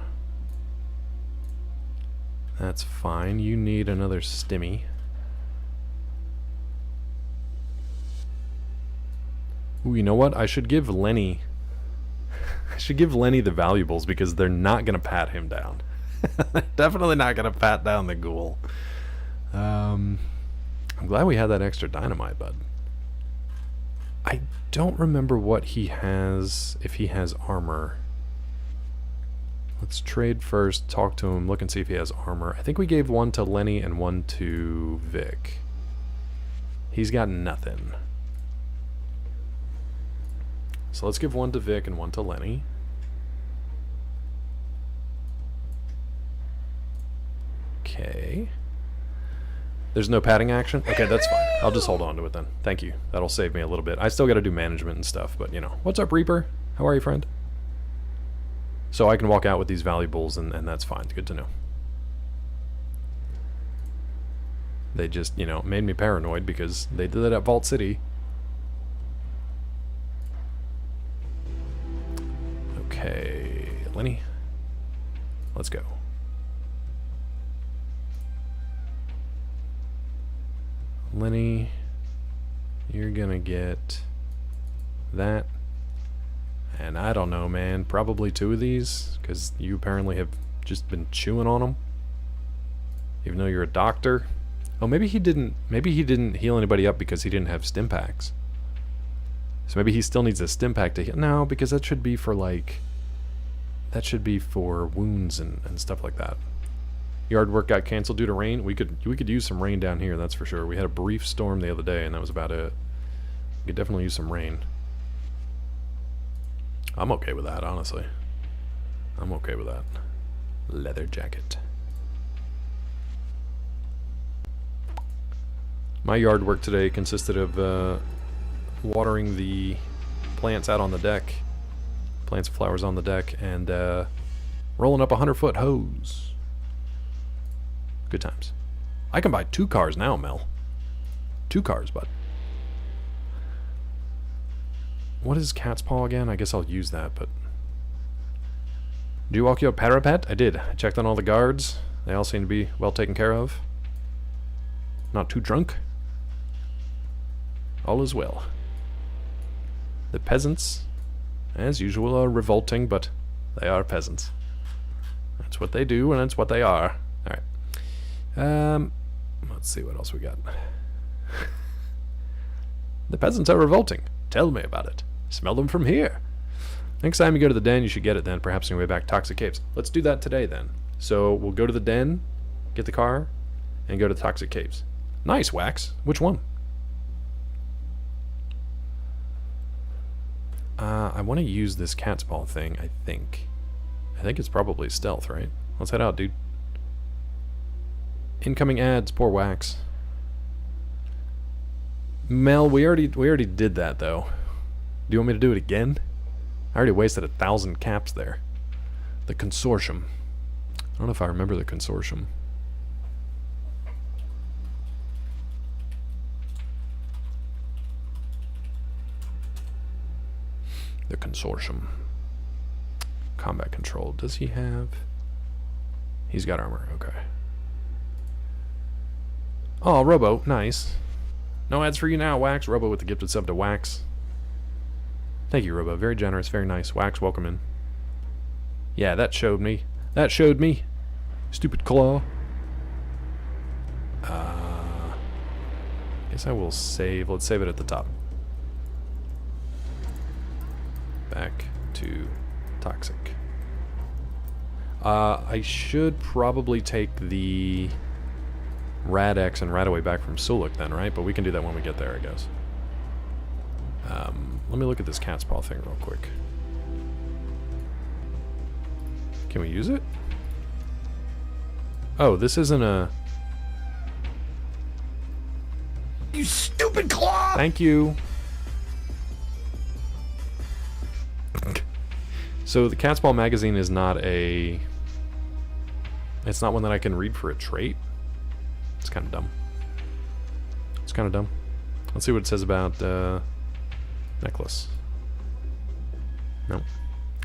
That's fine. You need another stimmy. Ooh, you know what? I should give Lenny... I should give Lenny the valuables because they're not going to pat him down. Definitely not going to pat down the ghoul. I'm glad we had that extra dynamite, bud. I don't remember what he has, if he has armor. Let's trade first, talk to him, look and see if he has armor. I think we gave one to Lenny and one to Vic. He's got nothing. So let's give one to Vic and one to Lenny. Okay. There's no padding action? Okay, that's fine. I'll just hold on to it then. Thank you. That'll save me a little bit. I still gotta do management and stuff, but you know. What's up, Reaper? How are you, friend? So I can walk out with these valuables and that's fine. Good to know. They just, you know, made me paranoid because they did it at Vault City. Okay, Lenny, let's go. Lenny, you're gonna get that. And I don't know, man, probably 2 of these, because you apparently have just been chewing on them. Even though you're a doctor. Oh, maybe he didn't heal anybody up because he didn't have stim packs. So maybe he still needs a stim pack to heal. No, because that should be for, like, That should be for wounds and stuff like that. Yard work got canceled due to rain. We could use some rain down here, that's for sure. We had a brief storm the other day, and that was about it. We could definitely use some rain. I'm okay with that, honestly. I'm okay with that. Leather jacket. My yard work today consisted of watering the plants out on the deck. Plants and flowers on the deck, and rolling up a 100-foot hose. Good times. I can buy 2 cars now, Mel. 2 cars, bud. What is cat's paw again? I guess I'll use that, but... Do you walk your parapet? I did. I checked on all the guards. They all seem to be well taken care of. Not too drunk. All is well. The peasants, as usual, are revolting, but they are peasants. That's what they do, and that's what they are. Alright. Let's see what else we got. The peasants are revolting. Tell me about it. Smell them from here. Next time you go to the den, you should get it then, perhaps on your way back to Toxic Caves. Let's do that today then. So we'll go to the den, get the car, and go to the Toxic Caves. Nice, Wax. Which one? I want to use this cat's paw thing, I think. I think it's probably stealth, right? Let's head out, dude. Incoming ads, poor Wax. Mel, we already did that, though. Do you want me to do it again? I already wasted 1,000 caps there. The consortium. I don't know if I remember the consortium. The consortium. Combat control. Does he have... He's got armor. Okay. Oh, Robo. Nice. No ads for you now, Wax. Robo with the gifted sub to Wax. Thank you, Robo. Very generous. Very nice. Wax, welcome in. Yeah, that showed me. That showed me. Stupid claw. Guess I will save. Let's save it at the top. Back to Toxic. I should probably take the Rad-X and Radaway back from Sulik then, right? But we can do that when we get there, I guess. Let me look at this cat's paw thing real quick. Can we use it? Oh, this isn't a... You stupid claw! Thank you. So the Cat's Paw magazine is not a... It's not one that I can read for a trait. It's kind of dumb. It's kind of dumb. Let's see what it says about necklace. Nope.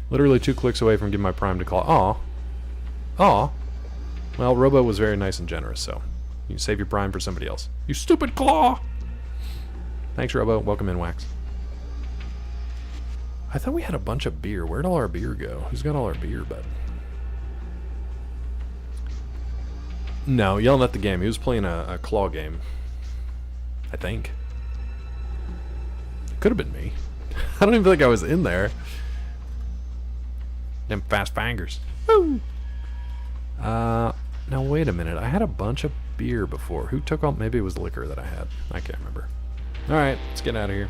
Literally 2 clicks away from giving my prime to Claw. Aw. Aw. Well, Robo was very nice and generous, so you save your prime for somebody else. You stupid Claw! Thanks, Robo. Welcome in, Wax. I thought we had a bunch of beer. Where'd all our beer go? Who's got all our beer, bud? No, yelling at the game. He was playing a claw game. I think. It could have been me. I don't even think I was in there. Them fast fingers. Woo! Now wait a minute. I had a bunch of beer before. Who took all... Maybe it was liquor that I had. I can't remember. Alright, let's get out of here.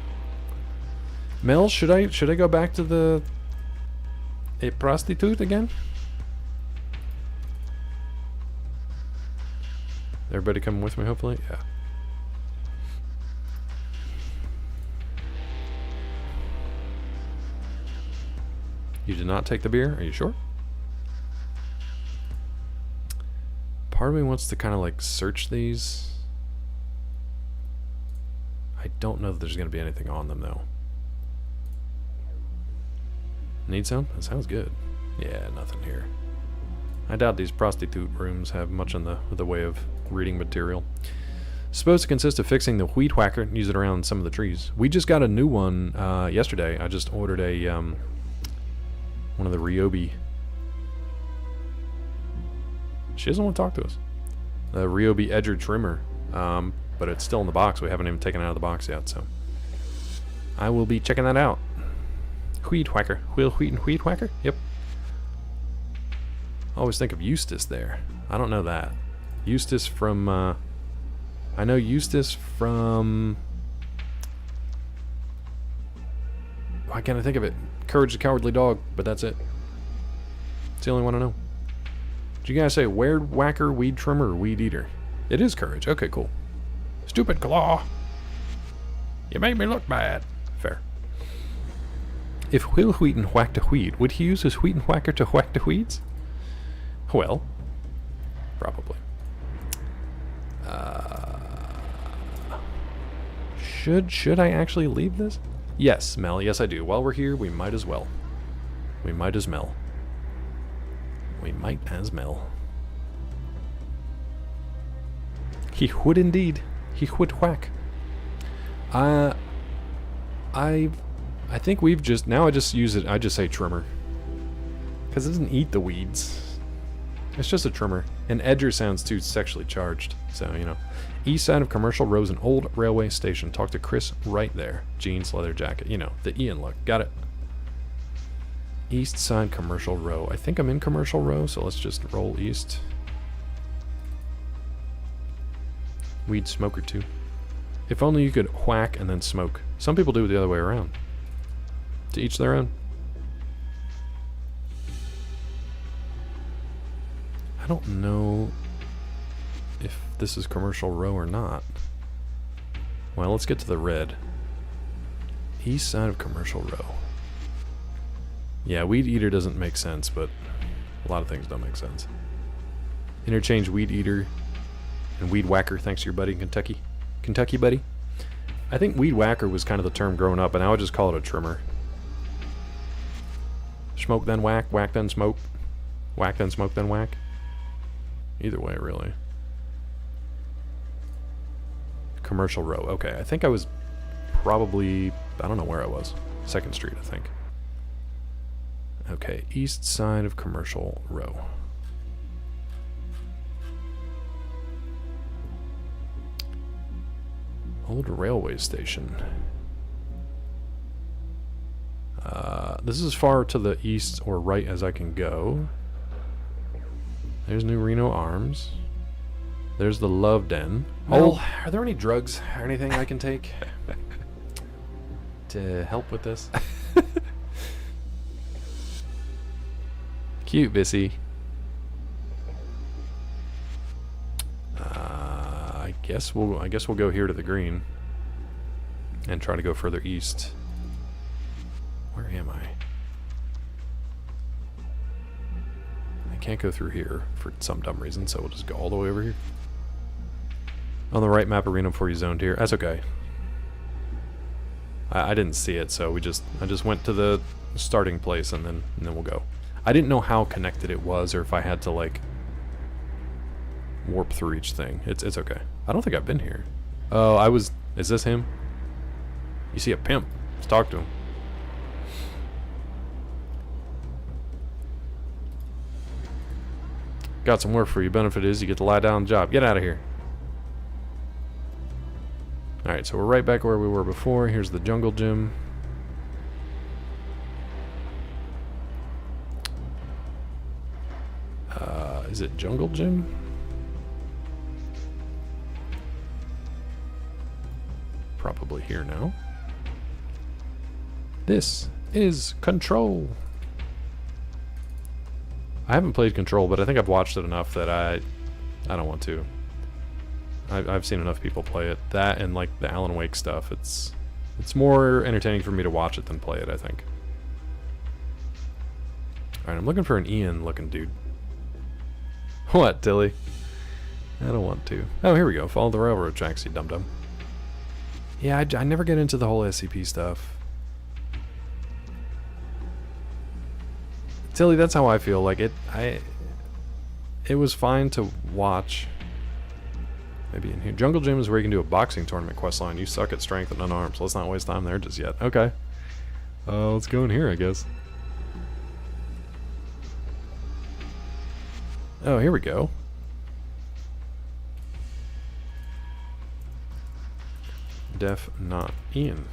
Mel, should I go back to the... A prostitute again? Everybody coming with me, hopefully? Yeah. You did not take the beer? Are you sure? Part of me wants to kind of like search these. I don't know that there's going to be anything on them, though. Need some? That sounds good. Yeah, nothing here. I doubt these prostitute rooms have much in the way of reading material. Supposed to consist of fixing the weed whacker and use it around some of the trees. We just got a new one yesterday. I just ordered a one of the Ryobi. She doesn't want to talk to us. The Ryobi edger trimmer, but it's still in the box. We haven't even taken it out of the box yet, so I will be checking that out. Weed whacker. Wheel wheat and weed whacker? Yep. I always think of Eustace there. I don't know that. Eustace from, I know Eustace from... Why can't I think of it? Courage the Cowardly Dog, but that's it. It's the only one I know. Did you guys say Weird Whacker, Weed Trimmer, or Weed Eater? It is Courage. Okay, cool. Stupid Claw. You made me look bad. Fair. If Will Wheaton whacked a weed, would he use his Wheaton Whacker to whack the weeds? Well, probably. Should I actually leave this? Yes, Mel. Yes, I do. While we're here, we might as well. We might as Mel. We might as Mel. He would indeed. He would whack. I think we've just... Now I just use it... I just say trimmer. Because it doesn't eat the weeds. It's just a trimmer. And edger sounds too sexually charged. So, you know. East side of Commercial Row is an old railway station. Talk to Chris right there. Jeans, leather jacket. You know, the Ian look. Got it. East side Commercial Row. I think I'm in Commercial Row, so let's just roll east. Weed smoker too. If only you could whack and then smoke. Some people do it the other way around. To each their own. I don't know if this is Commercial Row or not. Well, let's get to the red. East side of Commercial Row. Yeah, Weed Eater doesn't make sense, but a lot of things don't make sense. Interchange Weed Eater and Weed Whacker, thanks to your buddy in Kentucky. Kentucky, buddy? I think Weed Whacker was kind of the term growing up, and I would just call it a trimmer. Smoke then whack, whack then smoke. Whack then smoke then whack. Either way, really. Commercial Row. Okay, I think I was probably... I don't know where I was. 2nd Street, I think. Okay, east side of Commercial Row. Old railway station. This is as far to the east or right as I can go. There's New Reno Arms. There's the Love Den. Oh, are there any drugs or anything I can take to help with this? Cute, Bissy. I guess we'll go here to the green and try to go further east. Where am I? I can't go through here for some dumb reason, so we'll just go all the way over here. On the right map, arena before you zoned here. That's okay. I didn't see it, so I just went to the starting place and then we'll go. I didn't know how connected it was, or if I had to like warp through each thing. It's okay. I don't think I've been here. Oh, I was. Is this him? You see a pimp? Let's talk to him. Got some work for you. Benefit is you get to lie down on the job. Get out of here. Alright, so we're right back where we were before. Here's the jungle gym. Is it jungle gym? Probably here now. This is Control. I haven't played Control, but I think I've watched it enough that I don't want to. I've seen enough people play it. That and like the Alan Wake stuff. It's more entertaining for me to watch it than play it, I think. Alright, I'm looking for an Ian looking dude. What, Tilly? I don't want to. Oh, here we go. Follow the railroad tracks, you dum-dum. Yeah, I never get into the whole SCP stuff. Tilly, that's how I feel. Like it was fine to watch. Maybe in here. Jungle Gym is where you can do a boxing tournament questline. You suck at strength and unarmed, so let's not waste time there just yet. Okay. Let's go in here, I guess. Oh, here we go. Def not Ian.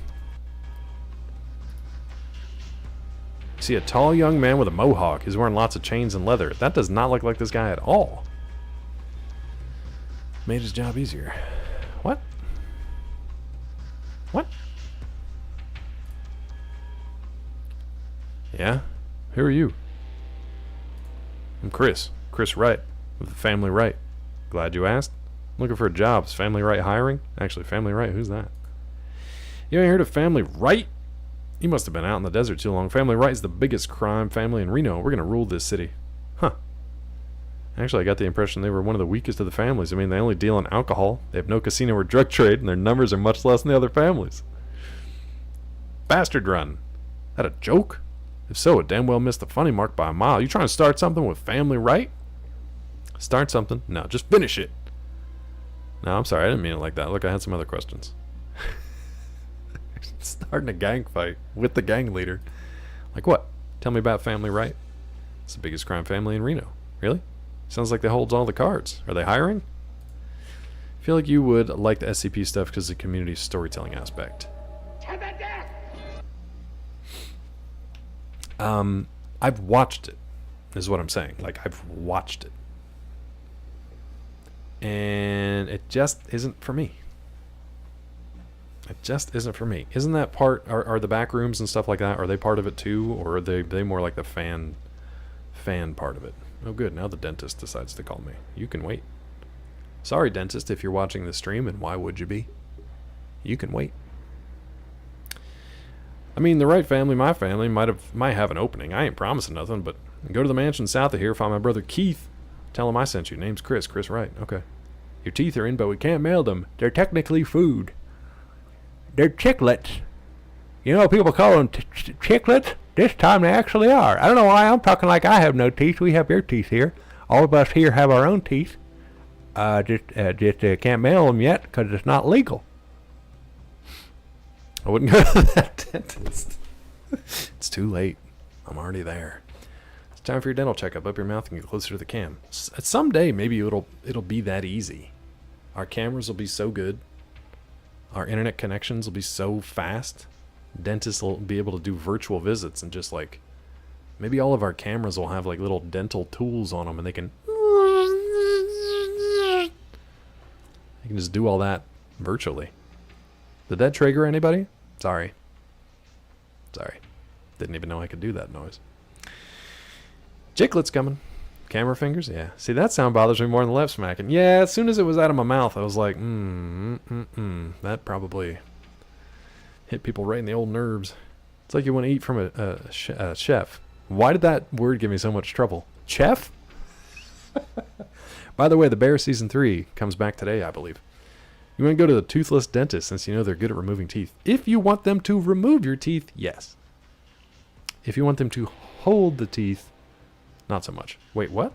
see a tall young man with a mohawk. He's wearing lots of chains and leather. That does not look like this guy at all. Made his job easier. What? What? Yeah? Who are you? I'm Chris. Chris Wright with the Family Wright. Glad you asked. Looking for a job. Is Family Wright hiring? Actually, Family Wright, who's that? You ain't heard of Family Wright? You must have been out in the desert too long. Family Wright is the biggest crime family in Reno. We're going to rule this city. Huh. Actually, I got the impression they were one of the weakest of the families. I mean, they only deal in alcohol. They have no casino or drug trade, and their numbers are much less than the other families. Bastard Run. That a joke? If so, it damn well missed the funny mark by a mile. You trying to start something with Family Wright? Start something? No, just finish it. No, I'm sorry. I didn't mean it like that. Look, I had some other questions. Starting a gang fight with the gang leader. Like what? Tell me about Family Wright. It's the biggest crime family in Reno. Really? Sounds like they hold all the cards. Are they hiring? I feel like you would like the SCP stuff because of the community storytelling aspect. I've watched it, is what I'm saying. Like, I've watched it. And it just isn't for me. It just isn't for me. Isn't that part, are the back rooms and stuff like that, are they part of it too? Or are they more like the fan part of it? Oh good, now the dentist decides to call me. You can wait. Sorry, dentist, if you're watching the stream, and why would you be? You can wait. I mean, the Wright family, my family, might have an opening. I ain't promising nothing, but go to the mansion south of here, find my brother Keith. Tell him I sent you. Name's Chris Wright. Okay. Your teeth are in, but we can't mail them. They're technically food. They're chiclets. You know, people call them chiclets. This time they actually are. I don't know why I'm talking like I have no teeth. We have your teeth here. All of us here have our own teeth. Just can't mail them yet because it's not legal. I wouldn't go to that dentist. It's too late. I'm already there. It's time for your dental checkup. Up your mouth and get closer to the cam. Someday, maybe it'll be that easy. Our cameras will be so good. Our internet connections will be so fast. Dentists will be able to do virtual visits and just like, maybe all of our cameras will have like little dental tools on them and they can just do all that virtually. Did that trigger anybody? Sorry. Didn't even know I could do that noise. Chiclet's coming. Camera fingers? Yeah. See, that sound bothers me more than the left smacking. Yeah, as soon as it was out of my mouth, I was like, that probably hit people right in the old nerves. It's like you want to eat from a chef. Why did that word give me so much trouble? Chef? By the way, The Bear Season 3 comes back today, I believe. You want to go to the toothless dentist since you know they're good at removing teeth. If you want them to remove your teeth, yes. If you want them to hold the teeth, not so much. Wait, what?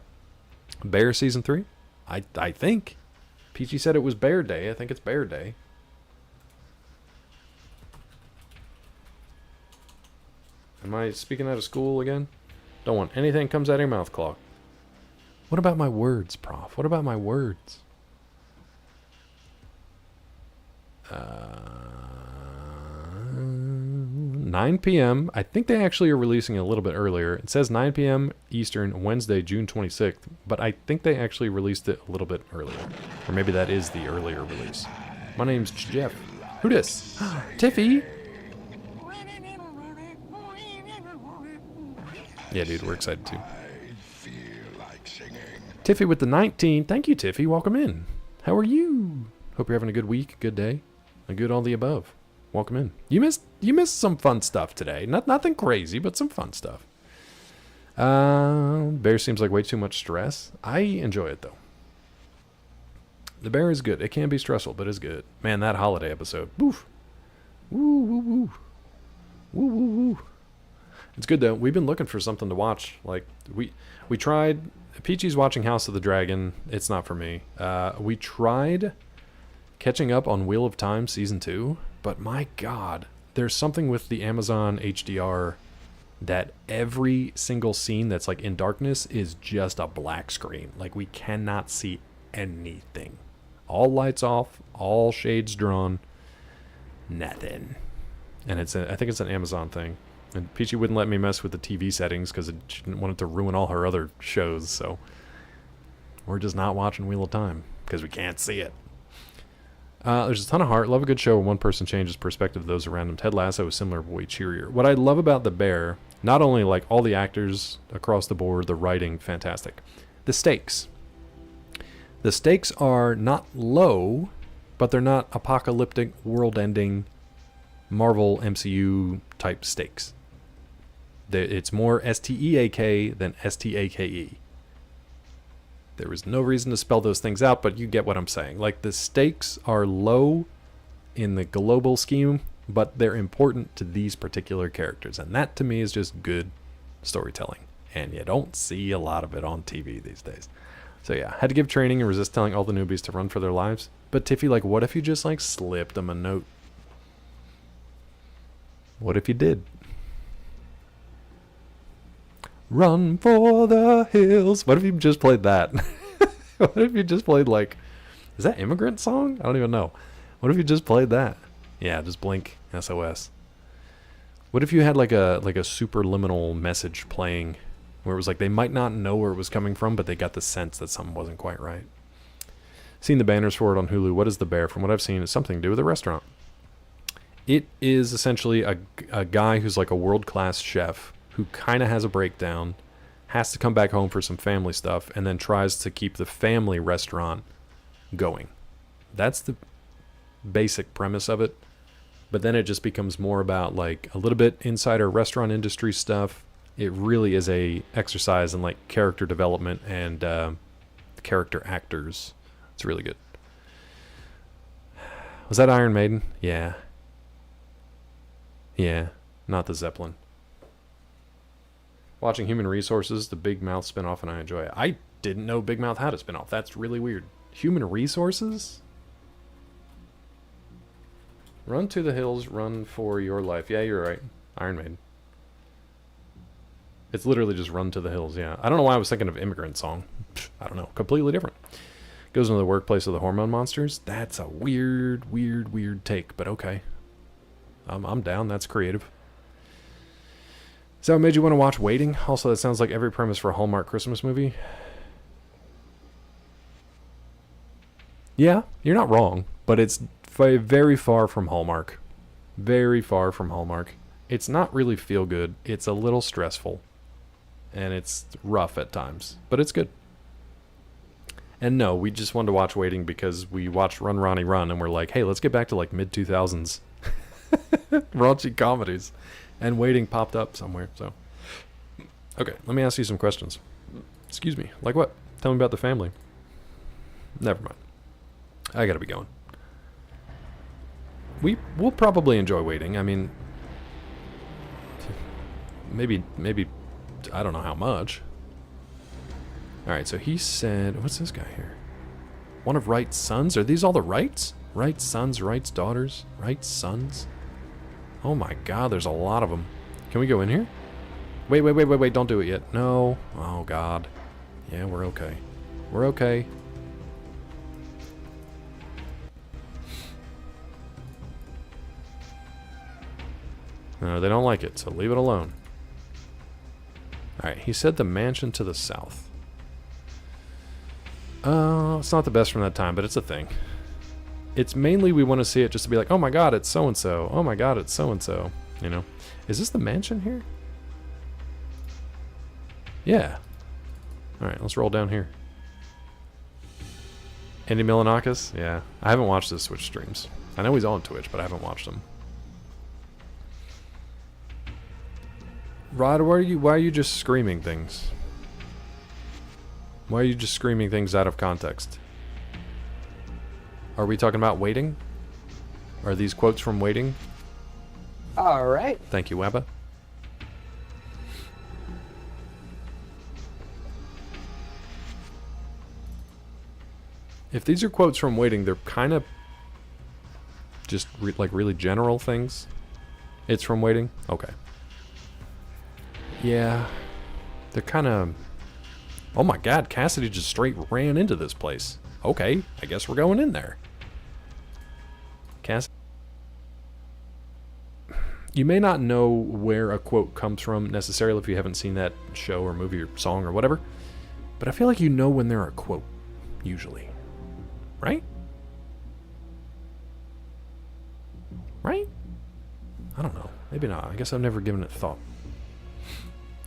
Bear Season 3? I think. Peachy said it was Bear Day. I think it's Bear Day. Am I speaking out of school again? Don't want anything comes out of your mouth, Claw. What about my words, Prof? What about my words? 9 p.m. I think they actually are releasing it a little bit earlier. It says 9 p.m. Eastern, Wednesday, June 26th, but I think they actually released it a little bit earlier. Or maybe that is the earlier release. My name's Jeff. Who dis? Tiffy! Yeah, dude, we're excited too. Tiffy with the 19. Thank you, Tiffy. Welcome in. How are you? Hope you're having a good week, good day, a good all the above. Welcome in. You missed some fun stuff today. Nothing crazy, but some fun stuff. Bear seems like way too much stress. I enjoy it though. The Bear is good. It can be stressful, but it's good. Man, that holiday episode. Woof. Woo woo woo. Woo woo woo. It's good though. We've been looking for something to watch. Like we tried. Peachy's watching House of the Dragon. It's not for me. We tried catching up on Wheel of Time Season 2, but my God, there's something with the Amazon HDR that every single scene that's like in darkness is just a black screen. Like we cannot see anything. All lights off, all shades drawn, nothing. And I think it's an Amazon thing. And Peachy wouldn't let me mess with the TV settings because she didn't want it to ruin all her other shows, so we're just not watching Wheel of Time because we can't see it. There's a ton of heart. Love a good show where one person changes perspective of those around him. Ted Lasso is similar but way cheerier. What I love about The Bear, not only like all the actors across the board, the writing, fantastic. The stakes. The stakes are not low, but they're not apocalyptic, world-ending, Marvel MCU type stakes. It's more S-T-E-A-K than S-T-A-K-E. There is no reason to spell those things out, but you get what I'm saying. Like, the stakes are low in the global scheme, but they're important to these particular characters. And that, to me, is just good storytelling. And you don't see a lot of it on TV these days. So yeah, had to give training and resist telling all the newbies to run for their lives. But Tiffy, like, what if you just, like, slipped them a note? What if you did? Run for the hills. What if you just played that? What if you just played, like, is that Immigrant Song? I don't even know. What if you just played that? Yeah, just blink SOS. What if you had like a superliminal message playing where it was like they might not know where it was coming from, but they got the sense that something wasn't quite right? Seen the banners for it on Hulu. What is The Bear? From what I've seen, it's something to do with a restaurant. It is essentially a guy who's like a world-class chef who kind of has a breakdown, has to come back home for some family stuff, and then tries to keep the family restaurant going. That's the basic premise of it. But then it just becomes more about like a little bit insider restaurant industry stuff. It really is a exercise in like character development and character actors. It's really good. Was that Iron Maiden? Yeah. Yeah, not the Zeppelin. Watching Human Resources, the Big Mouth spinoff, and I enjoy it. I didn't know Big Mouth had a spinoff. That's really weird. Human Resources? Run to the hills, run for your life. Yeah, you're right. Iron Maiden. It's literally just Run to the Hills, yeah. I don't know why I was thinking of Immigrant Song. I don't know. Completely different. Goes into the workplace of the hormone monsters. That's a weird take, but okay. I'm down. That's creative. Is that what made you want to watch Waiting? Also, that sounds like every premise for a Hallmark Christmas movie. Yeah, you're not wrong, but it's very far from Hallmark. Very far from Hallmark. It's not really feel good. It's a little stressful. And it's rough at times, but it's good. And no, we just wanted to watch Waiting because we watched Run Ronnie Run and we're like, hey, let's get back to like mid-2000s raunchy comedies. And Waiting popped up somewhere, so. Okay, let me ask you some questions. Excuse me, like what? Tell me about the family. Never mind. I gotta be going. We'll probably enjoy Waiting. I mean, maybe, I don't know how much. Alright, so he said, what's this guy here? One of Wright's sons? Are these all the Wrights? Wright's sons, Wright's daughters, Wright's sons? Oh my god, there's a lot of them. Can we go in here? Wait, don't do it yet. No. Oh god. Yeah, we're okay. We're okay. No, they don't like it, so leave it alone. Alright, he said the mansion to the south. It's not the best from that time, but it's a thing. It's mainly we want to see it just to be like, oh my god, it's so-and-so. Oh my god, it's so-and-so. You know? Is this the mansion here? Yeah. Alright, let's roll down here. Andy Milonakis? Yeah. I haven't watched his Twitch streams. I know he's on Twitch, but I haven't watched him. Rod, why are you just screaming things? Why are you just screaming things out of context? Are we talking about Waiting? Are these quotes from Waiting? All right. Thank you, Webba. If these are quotes from Waiting, they're kind of just like really general things. It's from Waiting? Okay. Yeah. They're kind of... Oh my god, Cassidy just straight ran into this place. Okay, I guess we're going in there. You may not know where a quote comes from necessarily if you haven't seen that show or movie or song or whatever, but I feel like you know when they're a quote, usually. Right? Right? I don't know. Maybe not. I guess I've never given it thought.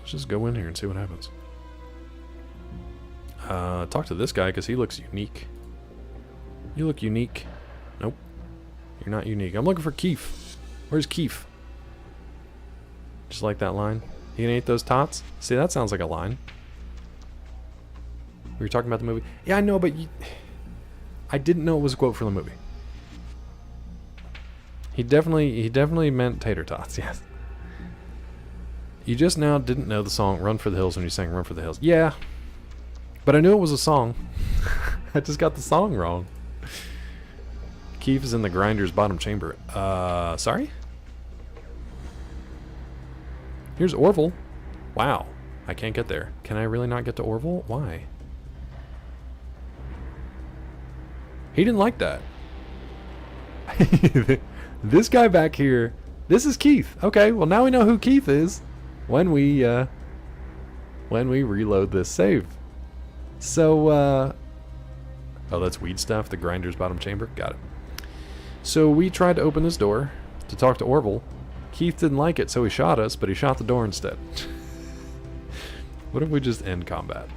Let's just go in here and see what happens. Talk to this guy because he looks unique. You look unique. Nope. You're not unique. I'm looking for Keith. Where's Keith? Just like that line. You gonna eat those tots? See, that sounds like a line. We were talking about the movie. Yeah, I know, but I didn't know it was a quote from the movie. He definitely meant tater tots, yes. You just now didn't know the song Run for the Hills when you sang Run for the Hills. Yeah. But I knew it was a song. I just got the song wrong. Keith is in the grinder's bottom chamber. Sorry? Here's Orville. Wow. I can't get there. Can I really not get to Orville? Why? He didn't like that. This guy back here, this is Keith. Okay, well now we know who Keith is when we reload this save. So, oh, that's weed stuff, the grinder's bottom chamber. Got it. So we tried to open this door to talk to Orville. Keith didn't like it, so he shot us, but he shot the door instead. What if we just end combat?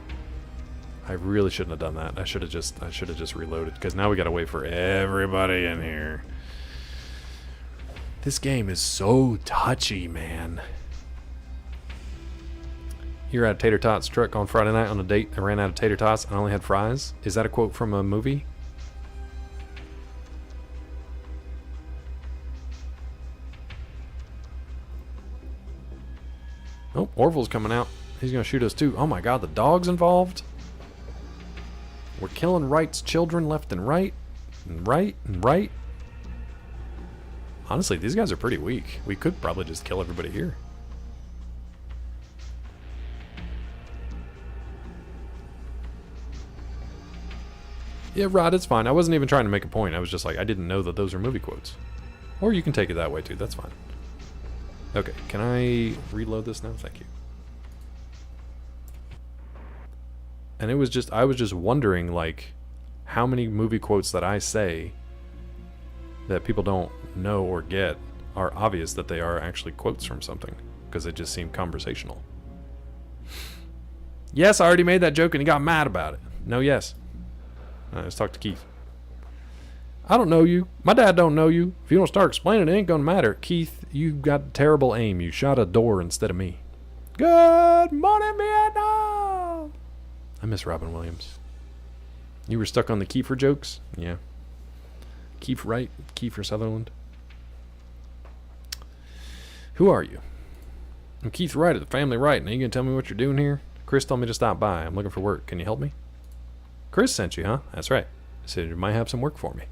I really shouldn't have done that. I should have just reloaded, because now we gotta wait for everybody in here. This game is so touchy, man. You're at Tater Tots truck on Friday night on a date. I ran out of tater tots and I only had fries. Is that a quote from a movie? Oh, Orville's coming out. He's gonna shoot us too. Oh my god, the dog's involved? We're killing Wright's children left and right. And right and right. Honestly, these guys are pretty weak. We could probably just kill everybody here. Yeah, Rod, it's fine. I wasn't even trying to make a point. I was just like, I didn't know that those are movie quotes. Or you can take it that way too. That's fine. Okay, can I reload this now? Thank you. And it was just, I was just wondering, like, how many movie quotes that I say that people don't know or get are obvious that they are actually quotes from something, because they just seem conversational. Yes, I already made that joke and he got mad about it. No, yes. Let's talk to Keith. I don't know you. My dad don't know you. If you don't start explaining, it ain't gonna matter. Keith, you got terrible aim. You shot a door instead of me. Good morning, Vietnam! I miss Robin Williams. You were stuck on the Kiefer jokes? Yeah. Keith Wright? Kiefer Sutherland? Who are you? I'm Keith Wright at the Family Wright. Now you gonna tell me what you're doing here? Chris told me to stop by. I'm looking for work. Can you help me? Chris sent you, huh? That's right. He said you might have some work for me.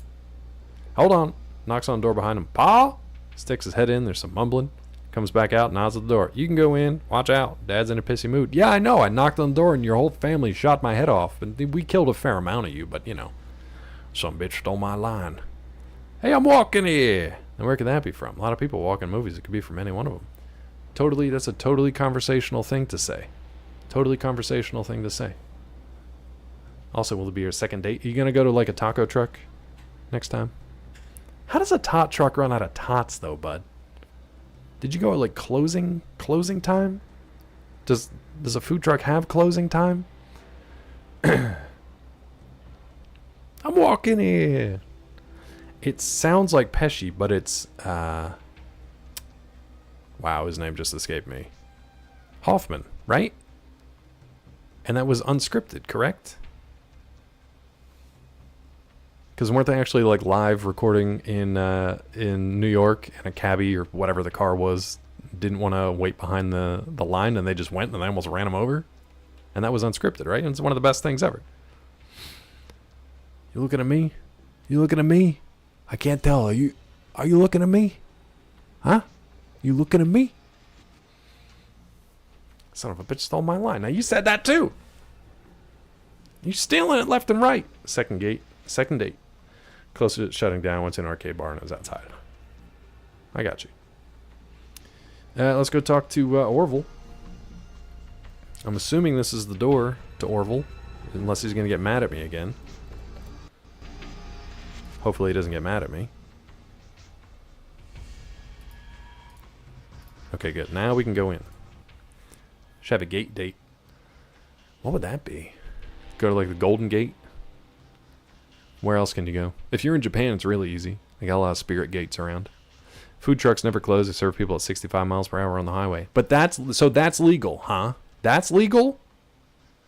Hold on. Knocks on the door behind him. Pa! Sticks his head in. There's some mumbling. Comes back out, nods at the door. You can go in. Watch out. Dad's in a pissy mood. Yeah, I know. I knocked on the door and your whole family shot my head off. And we killed a fair amount of you, but you know. Some bitch stole my line. Hey, I'm walking here. And where could that be from? A lot of people walk in movies. It could be from any one of them. Totally, that's a totally conversational thing to say. Totally conversational thing to say. Also, will it be your second date? Are you going to go to like a taco truck next time? How does a tot truck run out of tots though, bud? Did you go at like closing time? Does a food truck have closing time? I'm walking here. It sounds like Pesci, but it's wow, his name just escaped me. Hoffman, right? And that was unscripted, correct? Because weren't they actually like live recording in New York, and a cabbie or whatever the car was didn't want to wait behind the line, and they just went and they almost ran him over? And that was unscripted, right? And it's one of the best things ever. You looking at me? You looking at me? I can't tell. Are you looking at me? Huh? You looking at me? Son of a bitch stole my line. Now you said that too. You stealing it left and right. Second date. Closer to shutting down once in an arcade bar and it was outside. I got you. Let's go talk to Orville. I'm assuming this is the door to Orville, unless he's going to get mad at me again. Hopefully he doesn't get mad at me. Okay, good. Now we can go in. Should have a gate date. What would that be? Go to like the Golden Gate? Where else can you go? If you're in Japan, it's really easy. They got a lot of spirit gates around. Food trucks never close. They serve people at 65 miles per hour on the highway. But that's legal, huh? That's legal?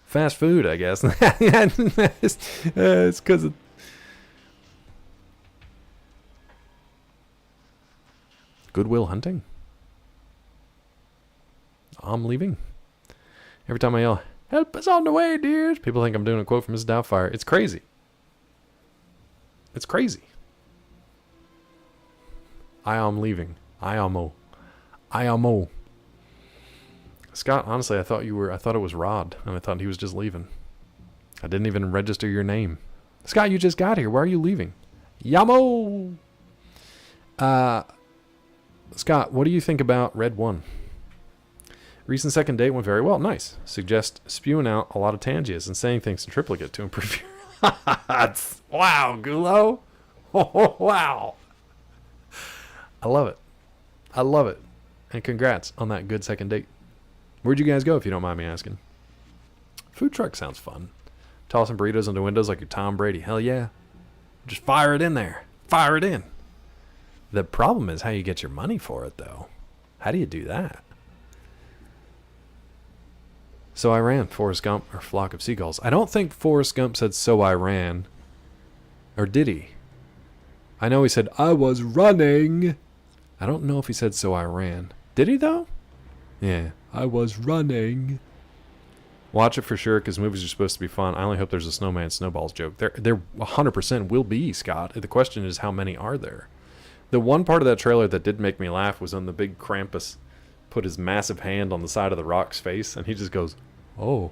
Fast food, I guess. It's because of... Goodwill Hunting? I'm leaving. Every time I yell, "Help us on the way, dears," people think I'm doing a quote from Mrs. Doubtfire. It's crazy. It's crazy. I am leaving. I am Scott, honestly, I thought it was Rod, and I thought he was just leaving. I didn't even register your name. Scott, you just got here. Why are you leaving? Yamo! Scott, what do you think about Red 1? Recent second date went very well. Nice. Suggest spewing out a lot of tangias and saying things in triplicate to improve your... Wow, Gulo. Oh, wow. I love it. I love it. And congrats on that good second date. Where'd you guys go, if you don't mind me asking? Food truck sounds fun. Tossing burritos into windows like you're Tom Brady. Hell yeah. Just fire it in there. Fire it in. The problem is how you get your money for it, though. How do you do that? So I ran, Forrest Gump, or Flock of Seagulls. I don't think Forrest Gump said, so I ran. Or did he? I know he said, I was running. I don't know if he said, so I ran. Did he, though? Yeah. I was running. Watch it for sure, because movies are supposed to be fun. I only hope there's a snowman snowballs joke. There 100% will be, Scott. The question is, how many are there? The one part of that trailer that did make me laugh was when the big Krampus put his massive hand on the side of the rock's face, and he just goes, oh.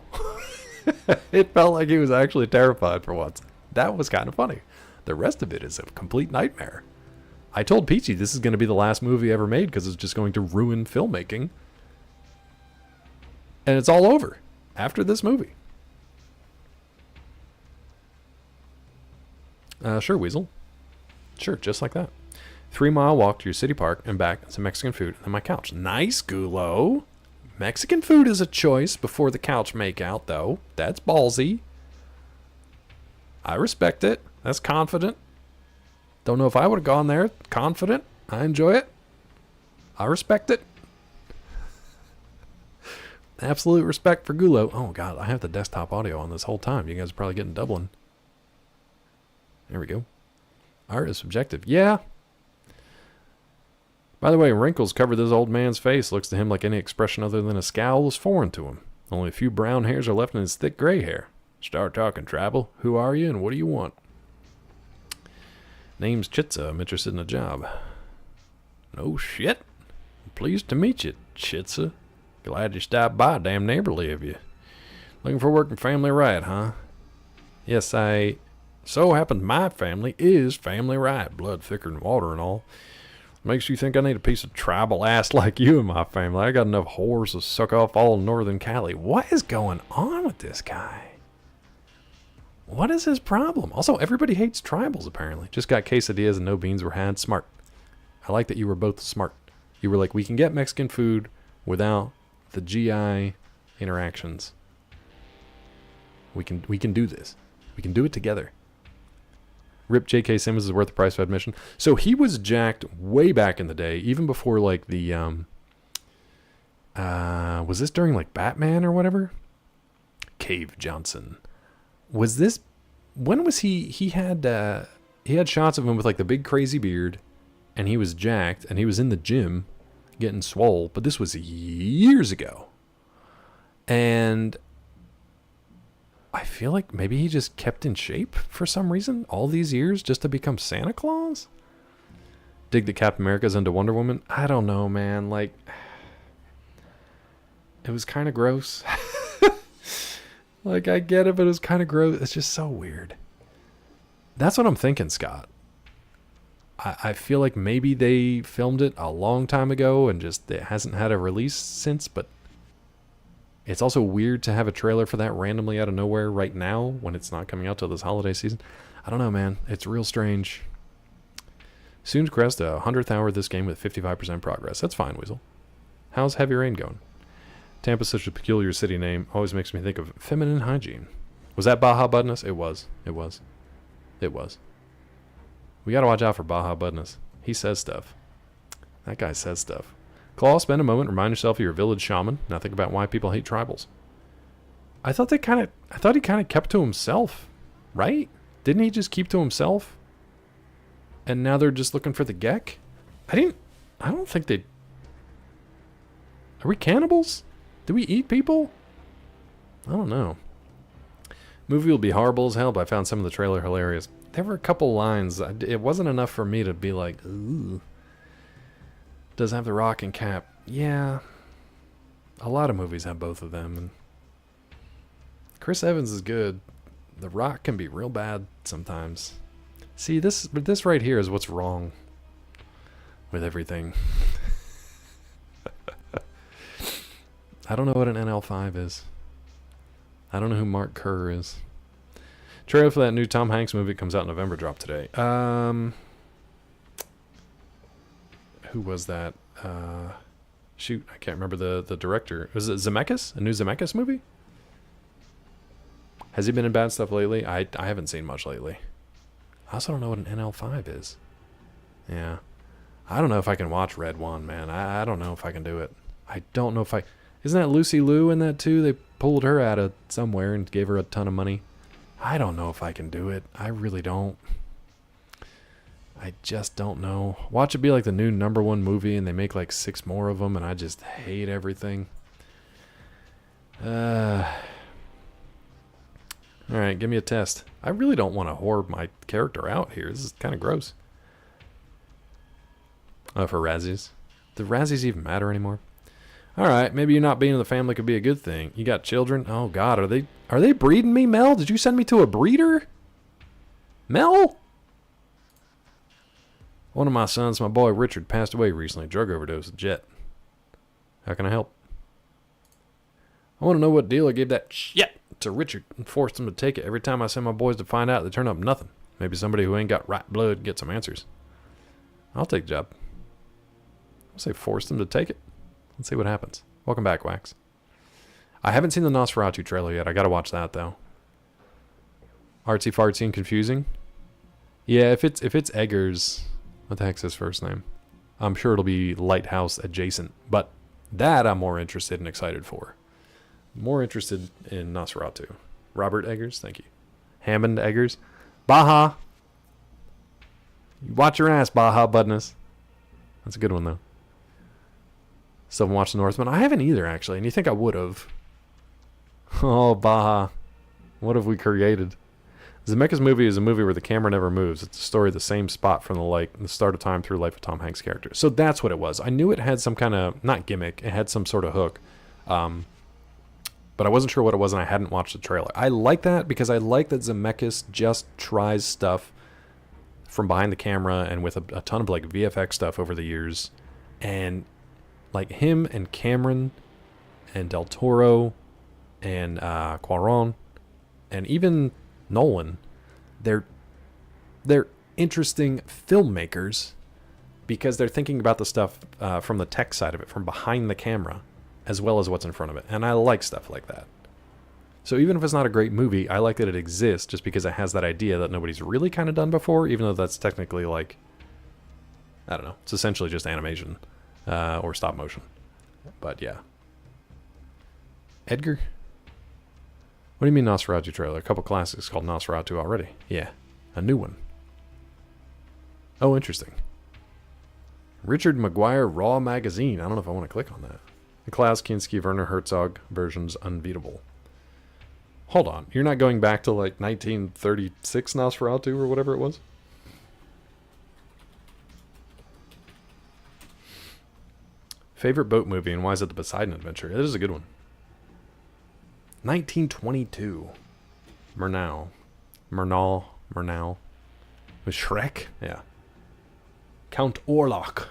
It felt like he was actually terrified for once. That was kind of funny. The rest of it is a complete nightmare. I told Peachy this is going to be the last movie ever made because it's just going to ruin filmmaking. And it's all over after this movie. Sure, Weasel. Sure, just like that. 3-mile walk to your city park and back, and some Mexican food, and then my couch. Nice, Gulo. Mexican food is a choice before the couch makeout, though. That's ballsy. I respect it. That's confident. Don't know if I would have gone there. Confident. I enjoy it. I respect it. Absolute respect for Gulo. Oh, God, I have the desktop audio on this whole time. You guys are probably getting doubling. There we go. Art is subjective. Yeah. By the way, wrinkles cover this old man's face. Looks to him like any expression other than a scowl is foreign to him. Only a few brown hairs are left in his thick gray hair. Start talking, Tribal. Who are you and what do you want? Name's Chitza. I'm interested in a job. No shit. Pleased to meet you, Chitza. Glad you stopped by. Damn neighborly of you. Looking for work in Family Riot, huh? Yes, I so happens my family is Family Riot. Blood thicker than water and all. Makes you think I need a piece of tribal ass like you in my family. I got enough whores to suck off all Northern Cali. What is going on with this guy? What is his problem? Also, everybody hates tribals, apparently. Just got quesadillas and no beans were had. Smart. I like that you were both smart. You were like, we can get Mexican food without the GI interactions. We can do this. We can do it together. Rip J.K. Simmons is worth the price of admission. So he was jacked way back in the day, even before like the was this during like Batman or whatever? Cave Johnson. Was this, when was he had shots of him with like the big crazy beard, and he was jacked, and he was in the gym getting swole, but this was years ago. And I feel like maybe he just kept in shape for some reason all these years just to become Santa Claus? Dig that Captain America's into Wonder Woman? I don't know, man. Like, it was kind of gross. Like, I get it, but it was kind of gross. It's just so weird. That's what I'm thinking, Scott. I feel like maybe they filmed it a long time ago and just it hasn't had a release since, but it's also weird to have a trailer for that randomly out of nowhere right now when it's not coming out till this holiday season. I don't know, man. It's real strange. Soon crest a 100th hour of this game with 55% progress. That's fine, Weasel. How's Heavy Rain going? Tampa's such a peculiar city name. Always makes me think of feminine hygiene. Was that Baja Budness? It was. It was. It was. We gotta watch out for Baja Budness. He says stuff. That guy says stuff. Claw, spend a moment, remind yourself of your village shaman. Now think about why people hate tribals. I thought he kind of kept to himself, right? Didn't he just keep to himself? And now they're just looking for the Gek? I don't think they... Are we cannibals? Do we eat people? I don't know. Movie will be horrible as hell, but I found some of the trailer hilarious. There were a couple lines. It wasn't enough for me to be like, ooh. Does have The Rock and Cap. Yeah. A lot of movies have both of them. And Chris Evans is good. The Rock can be real bad sometimes. See, this right here is what's wrong with everything. I don't know what an NL5 is. I don't know who Mark Kerr is. Trailer for that new Tom Hanks movie comes out in November, dropped today. Who was that? Shoot, I can't remember the director. Was it Zemeckis? A new Zemeckis movie? Has he been in bad stuff lately? I haven't seen much lately. I also don't know what an NL5 is. Yeah. I don't know if I can watch Red One, man. I don't know if I can do it. I don't know if I... Isn't that Lucy Liu in that too? They pulled her out of somewhere and gave her a ton of money. I don't know if I can do it. I really don't. I just don't know. Watch it be like the new #1 movie and they make like 6 more of them and I just hate everything. Alright, give me a test. I really don't want to whore my character out here. This is kind of gross. Oh, for Razzies. Do Razzies even matter anymore? Alright, maybe you not being in the family could be a good thing. You got children? Oh god, are they breeding me, Mel? Did you send me to a breeder? Mel? One of my sons, my boy Richard, passed away recently. Drug overdose, jet. How can I help? I want to know what deal I gave that shit to Richard and forced him to take it. Every time I send my boys to find out, they turn up nothing. Maybe somebody who ain't got right blood get some answers. I'll take the job. I'll say forced him to take it. Let's see what happens. Welcome back, Wax. I haven't seen the Nosferatu trailer yet. I gotta watch that though. Artsy fartsy and confusing. Yeah, if it's Eggers, what the heck's his first name? I'm sure it'll be Lighthouse adjacent, but that I'm more interested and excited for. More interested in Nosferatu. Robert Eggers, thank you. Hammond Eggers. Baja. Watch your ass, Baja Budness. That's a good one though. Still haven't watched The Northman. I haven't either, actually, and you think I would have. Oh, Baja. What have we created? Zemeckis' movie is a movie where the camera never moves. It's a story of the same spot from the start of time through life of Tom Hanks' character. So that's what it was. I knew it had some kind of, not gimmick, it had some sort of hook. But I wasn't sure what it was, and I hadn't watched the trailer. I like that because I like that Zemeckis just tries stuff from behind the camera and with a ton of like VFX stuff over the years. And like him and Cameron and Del Toro and Cuarón and even Nolan, they're interesting filmmakers because they're thinking about the stuff from the tech side of it, from behind the camera, as well as what's in front of it. And I like stuff like that. So even if it's not a great movie, I like that it exists just because it has that idea that nobody's really kind of done before, even though that's technically like, I don't know, it's essentially just animation. Or stop motion. But yeah. Edgar? What do you mean Nosferatu trailer? A couple classics called Nosferatu already. Yeah. A new one. Oh, interesting. Richard Maguire Raw Magazine. I don't know if I want to click on that. The Klaus Kinski Werner Herzog version's unbeatable. Hold on. You're not going back to like 1936 Nosferatu or whatever it was? Favorite boat movie and why is it the Poseidon Adventure? It is a good one. 1922. Murnau. With Shrek? Yeah. Count Orlok.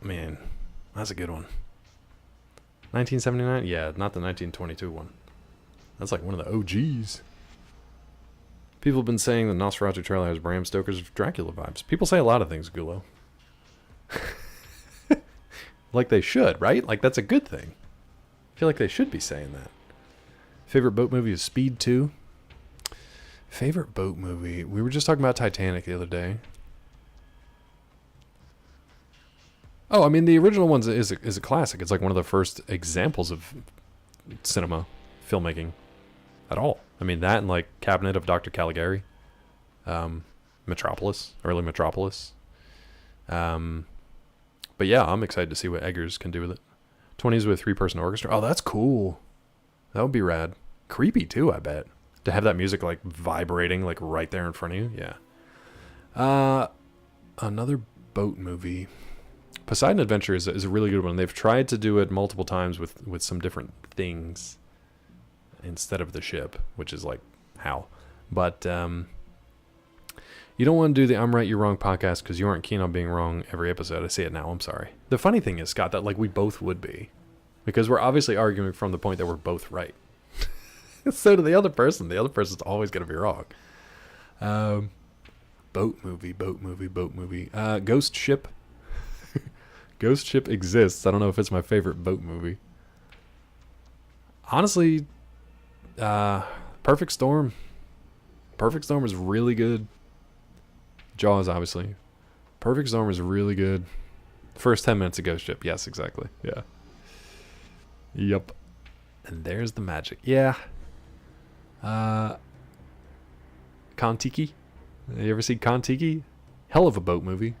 Man, that's a good one. 1979? Yeah, not the 1922 one. That's like one of the OGs. People have been saying the Nosferatu trailer has Bram Stoker's Dracula vibes. People say a lot of things, Gulo. Like they should, right? Like that's a good thing. I feel like they should be saying that. Favorite boat movie is Speed 2. Favorite boat movie? We were just talking about Titanic the other day. Oh, I mean, the original one is a classic. It's like one of the first examples of cinema filmmaking at all. I mean, that and like Cabinet of Dr. Caligari. Metropolis, early Metropolis. But yeah, I'm excited to see what Eggers can do with it. 20s with a 3-person orchestra. Oh, that's cool. That would be rad. Creepy too, I bet. To have that music like vibrating like right there in front of you. Yeah. Another boat movie. Poseidon Adventure is a really good one. They've tried to do it multiple times with some different things instead of the ship, which is like how. But you don't want to do the I'm Right, You're Wrong podcast because you aren't keen on being wrong every episode. I say it now. I'm sorry. The funny thing is, Scott, that like we both would be. Because we're obviously arguing from the point that we're both right. So to the other person. The other person's always going to be wrong. Boat movie. Ghost Ship. Ghost Ship exists. I don't know if it's my favorite boat movie. Honestly, Perfect Storm. Perfect Storm is really good. Jaws, obviously. Perfect Storm is really good. First 10 minutes of Ghost Ship. Yes, exactly. Yeah. Yep. And there's the magic. Yeah. Kon-Tiki. You ever see Kon-Tiki? Hell of a boat movie.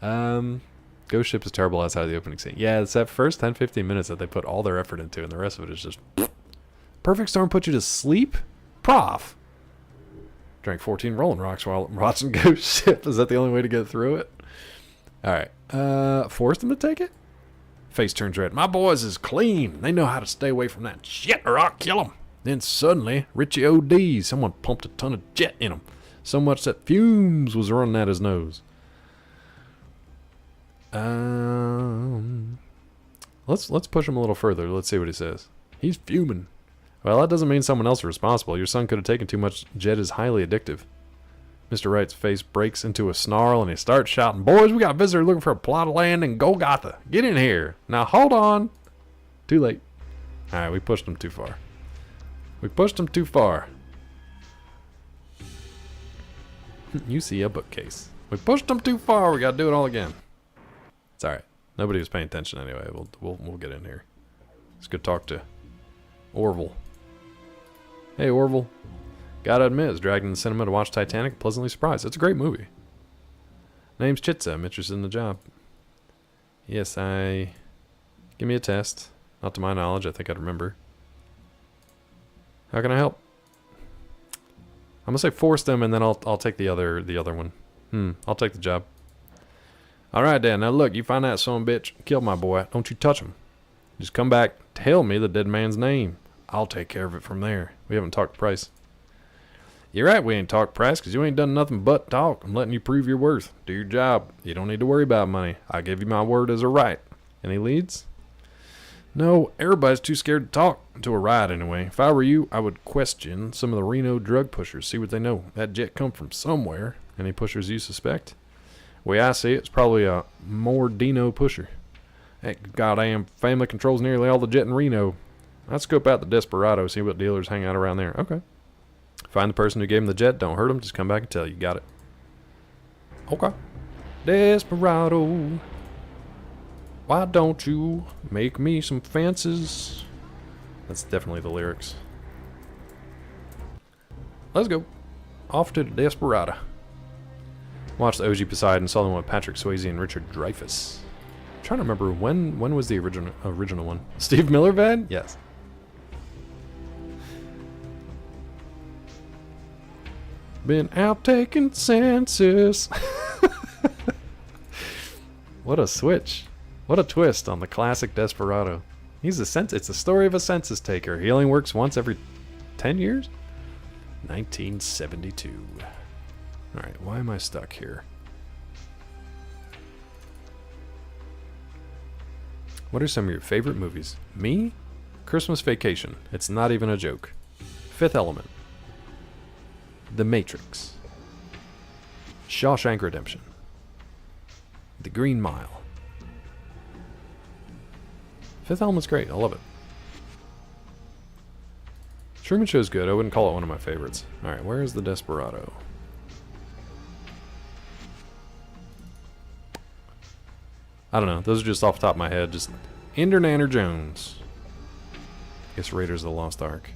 Ghost Ship is terrible outside of the opening scene. Yeah, it's that first 10-15 minutes that they put all their effort into, and the rest of it is just... Perfect Storm put you to sleep? Prof. Drank 14 Rolling Rocks while watching Ghost Ship. Is that the only way to get through it? Alright. Forced him to take it? Face turns red. My boys is clean. They know how to stay away from that shit or I'll kill them. Then suddenly, Richie OD. Someone pumped a ton of jet in him. So much that fumes was running out his nose. Let's push him a little further. Let's see what he says. He's fuming. Well, that doesn't mean someone else is responsible. Your son could have taken too much. Jet is highly addictive. Mr. Wright's face breaks into a snarl and he starts shouting, "Boys, we got a visitor looking for a plot of land in Golgotha. Get in here. Now hold on." Too late. Alright, we pushed him too far. You see a bookcase. We pushed him too far. We gotta do it all again. It's alright. Nobody was paying attention anyway. We'll get in here. Let's go talk to Orville. Hey, Orville. Gotta admit, I was dragged in the cinema to watch Titanic. Pleasantly surprised. It's a great movie. Name's Chitza. I'm interested in the job. Yes, Give me a test. Not to my knowledge. I think I'd remember. How can I help? I'm gonna say force them, and then I'll take the other one. I'll take the job. All right, Dan. Now look, you find that son of a bitch, kill my boy. Don't you touch him. Just come back, tell me the dead man's name. I'll take care of it from there. We haven't talked price. You're right, we ain't talked price, because you ain't done nothing but talk. I'm letting you prove your worth. Do your job. You don't need to worry about money. I give you my word as a right. Any leads? No, everybody's too scared to talk. To a ride, anyway. If I were you, I would question some of the Reno drug pushers, see what they know. That jet come from somewhere. Any pushers you suspect? The way I see it, it's probably a more Dino pusher. That goddamn family controls nearly all the jet in Reno. I'd scope out the Desperado, see what dealers hang out around there. Okay. Find the person who gave him the jet, don't hurt him, just come back and tell you. Got it. Okay. Desperado. Why don't you make me some fences? That's definitely the lyrics. Let's go. Off to the Desperado. Watched the OG Poseidon, saw the one with Patrick Swayze and Richard Dreyfuss. I'm trying to remember when was the original one? Steve Miller Band? Yes. Been out taking census. What a switch. What a twist on the classic Desperado. It's the story of a census taker. He only works once every 10 years? 1972. Alright, why am I stuck here? What are some of your favorite movies? Me? Christmas Vacation. It's not even a joke. Fifth Element. The Matrix. Shawshank Redemption. The Green Mile. Fifth Element's great. I love it. Truman Show's good. I wouldn't call it one of my favorites. Alright, where is the Desperado? I don't know. Those are just off the top of my head. Just Ender Nanner Jones. I guess Raiders of the Lost Ark.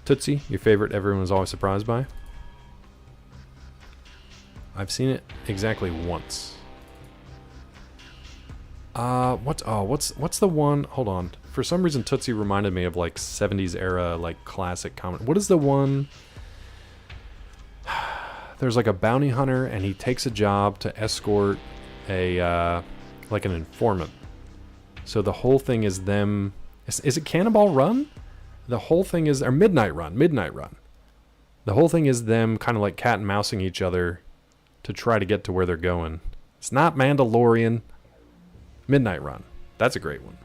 Tootsie, your favorite everyone was always surprised by? I've seen it exactly once. What's the one? Hold on. For some reason, Tootsie reminded me of like 70s era, like classic comedy. What is the one? There's like a bounty hunter, and he takes a job to escort a like an informant. So the whole thing is them. Is it Cannonball Run? The whole thing is, or Midnight Run. The whole thing is them kind of like cat and mousing each other to try to get to where they're going. It's not Mandalorian. Midnight Run. That's a great one.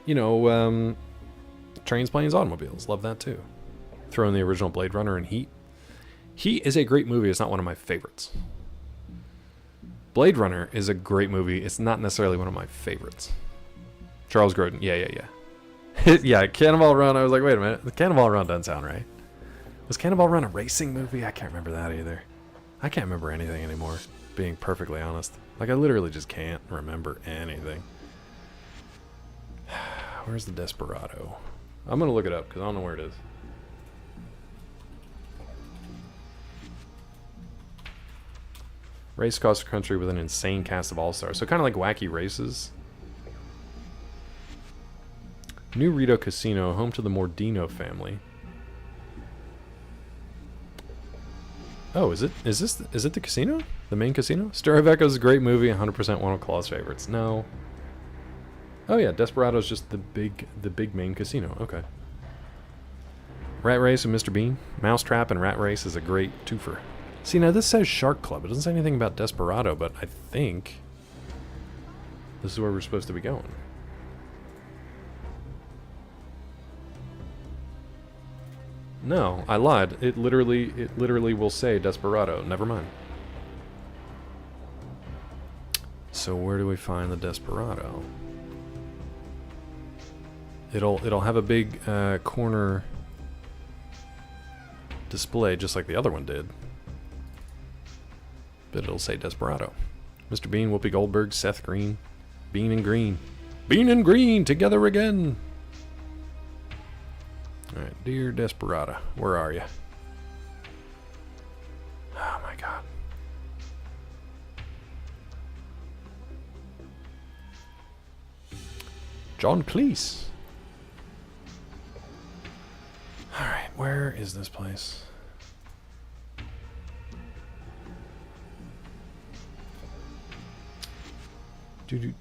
You know, Trains, Planes, Automobiles. Love that too. Throw in the original Blade Runner and Heat. Heat is a great movie. It's not one of my favorites. Blade Runner is a great movie. It's not necessarily one of my favorites. Charles Grodin. Yeah. Yeah, Cannonball Run. I was like, wait a minute. The Cannonball Run doesn't sound right. Was Cannonball Run a racing movie? I can't remember that either. I can't remember anything anymore, being perfectly honest. Like, I literally just can't remember anything. Where's the Desperado? I'm going to look it up, because I don't know where it is. Race across the country with an insane cast of all-stars. So kind of like Wacky Races. New Rito Casino, home to the Mordino family. Oh, is it the casino? The main casino? Stir of Echoes is a great movie, 100% one of Claw's favorites. No. Oh yeah, Desperado's just the big main casino. Okay. Rat Race and Mr. Bean. Mousetrap and Rat Race is a great twofer. See, now this says Shark Club. It doesn't say anything about Desperado, but I think this is where we're supposed to be going. No, I lied. It literally will say Desperado. Never mind. So where do we find the Desperado? It'll have a big corner display just like the other one did. But it'll say Desperado. Mr. Bean, Whoopi Goldberg, Seth Green, Bean and Green. Bean and Green together again. Alright, dear Desperado, where are you? Oh my god. John Cleese. Alright, where is this place? Do.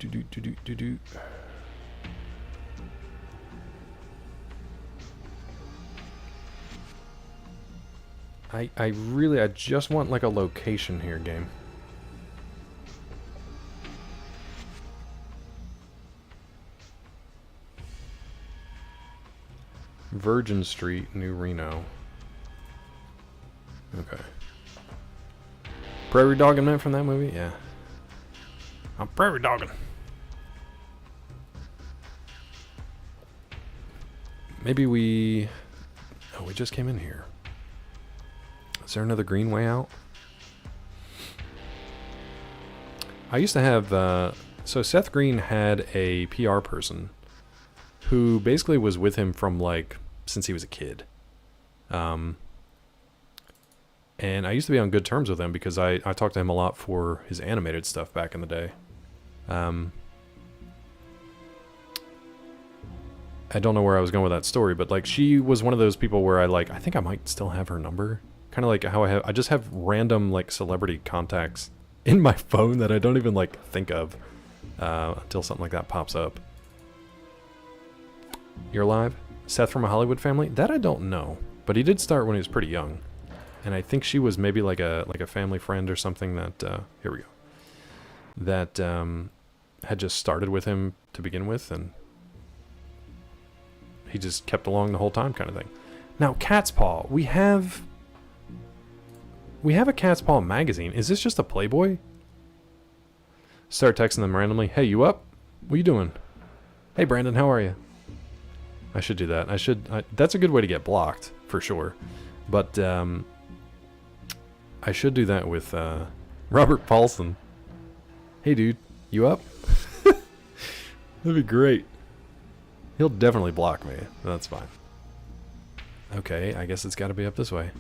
I just want like a location here, game. Virgin Street, New Reno. Okay. Prairie Dogging Man from that movie? Yeah. I'm prairie dogging. Maybe we... Oh, we just came in here. Is there another green way out? I used to have... so Seth Green had a PR person who basically was with him from, like, since he was a kid. And I used to be on good terms with him because I talked to him a lot for his animated stuff back in the day. I don't know where I was going with that story, but like she was one of those people where I think I might still have her number. Kind of like how I just have random like celebrity contacts in my phone that I don't even like think of until something like that pops up. You're alive? Seth from a Hollywood family? That I don't know, but he did start when he was pretty young. and I think she was maybe like a family friend or something that here we go. That had just started with him to begin with, and he just kept along the whole time, kind of thing. Now, Cat's Paw, we have a Cat's Paw magazine. Is this just a Playboy? Start texting them randomly. Hey, you up? What you doing? Hey, Brandon, how are you? I should do that. That's a good way to get blocked, for sure. But, I should do that with, Robert Paulson. Hey, dude, you up? That'd be great. He'll definitely block me. That's fine. Okay, I guess it's got to be up this way.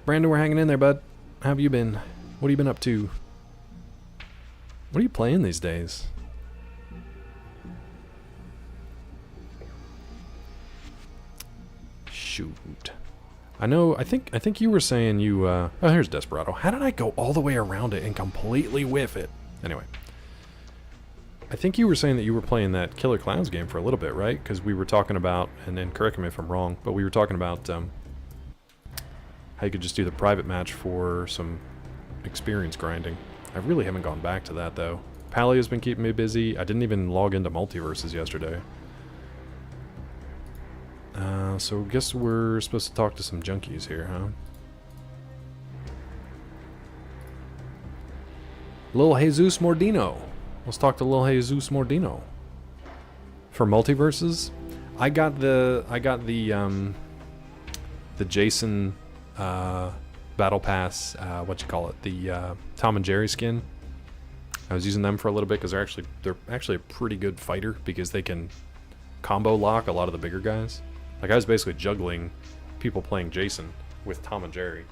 Brandon, we're hanging in there, bud. How have you been? What have you been up to? What are you playing these days? Shoot. I think you were saying you, oh, here's Desperado. How did I go all the way around it and completely whiff it? Anyway. I think you were saying that you were playing that Killer Clowns game for a little bit, right? Because we were talking about, and then correct me if I'm wrong, but we were talking about how you could just do the private match for some experience grinding. I really haven't gone back to that, though. Pally has been keeping me busy. I didn't even log into Multiverses yesterday. So I guess we're supposed to talk to some junkies here, huh? Lil Jesus Mordino. Let's talk to Lil Jesus Mordino. For Multiverses, I got the Jason Battle Pass, the Tom and Jerry skin. I was using them for a little bit because they're actually a pretty good fighter because they can combo lock a lot of the bigger guys. Like I was basically juggling people playing Jason with Tom and Jerry.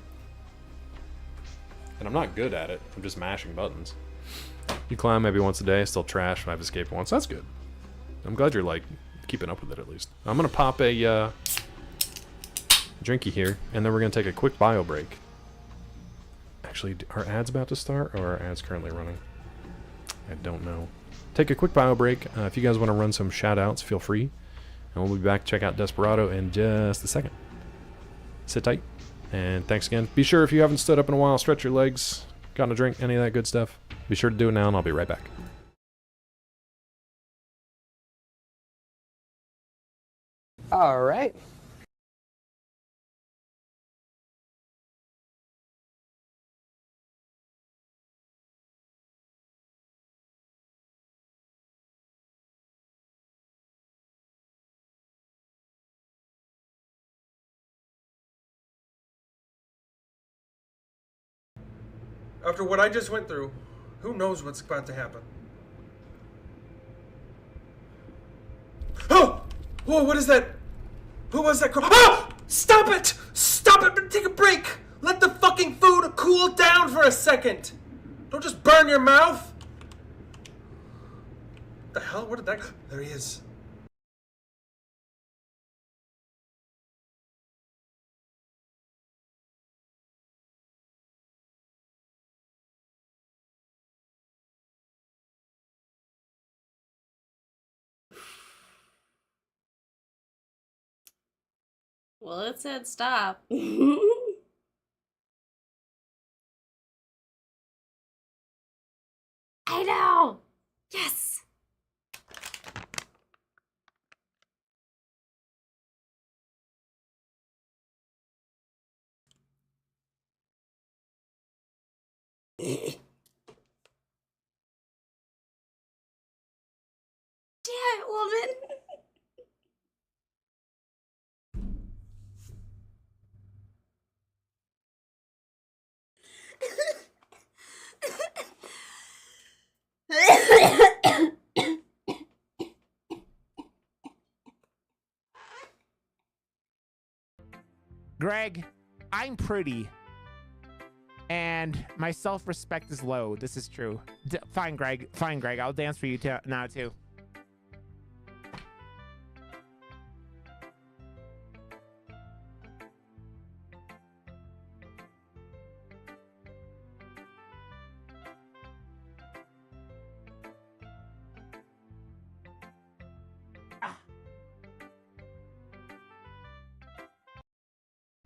And I'm not good at it. I'm just mashing buttons. You climb maybe once a day, still trash, and I've escaped once. That's good. I'm glad you're like keeping up with it at least. I'm gonna pop a drinky here, and then we're gonna take a quick bio break. Actually, are ads about to start, or are ads currently running? I don't know. Take a quick bio break. If you guys want to run some shout outs, feel free. And we'll be back to check out Desperado in just a second. Sit tight. And thanks again. Be sure if you haven't stood up in a while, stretch your legs, gotten a drink, any of that good stuff. Be sure to do it now, and I'll be right back. All right. After what I just went through, who knows what's about to happen? Oh! Whoa, what is that? Who was that? Oh! Stop it! Stop it! Take a break! Let the fucking food cool down for a second! Don't just burn your mouth! The hell? Where did that go? There he is. Well, it said stop. I know! Yes! Damn it, woman! Greg, I'm pretty. And my self-respect is low. This is true. Fine, Greg. Fine, Greg. I'll dance for you now, too.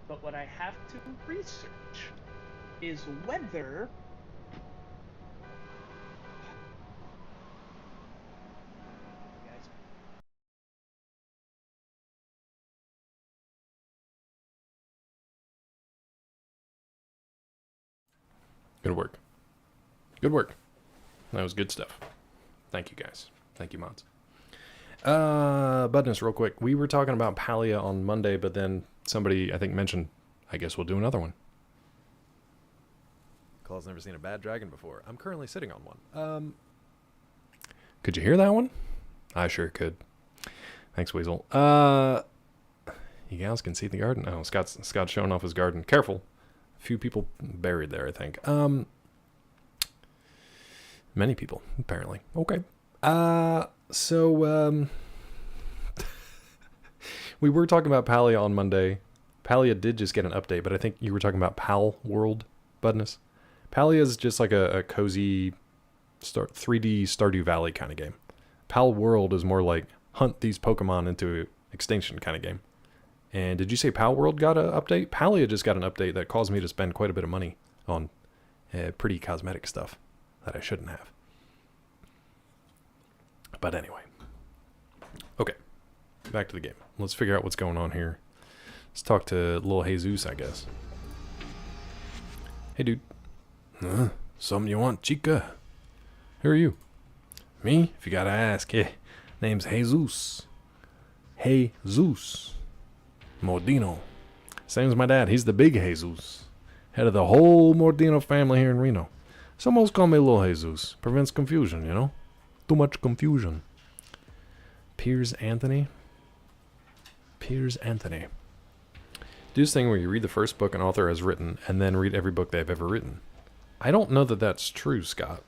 but what I have to research is whether Good work. Good work. That was good stuff. Thank you, guys. Thank you, mods. Budness, real quick. We were talking about Palia on Monday, but then somebody, I think, mentioned, I guess we'll do another one. Claw's never seen a bad dragon before. I'm currently sitting on one. Could you hear that one? I sure could. Thanks, Weasel. You guys can see the garden. Oh, Scott's showing off his garden. Careful. A few people buried there, I think. Many people, apparently. Okay. So, we were talking about Palia on Monday. Palia did just get an update, but I think you were talking about Pal World, Budness. Palia is just like a cozy 3D Stardew Valley kind of game. Pal World is more like hunt these Pokemon into extinction kind of game. And did you say Pal World got an update? Palia just got an update that caused me to spend quite a bit of money on pretty cosmetic stuff that I shouldn't have. But anyway. Okay. Back to the game. Let's figure out what's going on here. Let's talk to Lil Jesus, I guess. Hey, dude. Something you want, chica? Who are you? Me? If you gotta ask. Yeah. Name's Jesus. Jesus. Mordino. Same as my dad. He's the big Jesus. Head of the whole Mordino family here in Reno. Some most call me Lil Jesus. Prevents confusion, you know? Too much confusion. Piers Anthony. Piers Anthony. Do this thing where you read the first book an author has written and then read every book they've ever written. I don't know that that's true, Scott.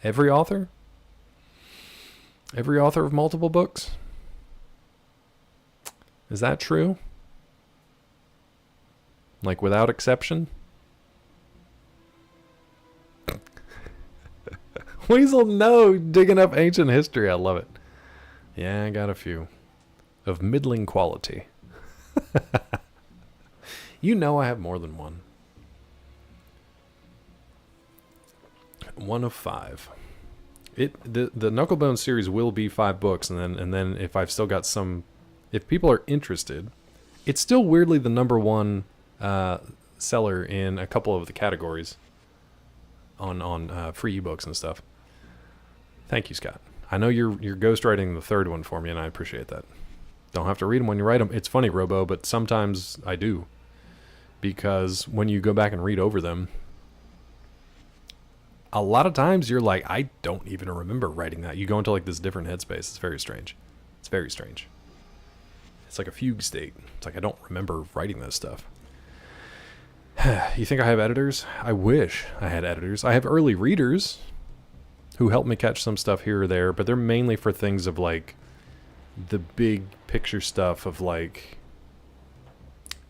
Every author? Every author of multiple books? Is that true? Like without exception? Weasel, no! Digging up ancient history. I love it. Yeah, I got a few. Of middling quality. You know I have more than one. 1 of 5. The Knucklebone series will be 5 books, and then if I've still got some, if people are interested, it's still weirdly the #1 seller in a couple of the categories on free ebooks and stuff. Thank you, Scott. I know you're ghostwriting the 3rd one for me, and I appreciate that. Don't have to read them when you write them. It's funny, Robo, but sometimes I do, because when you go back and read over them, a lot of times you're like, I don't even remember writing that. You go into like this different headspace. It's very strange. It's very strange. It's like a fugue state. It's like I don't remember writing this stuff. You think I have editors? I wish I had editors. I have early readers who help me catch some stuff here or there, but they're mainly for things of like the big picture stuff of like,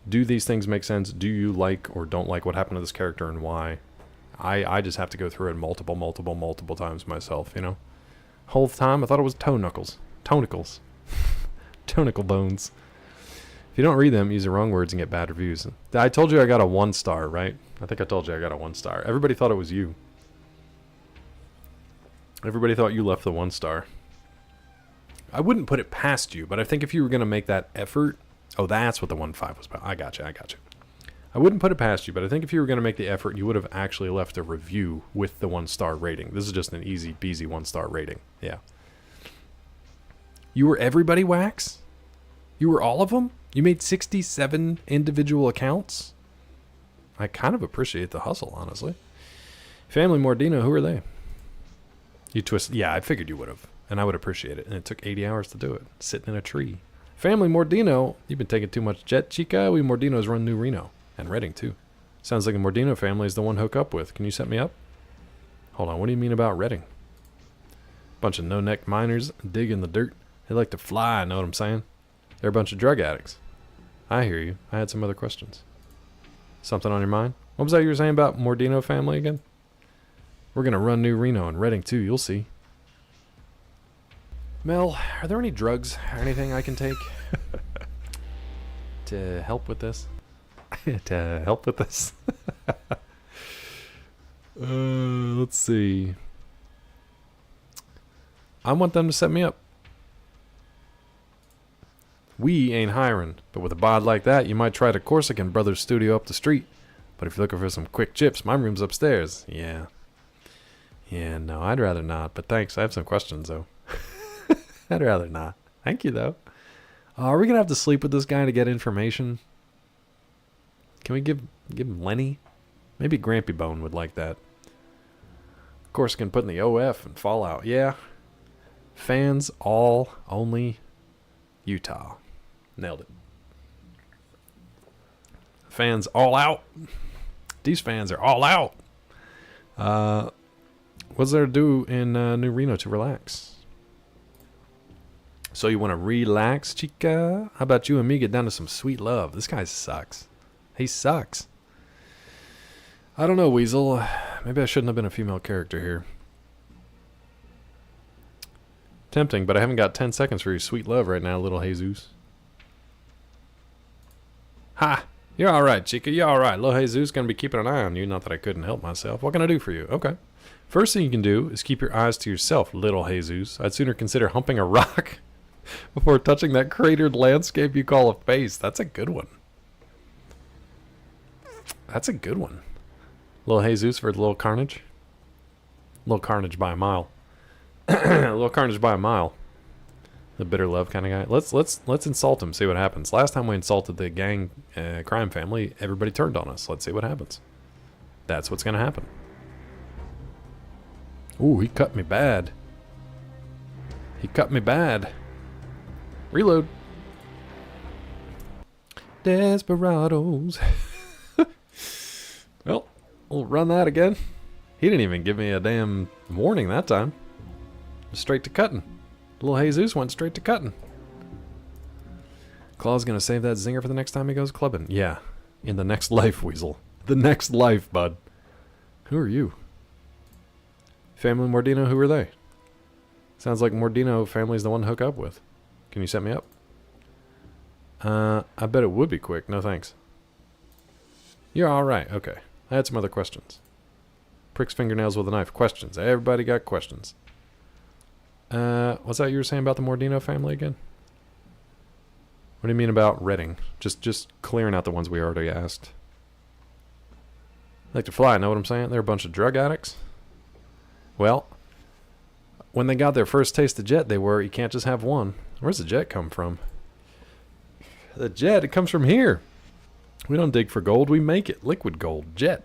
do these things make sense? Do you like or don't like what happened to this character and why? I just have to go through it multiple times myself, you know? Whole time I thought it was Tonicles. Tonicle bones. If you don't read them, use the wrong words and get bad reviews. I told you I got a 1 star, right? I think I told you I got a 1 star. Everybody thought it was you. Everybody thought you left the 1 star. I wouldn't put it past you, but I think if you were going to make that effort... Oh, that's what the 1.5 was about. I got you. I wouldn't put it past you, but I think if you were going to make the effort, you would have actually left a review with the 1 star rating. This is just an easy peasy 1 star rating. Yeah. You were everybody, Wax? You were all of them? You made 67 individual accounts? I kind of appreciate the hustle, honestly. Family Mordino, who are they? You twist. Yeah, I figured you would have. And I would appreciate it. And it took 80 hours to do it. Sitting in a tree. Family Mordino, you've been taking too much jet, chica. We Mordinos run New Reno. And Redding, too. Sounds like the Mordino family is the one to hook up with. Can you set me up? Hold on, what do you mean about Redding? Bunch of no-neck miners digging the dirt. They like to fly, know what I'm saying? They're a bunch of drug addicts. I hear you. I had some other questions. Something on your mind? What was that you were saying about Mordino family again? We're going to run New Reno and Redding, too. You'll see. Mel, are there any drugs or anything I can take to help with this? to help with this? Let's see. I want them to set me up. We ain't hiring, but with a bod like that, you might try the Corsican Brothers studio up the street. But if you're looking for some quick chips, my room's upstairs. Yeah. Yeah, no, I'd rather not, but thanks. I have some questions, though. I'd rather not. Thank you, though. Are we going to have to sleep with this guy to get information? Can we give him Lenny? Maybe Grampy Bone would like that. Corsican put in the OF and Fallout. Yeah. Fans all only Utah. Nailed it. Fans all out. These fans are all out. What's there to do in New Reno to relax? So you want to relax, chica? How about you and me get down to some sweet love? This guy sucks. He sucks. I don't know, Weasel. Maybe I shouldn't have been a female character here. Tempting, but I haven't got 10 seconds for your sweet love right now, little Jesus. Ha! You're alright, chica. You're alright. Little Jesus gonna be keeping an eye on you. Not that I couldn't help myself. What can I do for you? Okay. First thing you can do is keep your eyes to yourself, little Jesus. I'd sooner consider humping a rock before touching that cratered landscape you call a face. That's a good one. That's a good one. Little Jesus for little carnage. Little carnage by a mile. Little carnage by a mile. The bitter love kind of guy. Let's insult him. See what happens. Last time we insulted the gang crime family, everybody turned on us. Let's see what happens. That's what's gonna happen. Ooh, he cut me bad. He cut me bad. Reload. Desperados. Well, we'll run that again. He didn't even give me a damn warning that time. Straight to cutting. Little Jesus went straight to cutting. Claw's gonna save that zinger for the next time he goes clubbing. Yeah. In the next life, Weasel. The next life, bud. Who are you? Family Mordino, who are they? Sounds like Mordino family's the one to hook up with. Can you set me up? I bet it would be quick. No thanks. You're alright. Okay. I had some other questions. Pricks fingernails with a knife. Questions. Everybody got questions. What's that you were saying about the Mordino family again? What do you mean about Redding? Just clearing out the ones we already asked. Like to fly, know what I'm saying? They're a bunch of drug addicts. Well, when they got their first taste of jet, they were, you can't just have one. Where's the jet come from? The jet, it comes from here. We don't dig for gold, we make it. Liquid gold, jet.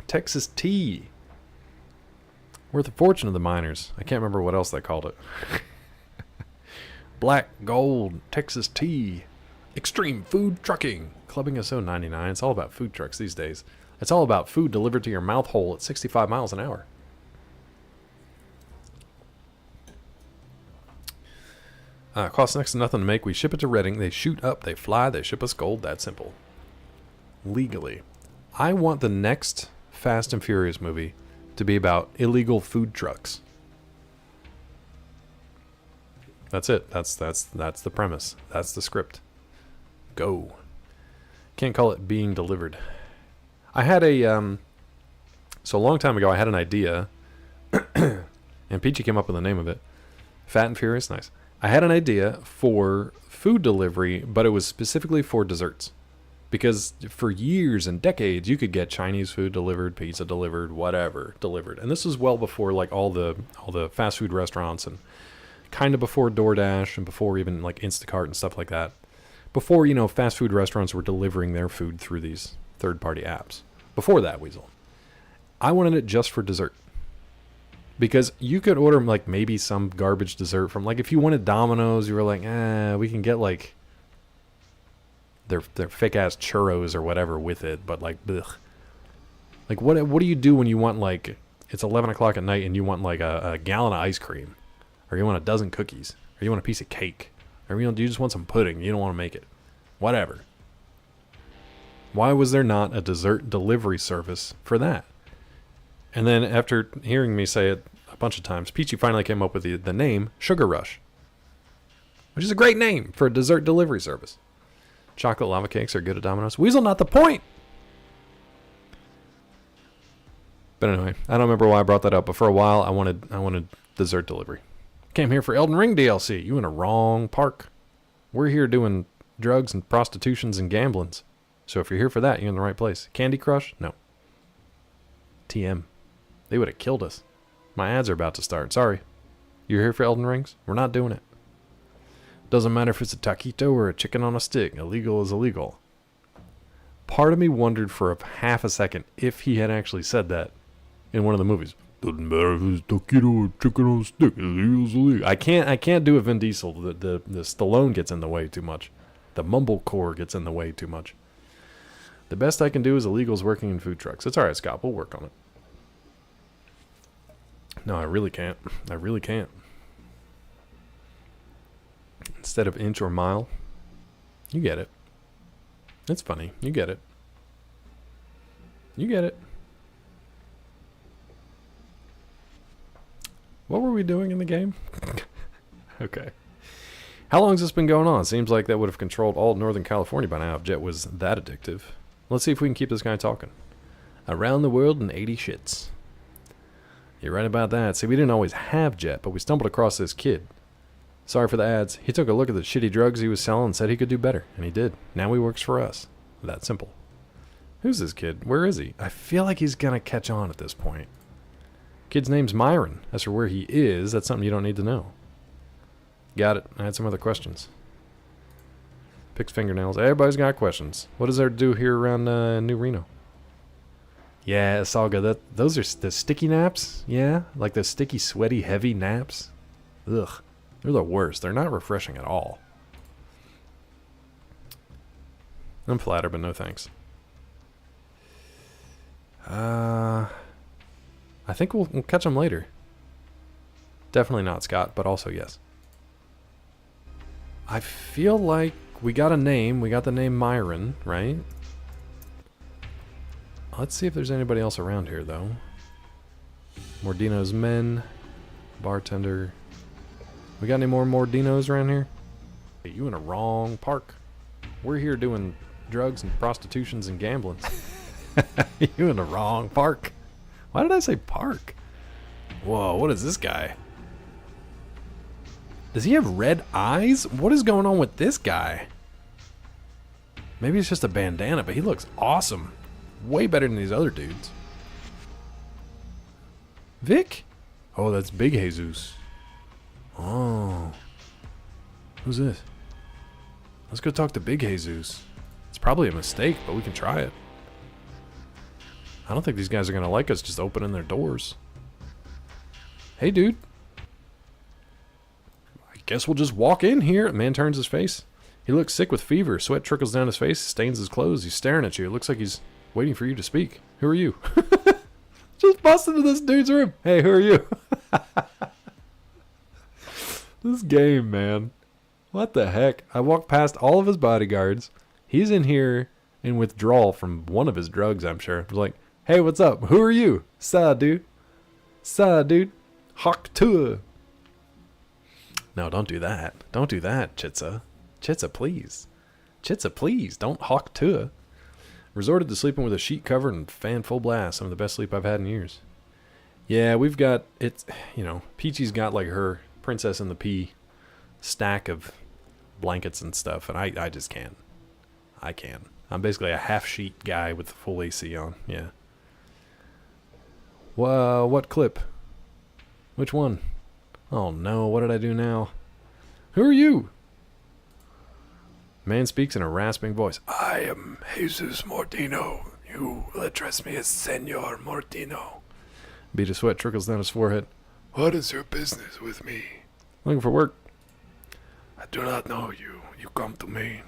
Texas tea. Worth a fortune to the miners. I can't remember what else they called it. Black gold, Texas tea. Extreme food trucking. Clubbing SO 99. It's all about food trucks these days. It's all about food delivered to your mouth hole at 65 miles an hour. Costs next to nothing to make. We ship it to Redding. They shoot up. They fly. They ship us gold. That simple. Legally. I want the next Fast and Furious movie to be about illegal food trucks. That's it. That's the premise. That's the script. Go. Can't call it being delivered. I had a so a long time ago I had an idea and Peachy came up with the name of it. Fat and Furious, nice. I had an idea for food delivery, but it was specifically for desserts. Because for years and decades, you could get Chinese food delivered, pizza delivered, whatever delivered. And this was well before like all the fast food restaurants and kind of before DoorDash and before even like Instacart and stuff like that. Before, fast food restaurants were delivering their food through these third-party apps. Before that, Weasel. I wanted it just for dessert. Because you could order like maybe some garbage dessert from like if you wanted Domino's, you were like, we can get like their fake ass churros or whatever with it, but like ugh. Like what do you do when you want like it's 11 o'clock at night and you want like a gallon of ice cream, or you want a dozen cookies, or you want a piece of cake, or you just want some pudding, you don't want to make it, whatever. Why was there not a dessert delivery service for that? And then after hearing me say it a bunch of times, Peachy finally came up with the name Sugar Rush, which is a great name for a dessert delivery service. Chocolate lava cakes are good at Domino's. Weasel, not the point! But anyway, I don't remember why I brought that up, but for a while I wanted dessert delivery. Came here for Elden Ring DLC. You in a wrong park. We're here doing drugs and prostitutions and gamblings. So if you're here for that, you're in the right place. Candy Crush? No. TM. They would have killed us. My ads are about to start. Sorry. You're here for Elden Rings? We're not doing it. Doesn't matter if it's a taquito or a chicken on a stick. Illegal is illegal. Part of me wondered for a half a second if he had actually said that in one of the movies. Doesn't matter if it's taquito or chicken on a stick. Illegal is illegal. I can't do a Vin Diesel. The Stallone gets in the way too much. The mumblecore gets in the way too much. The best I can do is illegals working in food trucks. It's alright, Scott. We'll work on it. No, I really can't. I really can't. Instead of inch or mile. You get it. It's funny. You get it. You get it. What were we doing in the game? Okay. How long has this been going on? Seems like that would have controlled all of Northern California by now if Jet was that addictive. Let's see if we can keep this guy talking. Around the world in 80 shits. You're right about that. See, we didn't always have Jet, but we stumbled across this kid. Sorry for the ads. He took a look at the shitty drugs he was selling and said he could do better. And he did. Now he works for us. That simple. Who's this kid? Where is he? I feel like he's gonna catch on at this point. Kid's name's Myron. As for where he is, that's something you don't need to know. Got it. I had some other questions. Picks fingernails. Everybody's got questions. What does there do here around New Reno? Yeah, it's all good. Those are the sticky naps? Yeah? Like the sticky, sweaty, heavy naps? Ugh. They're the worst. They're not refreshing at all. I'm flattered, but no thanks. I think we'll catch them later. Definitely not Scott, but also yes. I feel like we got a name. We got the name Myron, right? Let's see if there's anybody else around here, though. Mordino's Men. Bartender. We got any more Mordinos around here? Hey, you in a wrong park. We're here doing drugs and prostitutions and gambling. You in the wrong park. Why did I say park? Whoa, what is this guy? Does he have red eyes? What is going on with this guy? Maybe it's just a bandana, but he looks awesome. Way better than these other dudes. Vic? Oh, that's Big Jesus. Oh. Who's this? Let's go talk to Big Jesus. It's probably a mistake, but we can try it. I don't think these guys are going to like us just opening their doors. Hey, dude. I guess we'll just walk in here. The man turns his face. He looks sick with fever. Sweat trickles down his face, stains his clothes. He's staring at you. It looks like he's waiting for you to speak. Who are you? Just bust into this dude's room. Hey, who are you? This game, man. What the heck? I walked past all of his bodyguards. He's in here in withdrawal from one of his drugs, I'm sure. I was like, hey, what's up? Who are you? Sa, dude. Sa, dude. Hawk to. No, don't do that. Don't do that, Chitsa. Chitsa, please. Chitsa, please. Don't hawk to. Resorted to sleeping with a sheet cover and fan full blast. Some of the best sleep I've had in years. Yeah, we've got, it's, you know, Peachy's got like her Princess and the Pea stack of blankets and stuff, and I just can't. I can't. I'm basically a half sheet guy with the full AC on. Yeah. What clip? Which one? Oh no, what did I do now? Who are you? Man speaks in a rasping voice. I am Jesus Mordino. You will address me as Senor Mordino. Bead of sweat trickles down his forehead. What is your business with me? Looking for work. I do not know you. You come to me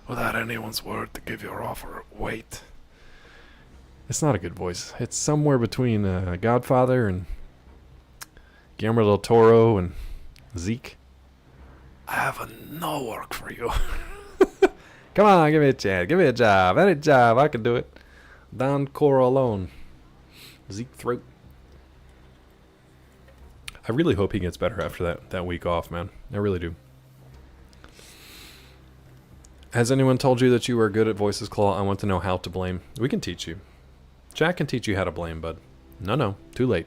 without anyone's word to give your offer weight. It's not a good voice. It's somewhere between Godfather and Guillermo del Toro and Zeke. I have no work for you. Come on, give me a chance. Give me a job. Any job. I can do it. Don Corleone. Zeke Throat. I really hope he gets better after that week off, man. I really do. Has anyone told you that you are good at voices, Claw? I want to know how to blame. We can teach you. Jack can teach you how to blame, bud. No, too late.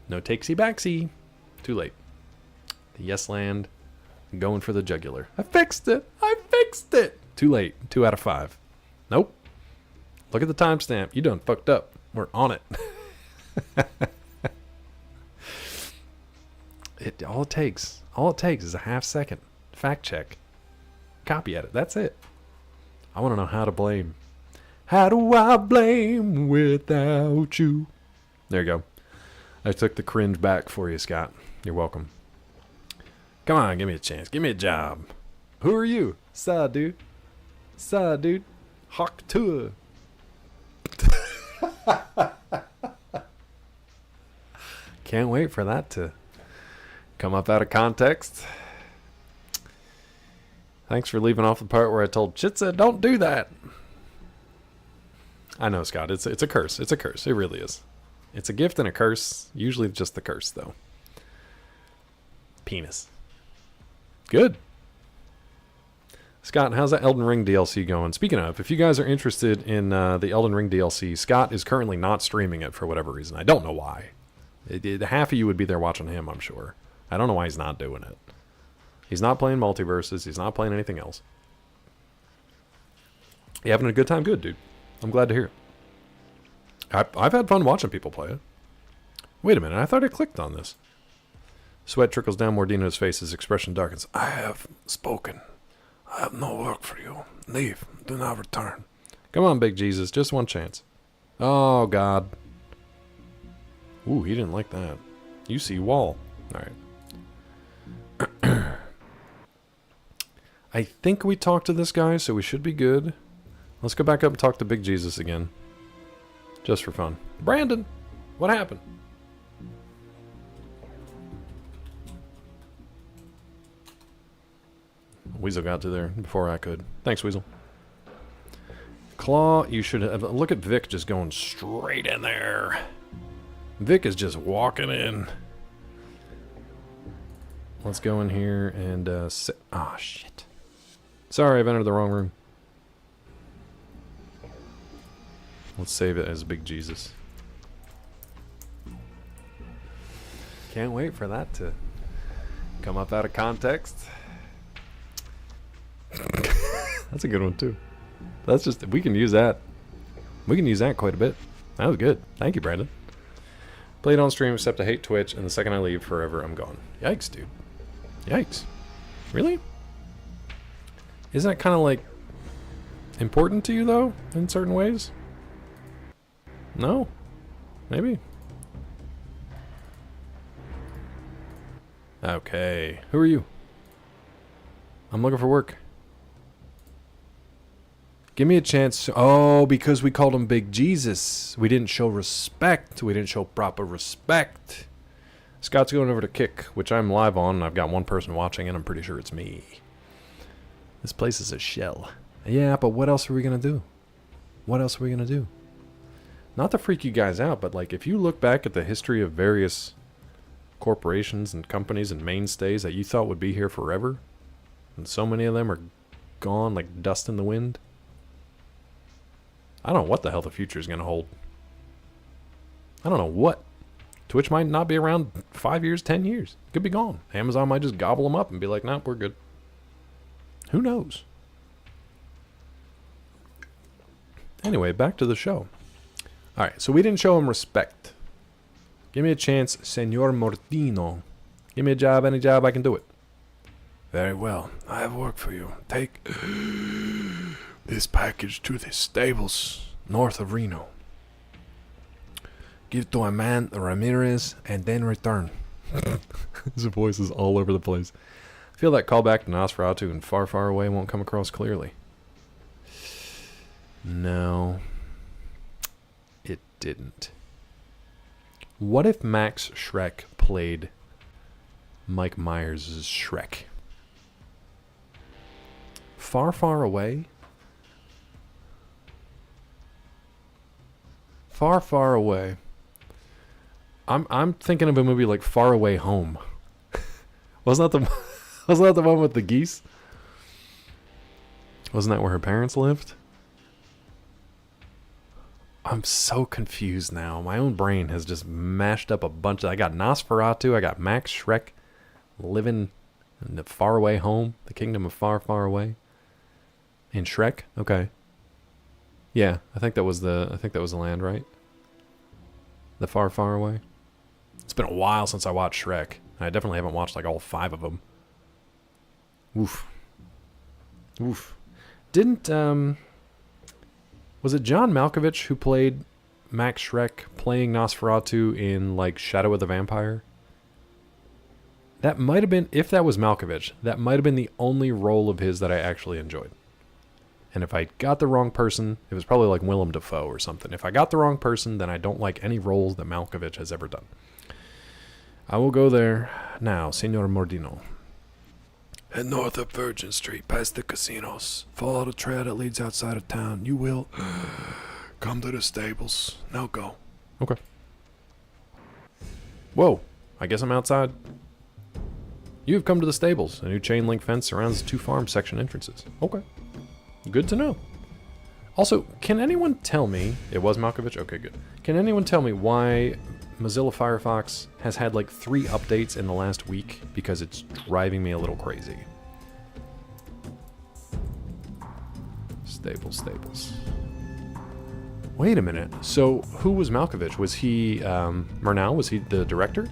No takesy backsy. Too late. The yes land. Going for the jugular. I fixed it. Too late. 2 out of 5. Nope. Look at the timestamp. You done fucked up. We're on it. All it takes is a half second. Fact check. Copy edit. That's it. I want to know how to blame. How do I blame without you? There you go. I took the cringe back for you, Scott. You're welcome. Come on, give me a chance. Give me a job. Who are you? Saw, dude. Hawk tour. Can't wait for that to come up out of context. Thanks for leaving off the part where I told Chitza, don't do that. I know, Scott. It's a curse. It's a curse. It really is. It's a gift and a curse. Usually just the curse, though. Penis. Good. Scott, how's that Elden Ring DLC going? Speaking of, if you guys are interested in the Elden Ring DLC, Scott is currently not streaming it for whatever reason. I don't know why. Half of you would be there watching him, I'm sure. I don't know why he's not doing it. He's not playing Multiverses. He's not playing anything else. You having a good time? Good, dude. I'm glad to hear it. I've had fun watching people play it. Wait a minute. I thought I clicked on this. Sweat trickles down Mordino's face. His expression darkens. I have spoken. I have no work for you. Leave. Do not return. Come on, Big Jesus. Just one chance. Oh, God. Ooh, he didn't like that. You see wall. All right. I think we talked to this guy, so we should be good. Let's go back up and talk to Big Jesus again. Just for fun. Brandon! What happened? Weasel got to there before I could. Thanks, Weasel. Claw, you should have... Look at Vic just going straight in there. Vic is just walking in. Let's go in here and... Ah, shit. Sorry, I've entered the wrong room. Let's save it as Big Jesus. Can't wait for that to come up out of context. That's a good one too. That's just, we can use that. We can use that quite a bit. That was good. Thank you, Brandon. Played on stream except I hate Twitch, and the second I leave forever, I'm gone. Yikes, dude. Yikes. Really? Isn't that kind of like important to you though, in certain ways? No? Maybe? Okay. Who are you? I'm looking for work. Give me a chance. Oh, because we called him Big Jesus. We didn't show respect. We didn't show proper respect. Scott's going over to Kick, which I'm live on, and I've got one person watching, and I'm pretty sure it's me. This place is a shell. Yeah, but what else are we going to do? What else are we going to do? Not to freak you guys out, but like if you look back at the history of various corporations and companies and mainstays that you thought would be here forever, and so many of them are gone like dust in the wind, I don't know what the hell the future is going to hold. I don't know what. Twitch might not be around 5 years, 10 years. It could be gone. Amazon might just gobble them up and be like, nah, we're good. Who knows? Anyway, back to the show. Alright, so we didn't show him respect. Give me a chance, Senor Mordino. Give me a job, any job, I can do it. Very well. I have work for you. Take this package to the stables north of Reno. Give to a man, Ramirez, and then return. His voice is all over the place. I feel that callback to Nosferatu and Far, Far Away won't come across clearly. No. It didn't. What if Max Schreck played Mike Myers' Shrek? Far, Far Away? Far, Far Away. I'm thinking of a movie like Far Away Home. wasn't that the one with the geese? Wasn't that where her parents lived? I'm so confused now. My own brain has just mashed up a bunch of... I got Nosferatu, I got Max Shrek, living in the faraway home, the kingdom of far, far away. In Shrek? Okay. Yeah, I think that was the land, right? The far, far away. It's been a while since I watched Shrek. I definitely haven't watched like all 5 of them. Oof. Oof. Didn't was it John Malkovich who played Max Shrek playing Nosferatu in like Shadow of the Vampire? That might have been, if that was Malkovich, that might have been the only role of his that I actually enjoyed. And if I got the wrong person, it was probably like Willem Dafoe or something. If I got the wrong person, then I don't like any roles that Malkovich has ever done. I will go there now, Senor Mordino. Head north up Virgin Street, past the casinos. Follow the trail that leads outside of town. You will come to the stables. Now go. Okay. Whoa, I guess I'm outside. You have come to the stables. A new chain link fence surrounds the 2 farm section entrances. Okay. Good to know. Also, can anyone tell me... It was Malkovich? Okay, good. Can anyone tell me why Mozilla Firefox has had like 3 updates in the last week? Because it's driving me a little crazy. Stables. Wait a minute. So, who was Malkovich? Was he Murnau? Was he the director?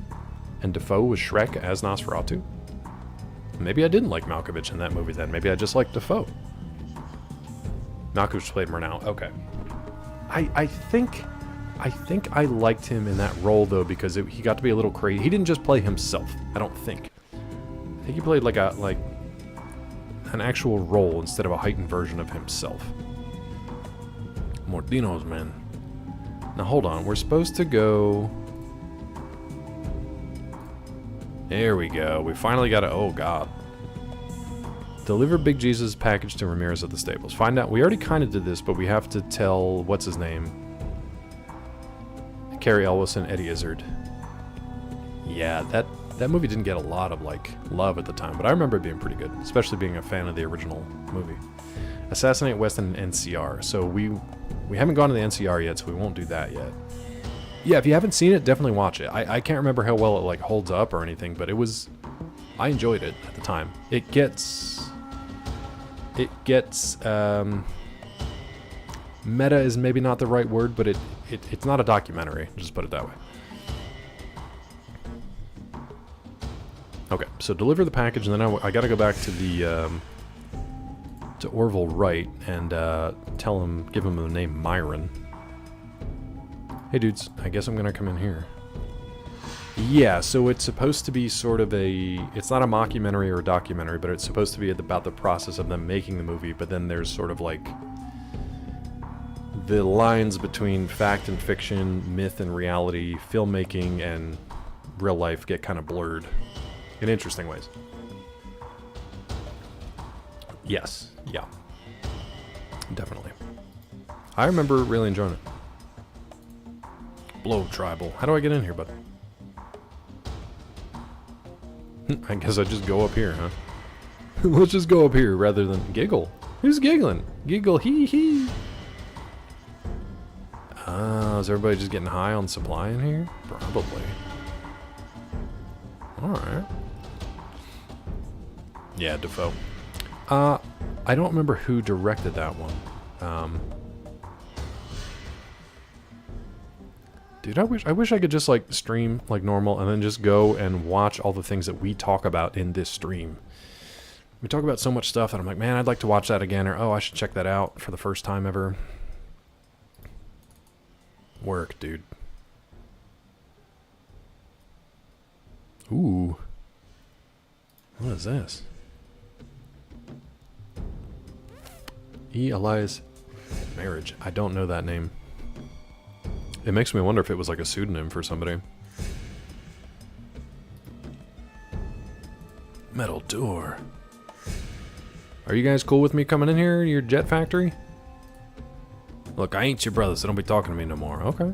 And Defoe was Shrek as Nosferatu? Maybe I didn't like Malkovich in that movie then. Maybe I just liked Defoe. Malkovich played Murnau. Okay. I think I liked him in that role though because he got to be a little crazy. He didn't just play himself. I don't think. I think he played like an actual role instead of a heightened version of himself. Mordinos, man. Now hold on. We're supposed to go. There we go. We finally got it. Oh god. Deliver Big Jesus' package to Ramirez at the stables. Find out. We already kind of did this, but we have to tell what's his name. Carrie Elwes and Eddie Izzard. Yeah, that movie didn't get a lot of like love at the time, but I remember it being pretty good, especially being a fan of the original movie. Assassinate West and NCR. So we haven't gone to the NCR yet, so we won't do that yet. Yeah, if you haven't seen it, definitely watch it. I can't remember how well it like holds up or anything, but I enjoyed it at the time. It gets meta is maybe not the right word, but it's not a documentary. Just put it that way. Okay, so deliver the package, and then I got to go back to the to Orville Wright and give him the name Myron. Hey dudes, I guess I'm gonna come in here. Yeah, so it's supposed to be sort of it's not a mockumentary or a documentary, but it's supposed to be about the process of them making the movie, but then there's sort of like the lines between fact and fiction, myth and reality, filmmaking and real life get kind of blurred in interesting ways. Yes, yeah. Definitely. I remember really enjoying it. Blow Tribal. How do I get in here, bud? I guess I just go up here, huh? Let's just go up here rather than giggle. Who's giggling? Giggle hee hee. Is everybody just getting high on supply in here? Probably. Alright. Yeah, Defoe. I don't remember who directed that one. Dude, I wish I could just like stream like normal and then just go and watch all the things that we talk about in this stream. We talk about so much stuff that I'm like, man, I'd like to watch that again, or oh, I should check that out for the first time ever. Work, dude. Ooh. What is this? E. Elias Marriage. I don't know that name. It makes me wonder if it was like a pseudonym for somebody. Metal door. Are you guys cool with me coming in here, your jet factory? Look, I ain't your brother, so don't be talking to me no more. Okay.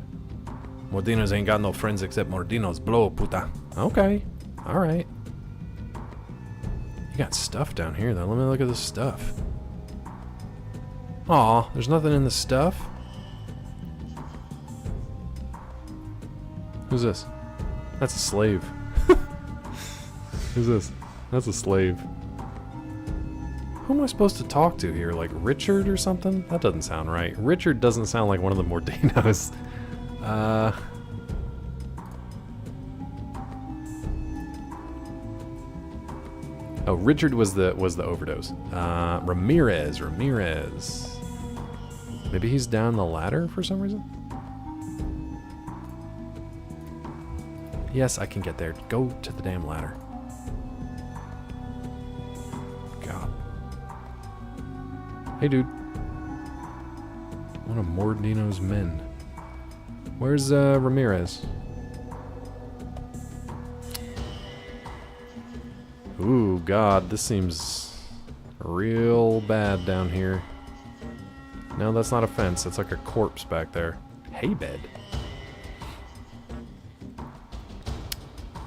Mordinos ain't got no friends except Mordinos. Blow, puta. Okay. Alright. You got stuff down here, though. Let me look at this stuff. Aw, there's nothing in the stuff. Who's this? That's a slave. Who's this? That's a slave. Who am I supposed to talk to here? Like Richard or something? That doesn't sound right. Richard doesn't sound like one of the Mordinos. Oh, Richard was the overdose. Ramirez. Maybe he's down the ladder for some reason? Yes, I can get there. Go to the damn ladder. God. Hey, dude. One of Mordino's men. Where's Ramirez? Ooh, God, this seems real bad down here. No, that's not a fence. That's like a corpse back there. Hay bed.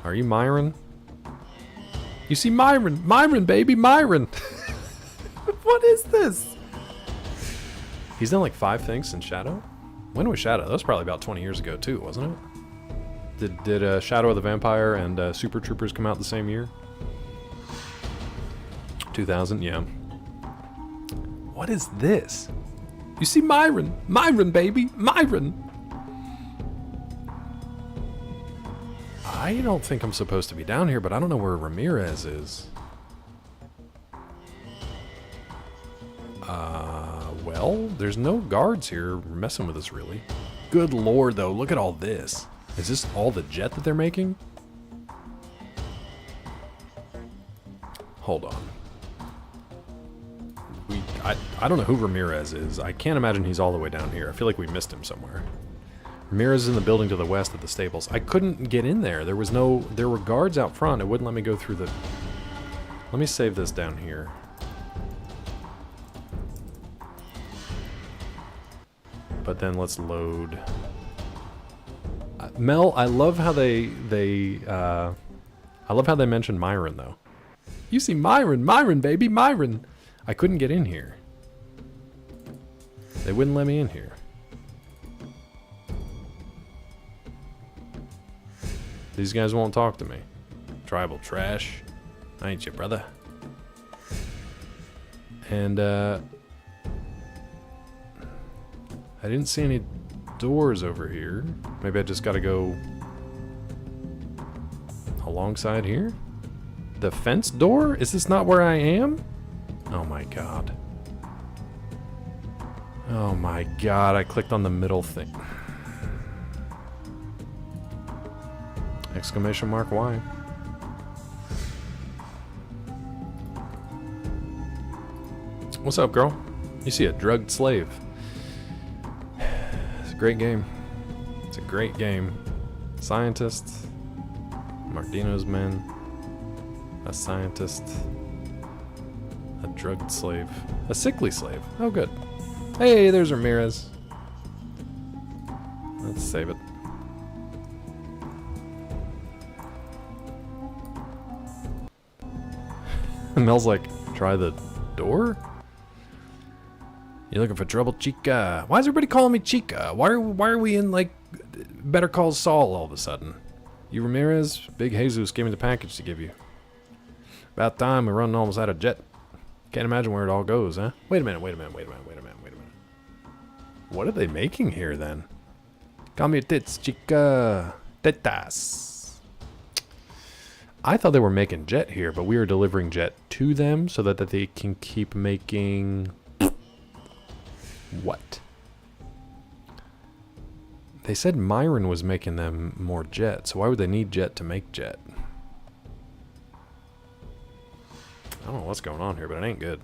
Are you Myron? You see Myron! Myron, baby, Myron! What is this? He's done like 5 things in Shadow? When was Shadow? That was probably about 20 years ago too, wasn't it? Did Shadow of the Vampire and Super Troopers come out the same year? 2000, yeah. What is this? You see Myron! Myron, baby! Myron! I don't think I'm supposed to be down here, but I don't know where Ramirez is. Well, there's no guards here messing with us, really. Good lord, though, look at all this. Is this all the jet that they're making? Hold on. I don't know who Ramirez is. I can't imagine he's all the way down here. I feel like we missed him somewhere. Ramirez is in the building to the west of the stables. I couldn't get in there. There were guards out front. It wouldn't let me go through the... Let me save this down here. But then let's load. Mel, I love how they mentioned Myron though. You see Myron, baby, Myron. I couldn't get in here. They wouldn't let me in here. These guys won't talk to me. Tribal trash. Ain't you, brother? And, I didn't see any doors over here. Maybe I just gotta go alongside here? The fence door? Is this not where I am? Oh my god. Oh my god, I clicked on the middle thing. Exclamation mark, why? What's up, girl? You see a drugged slave. It's a great game. It's a great game. Scientist. Mordino's men. A scientist. A drugged slave. A sickly slave. Oh, good. Hey, there's Ramirez. Let's save it. Mel's like, try the door? You looking for trouble, Chica? Why is everybody calling me Chica? Why are we in, like, Better Call Saul all of a sudden? You Ramirez? Big Jesus gave me the package to give you. About time, we're running almost out of jet. Can't imagine where it all goes, huh? Wait a minute. What are they making here, then? Call me tits, Chica. Tetas. I thought they were making jet here, but we are delivering jet to them so that they can keep making... What? They said Myron was making them more jet, so why would they need jet to make jet? I don't know what's going on here, but it ain't good.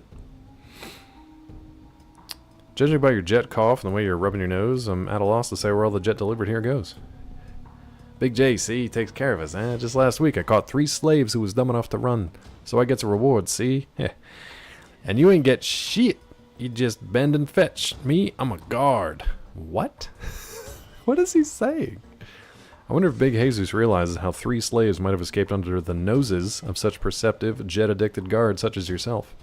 Judging by your jet cough and the way you're rubbing your nose, I'm at a loss to say where all the jet delivered here goes. Big J, see, he takes care of us, eh? Just last week I caught 3 slaves who was dumb enough to run, so I gets a reward, see? And you ain't get shit. You just bend and fetch. Me, I'm a guard. What? What is he saying? I wonder if Big Jesus realizes how 3 slaves might have escaped under the noses of such perceptive, jet-addicted guards such as yourself.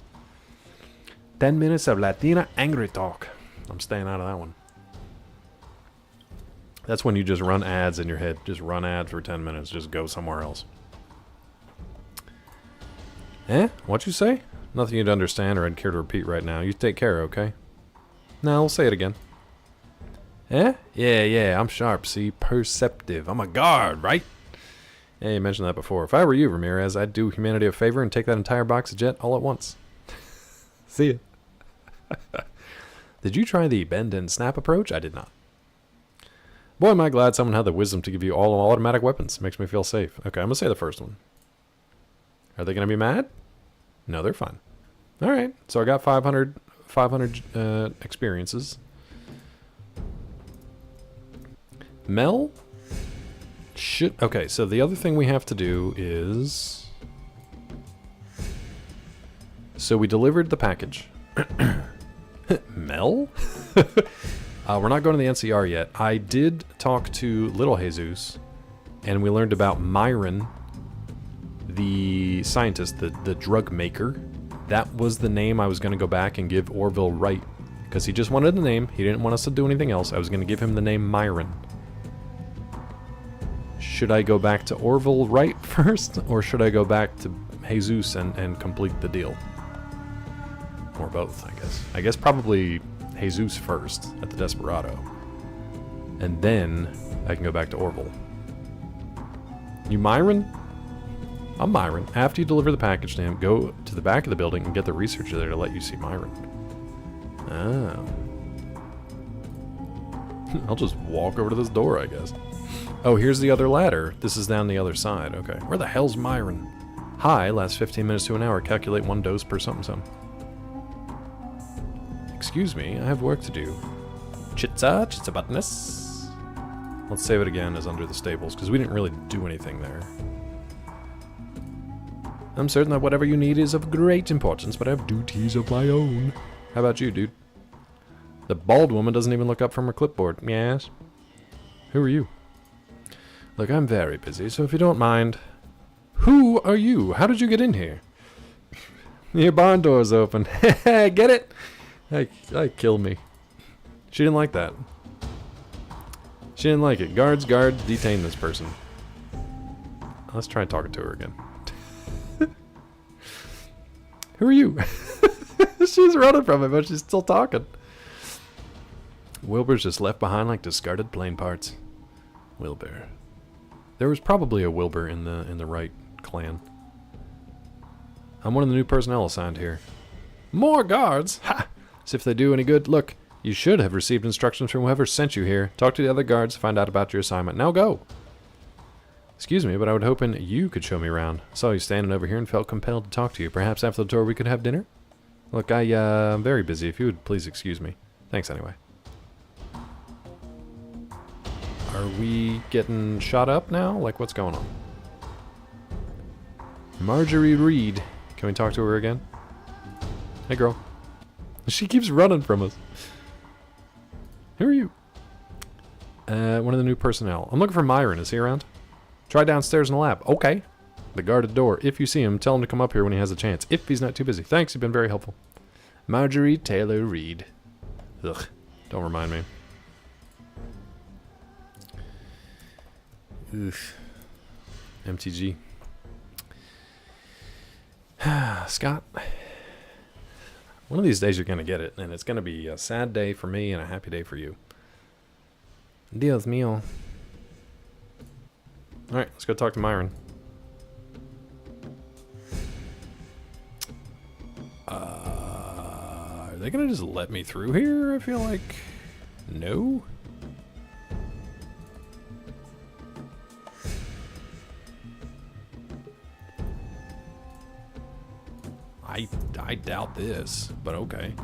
10 minutes of Latina angry talk. I'm staying out of that one. That's when you just run ads in your head. Just run ads for 10 minutes. Just go somewhere else. Eh? What you say? Nothing you'd understand or I'd care to repeat right now. You take care, okay? No, I'll say it again. Eh? Yeah, I'm sharp, see? Perceptive. I'm a guard, right? Yeah, you mentioned that before. If I were you, Ramirez, I'd do humanity a favor and take that entire box of jet all at once. See ya. Did you try the bend and snap approach? I did not. Boy, am I glad someone had the wisdom to give you all automatic weapons. Makes me feel safe. Okay, I'm going to say the first one. Are they going to be mad? No, they're fine. All right, so I got 500 experiences. Mel? Okay, so the other thing we have to do is... So we delivered the package. Mel? We're not going to the NCR yet. I did talk to Little Jesus, and we learned about Myron, the scientist, the drug maker. That was the name I was going to go back and give Orville Wright, because he just wanted the name. He didn't want us to do anything else. I was going to give him the name Myron. Should I go back to Orville Wright first, or should I go back to Jesus and complete the deal? Or both, I guess. I guess probably Jesus first at the Desperado. And then I can go back to Orville. You Myron? I'm Myron. After you deliver the package to him, go to the back of the building and get the researcher there to let you see Myron. Oh. I'll just walk over to this door, I guess. Oh, here's the other ladder. This is down the other side. Okay. Where the hell's Myron? Hi, last 15 minutes to an hour. Calculate 1 dose per something. Excuse me, I have work to do. Chitza buttoness. Let's save it again as under the stables, because we didn't really do anything there. I'm certain that whatever you need is of great importance, but I have duties of my own. How about you, dude? The bald woman doesn't even look up from her clipboard. Yes? Who are you? Look, I'm very busy, so if you don't mind... Who are you? How did you get in here? Your barn door's open. Get it? I killed me. She didn't like that. She didn't like it. Guards, detain this person. Let's try talking to her again. Who are you? She's running from it, but she's still talking. Wilbur's just left behind like discarded plane parts. Wilbur. There was probably a Wilbur in the Wright clan. I'm one of the new personnel assigned here. More guards? Ha! As if they do any good. Look, you should have received instructions from whoever sent you here. Talk to the other guards, find out about your assignment. Now go! Excuse me, but I would hoping you could show me around. I saw you standing over here and felt compelled to talk to you. Perhaps after the tour we could have dinner? Look, I'm very busy. If you would please excuse me. Thanks anyway. Are we getting shot up now? Like, what's going on? Marjorie Reed. Can we talk to her again? Hey, girl. She keeps running from us. Who are you? One of the new personnel. I'm looking for Myron. Is he around? Try downstairs in the lab. Okay. The guarded door. If you see him, tell him to come up here when he has a chance. If he's not too busy. Thanks, you've been very helpful. Marjorie Taylor Reed. Ugh. Don't remind me. Oof. MTG. Scott. One of these days you're going to get it, and it's going to be a sad day for me and a happy day for you. Dios mío. Alright, let's go talk to Myron. Are they going to just let me through here? I feel like... No? I doubt this, but okay.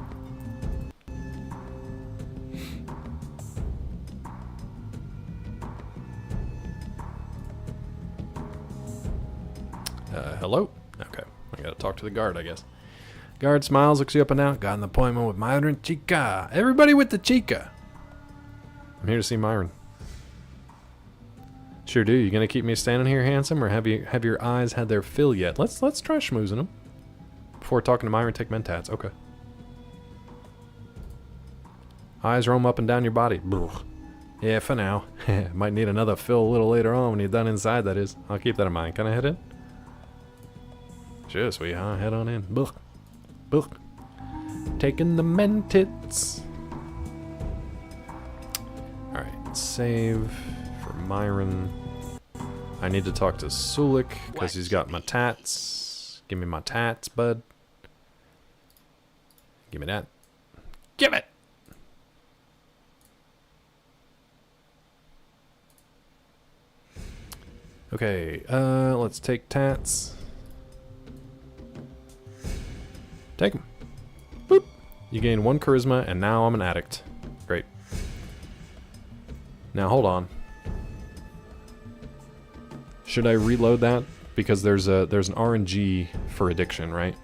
Hello? Okay, I gotta talk to the guard, I guess. Guard smiles, looks you up and down. Got an appointment with Myron Chica. Everybody with the Chica. I'm here to see Myron. Sure do. You gonna keep me standing here, handsome, or have your eyes had their fill yet? Let's try schmoozing him. Before talking to Myron, take mentats. Okay. Eyes roam up and down your body. Blech. Yeah, for now. Might need another fill a little later on when you're done inside, that is. I'll keep that in mind. Can I head in? Sure, sweet, huh? Head on in. Blech. Blech. Taking the mentits. Alright, save for Myron. I need to talk to Sulik because he's got my tats. Give me my tats, bud. Give me that. Give it! Okay, let's take tats. Take them. Boop. You gain 1 charisma, and now I'm an addict. Great. Now, hold on. Should I reload that? Because there's an RNG for addiction, right?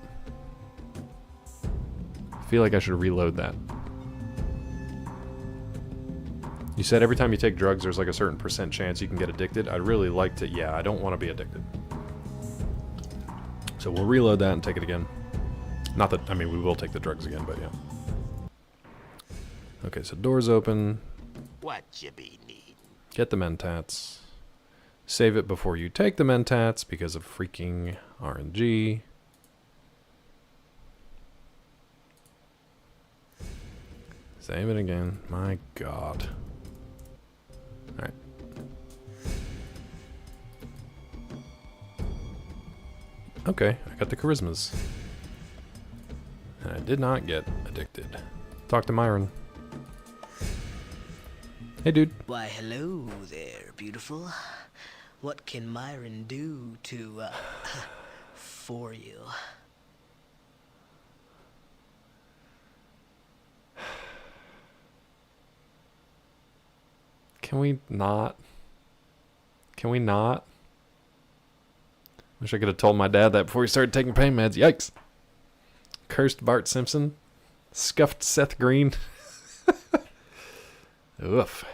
I feel like I should reload that. You said every time you take drugs, there's like a certain % chance you can get addicted. I'd really like to... Yeah, I don't want to be addicted. So we'll reload that and take it again. Not that... I mean, we will take the drugs again, but yeah. Okay, so doors open. What you be need? Get the mentats. Save it before you take the mentats because of freaking RNG. Save it again. My God. Alright. Okay, I got the charismas. And I did not get addicted. Talk to Myron. Hey, dude. Why, hello there, beautiful. What can Myron do to, for you? Can we not? Can we not? Wish I could have told my dad that before he started taking pain meds. Yikes. Cursed Bart Simpson. Scuffed Seth Green. Oof.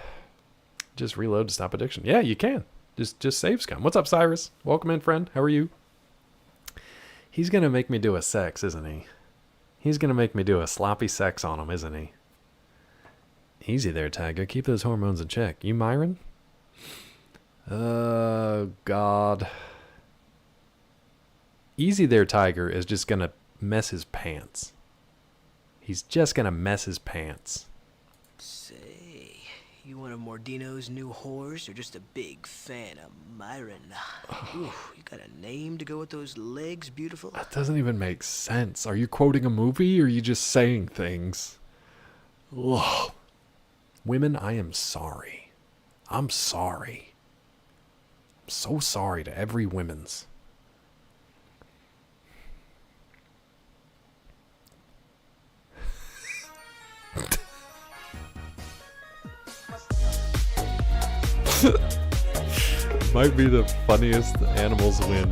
Just reload to stop addiction. Yeah, you can. Just save scum. What's up, Cyrus? Welcome in, friend. How are you? He's going to make me do a sex, isn't he? He's going to make me do a sloppy sex on him, isn't he? Easy there, Tiger. Keep those hormones in check. You Myron? God. Easy there, Tiger is just going to mess his pants. He's just going to mess his pants. Say, you one of Mordino's new whores or just a big fan of Myron? Ooh, you got a name to go with those legs, beautiful? That doesn't even make sense. Are you quoting a movie or are you just saying things? Ugh. Women, I am sorry. I'm sorry. I'm so sorry to every women's. Might be the funniest animals win.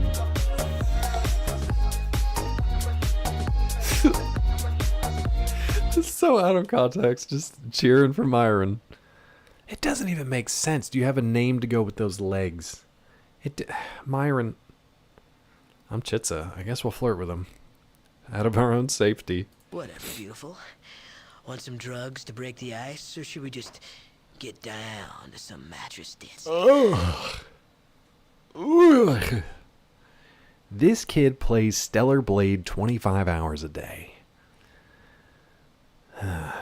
Just so out of context, just cheering for Myron. It doesn't even make sense. Do you have a name to go with those legs? Myron. I'm Chitsa. I guess we'll flirt with him. Out of our own safety. Whatever, beautiful. Want some drugs to break the ice, or should we just get down to some mattress dancing? Ugh. This kid plays Stellar Blade 25 hours a day.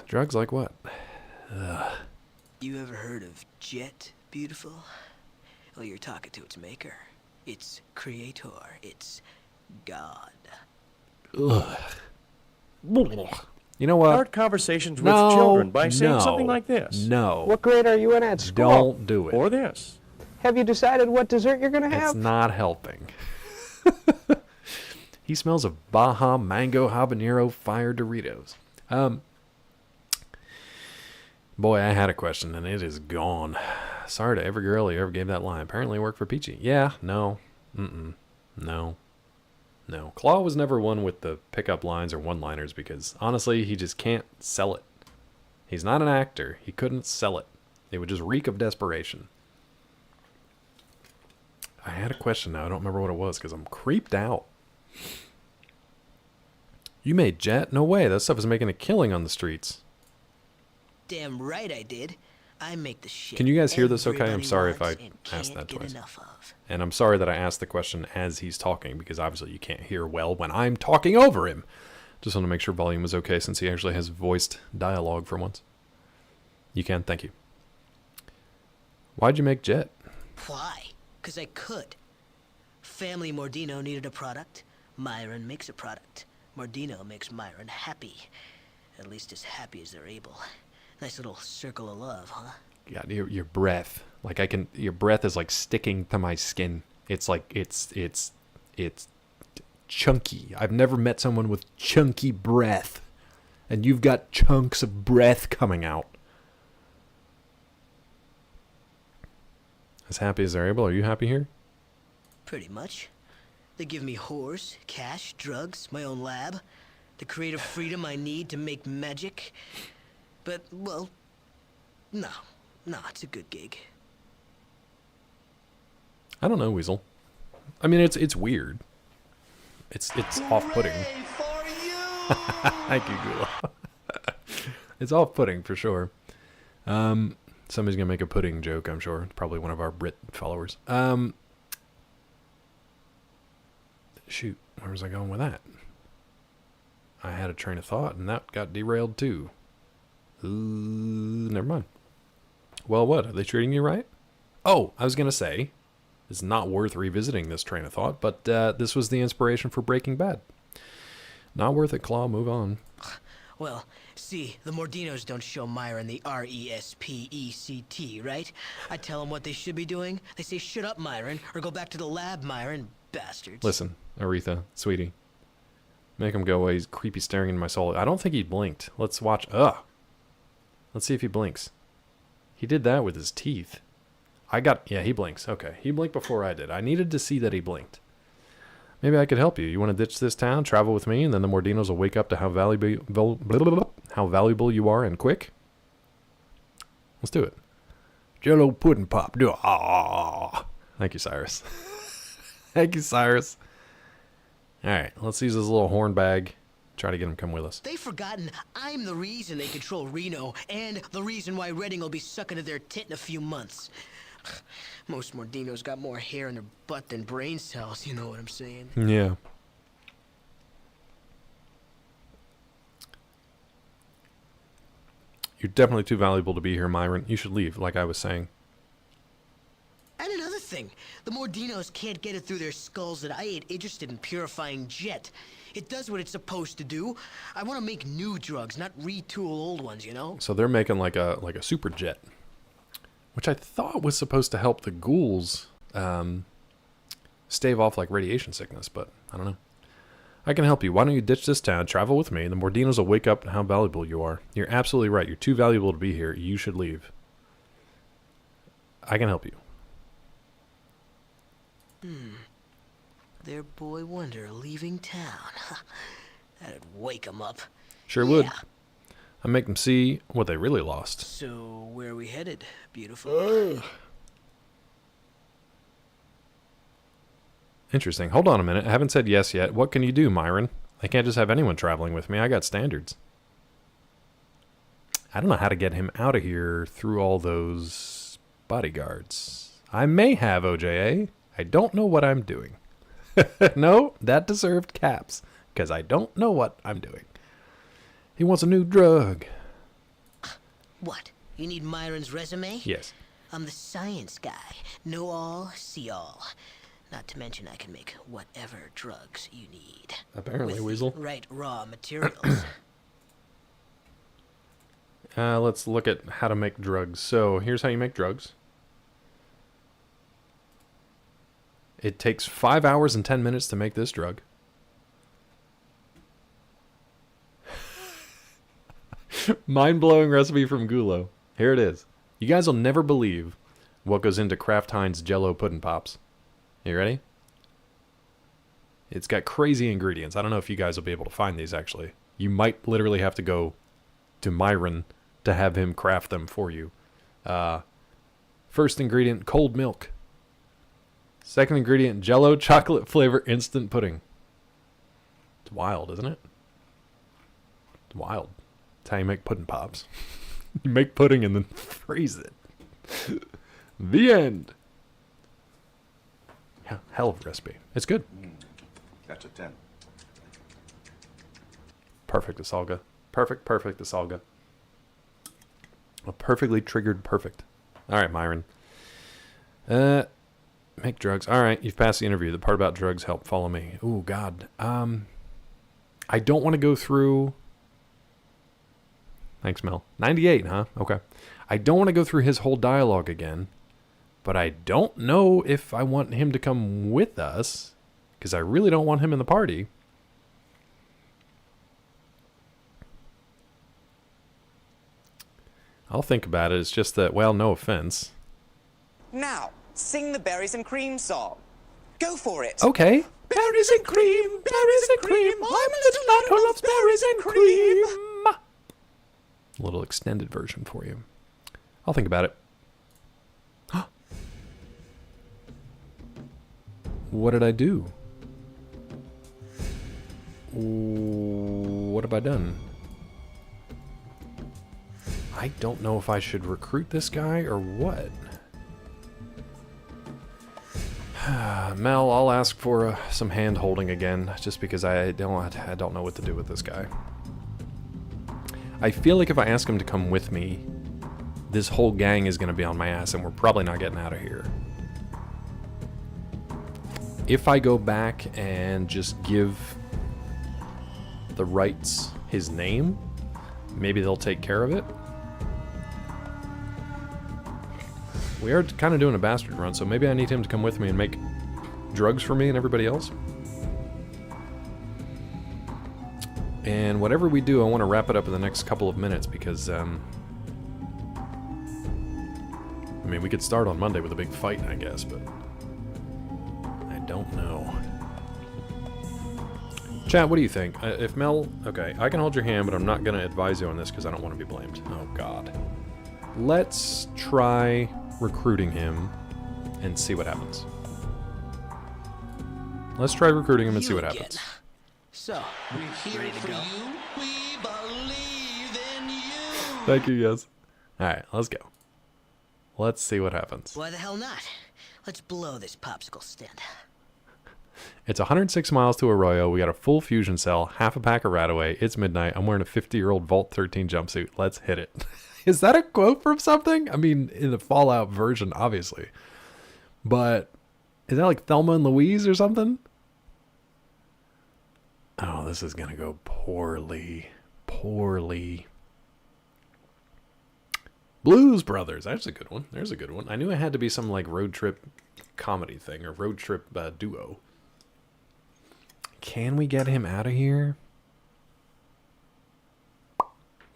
Drugs like what? You ever heard of Jet, beautiful? Well, you're talking to its maker. Its creator. It's God. Ugh. You know what? Start conversations with children by saying something like this. No. What grade are you in at school? Don't do it. Or this. Have you decided what dessert you're going to have? It's not helping. He smells of Baja Mango Habanero Fire Doritos. Boy, I had a question and it is gone. Sorry to every girl who ever gave that line. Apparently it worked for Peachy. Yeah, no. No. No. Claw was never one with the pickup lines or one-liners because, honestly, he just can't sell it. He's not an actor. He couldn't sell it. It would just reek of desperation. I had a question now. I don't remember what it was because I'm creeped out. You made Jet? No way. That stuff is making a killing on the streets. Damn right I did. I make the shit. Can you guys hear this okay? I'm everybody sorry if I wants and asked can't that get twice. enough of. And I'm sorry that I asked the question as he's talking, because obviously you can't hear well when I'm talking over him. Just want to make sure volume is okay since he actually has voiced dialogue for once. You can, thank you. Why'd you make Jet? Why? Because I could. Family Mordino needed a product. Myron makes a product. Mordino makes Myron happy. At least as happy as they're able. Nice little circle of love, huh? God, your breath. Like your breath is like sticking to my skin. It's like, it's chunky. I've never met someone with chunky breath. And you've got chunks of breath coming out. As happy as they're able. Are you happy here? Pretty much. They give me whores, cash, drugs, my own lab, the creative freedom I need to make magic. But, well, no, it's a good gig. I don't know, Weasel. I mean, it's weird. It's off-putting. Thank you, Gula. It's off-putting for sure. Somebody's gonna make a pudding joke, I'm sure. Probably one of our Brit followers. Shoot, where was I going with that? I had a train of thought, and that got derailed too. Never mind. Well, what? Are they treating you right? Oh, I was gonna say, it's not worth revisiting this train of thought, but this was the inspiration for Breaking Bad. Not worth it, Claw. Move on. Well, see, the Mordinos don't show Myron the RESPECT, right? I tell them what they should be doing. They say, shut up, Myron, or go back to the lab, Myron. Bastards. Listen, Aretha, sweetie. Make him go away. He's creepy staring into my soul. I don't think he blinked. Let's watch. Let's see if he blinks. He did that with his teeth. Yeah, he blinks. Okay, he blinked before I did. I needed to see that he blinked. Maybe I could help you. You want to ditch this town, travel with me, and then the Mordinos will wake up to how valuable you are and quick? Let's do it. Jello pudding pop. Do it. Thank you, Cyrus. Thank you, Cyrus. All right, let's use this little horn bag. Try to get him to come with us. They've forgotten I'm the reason they control Reno, and the reason why Redding will be sucking to their tit in a few months. Most Mordinos got more hair in their butt than brain cells, you know what I'm saying? Yeah. You're definitely too valuable to be here, Myron. You should leave, like I was saying. And another thing, the Mordinos can't get it through their skulls that I ain't interested in purifying Jet. It does what it's supposed to do. I want to make new drugs, not retool old ones, you know? So they're making like a super jet, which I thought was supposed to help the ghouls stave off like radiation sickness, but I don't know. I can help you. Why don't you ditch this town, travel with me, and the Mordinos will wake up to how valuable you are. You're absolutely right. You're too valuable to be here. You should leave. I can help you. Their boy wonder leaving town. That'd wake them up. Sure would. I make them see what they really lost. So, where are we headed, beautiful? Interesting. Hold on a minute. I haven't said yes yet. What can you do, Myron? I can't just have anyone traveling with me. I got standards. I don't know how to get him out of here through all those bodyguards. I may have, OJA. I don't know what I'm doing. No, that deserved caps, because I don't know what I'm doing. He wants a new drug. What? You need Myron's resume? Yes. I'm the science guy. Know all, see all. Not to mention I can make whatever drugs you need. Apparently, with Weasel. The right raw materials. Let's look at how to make drugs. So, here's how you make drugs. It takes 5 hours and 10 minutes to make this drug. Mind-blowing recipe from Gulo. Here it is. You guys will never believe what goes into Kraft Heinz Jello Pudding Pops. You ready? It's got crazy ingredients. I don't know if you guys will be able to find these, actually. You might literally have to go to Myron to have him craft them for you. First ingredient, cold milk. Second ingredient, Jello chocolate flavor instant pudding. It's wild, isn't it? It's wild. That's how you make pudding pops. You make pudding and then freeze it. The end. Yeah, hell of a recipe. It's good. That's a 10. Perfect Asalga. Perfect Asalga. A perfectly triggered perfect. All right, Myron. Make drugs. All right, you've passed the interview. The part about drugs help follow me. Ooh, God. I don't want to go through... Thanks, Mel. 98, huh? Okay. I don't want to go through his whole dialogue again, but I don't know if I want him to come with us, because I really don't want him in the party. I'll think about it. It's just that, well, no offense. Now, sing the berries and cream song. Go for it. Okay. Berries and cream, berries and cream. I'm a little lad who loves berries and cream. A little extended version for you. I'll think about it. What did I do? What have I done? I don't know if I should recruit this guy or what. Mel, I'll ask for some hand holding again, just because I don't know what to do with this guy. I feel like if I ask him to come with me, this whole gang is going to be on my ass, and we're probably not getting out of here. If I go back and just give the Wrights his name, maybe they'll take care of it. We are kind of doing a bastard run, so maybe I need him to come with me and make drugs for me and everybody else. And whatever we do, I want to wrap it up in the next couple of minutes because, I mean, we could start on Monday with a big fight, I guess, but I don't know. Chat, what do you think? If Mel... Okay, I can hold your hand, but I'm not going to advise you on this because I don't want to be blamed. Oh, God. Let's try recruiting him and see what happens. Let's try recruiting him and see what happens. So, we're here for you. We believe in you. Thank you, yes. Alright, let's go. Let's see what happens. Why the hell not? Let's blow this popsicle stand. It's 106 miles to Arroyo. We got a full fusion cell, half a pack of Radaway. It's midnight. I'm wearing a 50-year-old Vault 13 jumpsuit. Let's hit it. Is that a quote from something? I mean, in the Fallout version, obviously. But is that like Thelma and Louise or something? Oh, this is going to go poorly. Poorly. Blues Brothers. That's a good one. There's a good one. I knew it had to be some like road trip comedy thing or road trip duo. Can we get him out of here?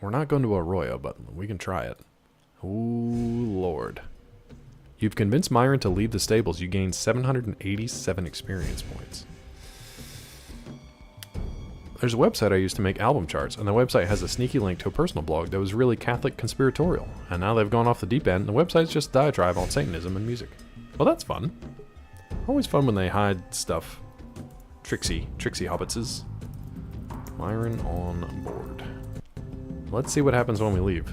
We're not going to Arroyo, but we can try it. Oh, Lord. You've convinced Myron to leave the stables. You gain 787 experience points. There's a website I used to make album charts, and the website has a sneaky link to a personal blog that was really Catholic conspiratorial. And now they've gone off the deep end, and the website's just a diatribe on Satanism and music. Well, that's fun. Always fun when they hide stuff. Tricksy hobbitses. Myron on board. Let's see what happens when we leave.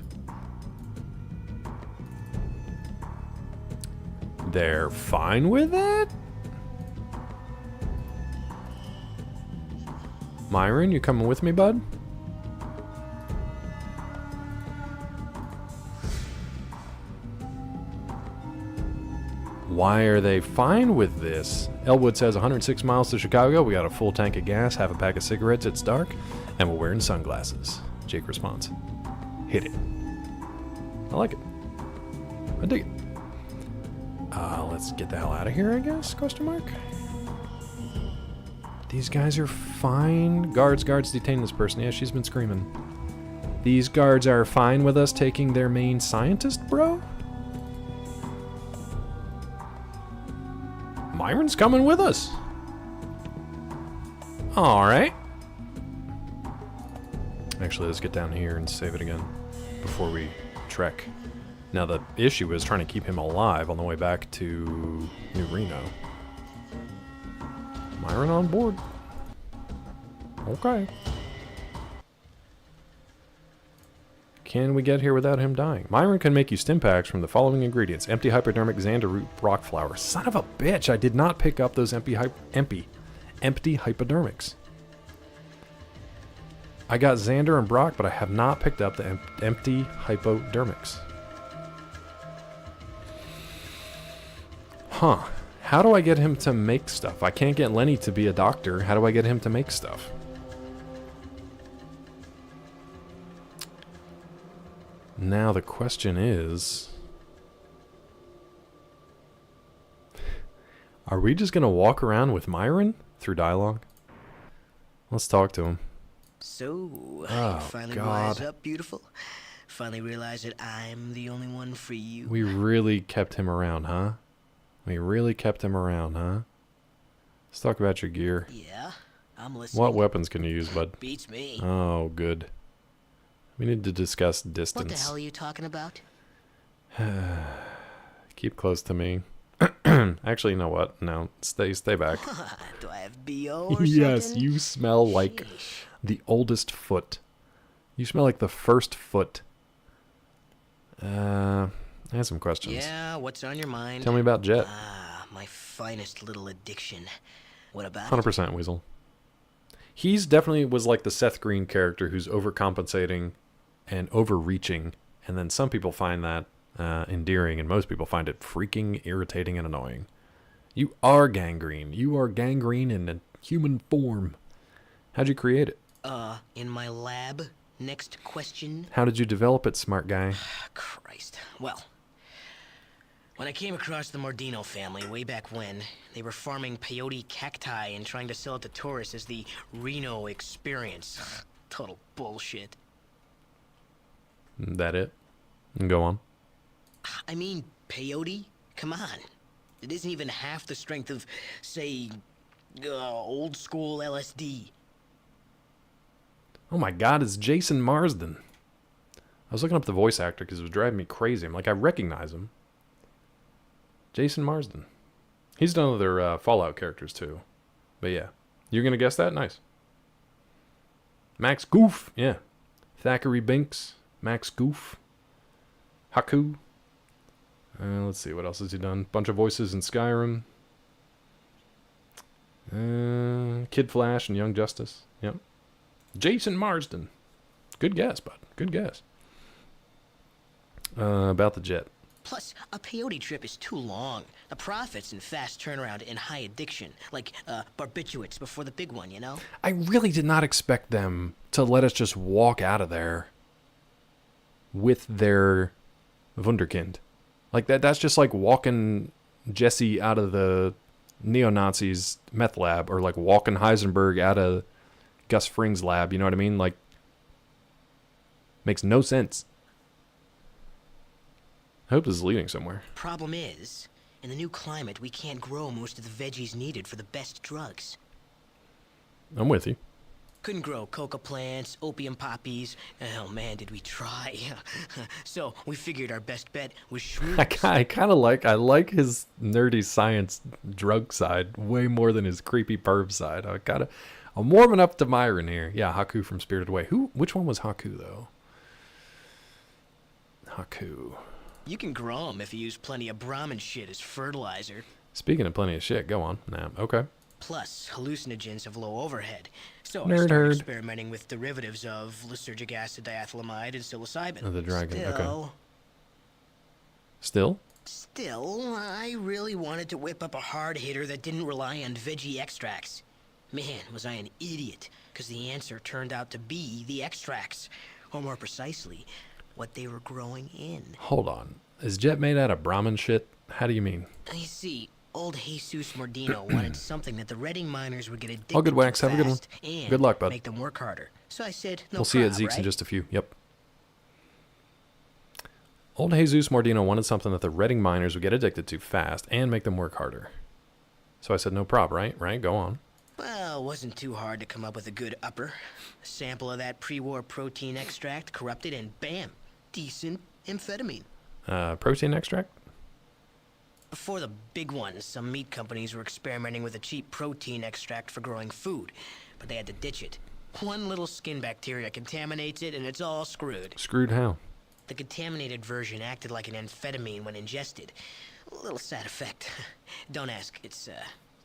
They're fine with it? Myron, you coming with me, bud? Why are they fine with this? Elwood says 106 miles to Chicago. We got a full tank of gas, half a pack of cigarettes. It's dark, and we're wearing sunglasses. Jake responds. Hit it. I like it. I dig it. Let's get the hell out of here, I guess? Question mark. These guys are fine. Guards, detain this person. Yeah, she's been screaming. These guards are fine with us taking their main scientist, bro? Myron's coming with us. Alright. Actually, let's get down here and save it again before we trek. Now, the issue is trying to keep him alive on the way back to New Reno. Myron on board. Okay. Can we get here without him dying? Myron can make you stim packs from the following ingredients. Empty hypodermic Xander root rock flour. Son of a bitch, I did not pick up those empty hypodermics. I got Xander and Brock, but I have not picked up the empty hypodermics. Huh. How do I get him to make stuff? I can't get Lenny to be a doctor. How do I get him to make stuff? Now the question is... Are we just going to walk around with Myron through dialogue? Let's talk to him. So, Oh, you finally God. rise up, beautiful? Finally realize that I'm the only one for you? We really kept him around, huh? We really kept him around, huh? Let's talk about your gear. Yeah, I'm listening. What weapons can you use, bud? Beats me. Oh, good. We need to discuss distance. What the hell are you talking about? Keep close to me. Actually, you know what? No, stay back. Do I have BO or Yes, something? you smell like the oldest foot. You smell like the first foot. I have some questions. Yeah, what's on your mind? Tell me about Jet. Ah, my finest little addiction. What about 100% Weasel. He's definitely was like the Seth Green character who's overcompensating and overreaching, and then some people find that endearing, and most people find it freaking irritating and annoying. You are Gangrene. You are Gangrene in a human form. How'd you create it? In my lab. Next question. How did you develop it, smart guy? Christ. Well, when I came across the Mordino family way back when, they were farming peyote cacti and trying to sell it to tourists as the Reno experience. Total bullshit. That it? Go on. I mean, peyote? Come on. It isn't even half the strength of, say, old school LSD. Oh my god, it's Jason Marsden. I was looking up the voice actor because it was driving me crazy. I'm like, I recognize him. Jason Marsden. He's done other Fallout characters too. But yeah. You're going to guess that? Nice. Max Goof. Yeah. Thackeray Binks. Max Goof. Haku. Let's see, what else has he done? Bunch of voices in Skyrim. Kid Flash and Young Justice. Yep. Jason Marsden. Good guess, bud. Good guess. About the Jet. Plus, a peyote trip is too long. The profits and fast turnaround and high addiction. Like, barbiturates before the big one, you know? I really did not expect them to let us just walk out of there with their Wunderkind. Like, that's just like walking Jesse out of the neo-Nazis meth lab, or like walking Heisenberg out of Gus Fring's lab, you know what I mean? Like, makes no sense. I hope this is leading somewhere. Problem is, in the new climate, we can't grow most of the veggies needed for the best drugs. I'm with you. Couldn't grow coca plants, opium poppies. Oh man, did we try. So we figured our best bet was shrooms. I like his nerdy science drug side way more than his creepy perv side. I'm warming up to Myron here. Yeah, Haku from Spirited Away. Which one was Haku though? Haku. You can grow them if you use plenty of Brahmin shit as fertilizer. Speaking of plenty of shit, go on. Nah, okay. Plus, hallucinogens have low overhead. So I Nerd started herd. experimenting with derivatives of lysergic acid diethylamide and psilocybin. Oh, the dragon, okay. Still, Still? I really wanted to whip up a hard hitter that didn't rely on veggie extracts. Man, was I an idiot, because the answer turned out to be the extracts. Or more precisely, what they were growing in. Hold on. Is Jet made out of Brahmin shit? How do you mean? You see, old Jesus Mordino wanted something that the Redding miners would get addicted All good, Wax. to Have a good one. fast and Good luck, bud. make them work harder. So I said, no We'll see you at prob, Zeke's in right? just a few. Yep. Old Jesus Mordino wanted something that the Redding miners would get addicted to fast and make them work harder. So I said, no prob, right? Right? Go on. Well, it wasn't too hard to come up with a good upper. A sample of that pre-war protein extract corrupted and bam, decent amphetamine. Protein extract? Before the big ones, some meat companies were experimenting with a cheap protein extract for growing food, but they had to ditch it. One little skin bacteria contaminates it, and it's all screwed. Screwed how? The contaminated version acted like an amphetamine when ingested. A little side effect. Don't ask, it's,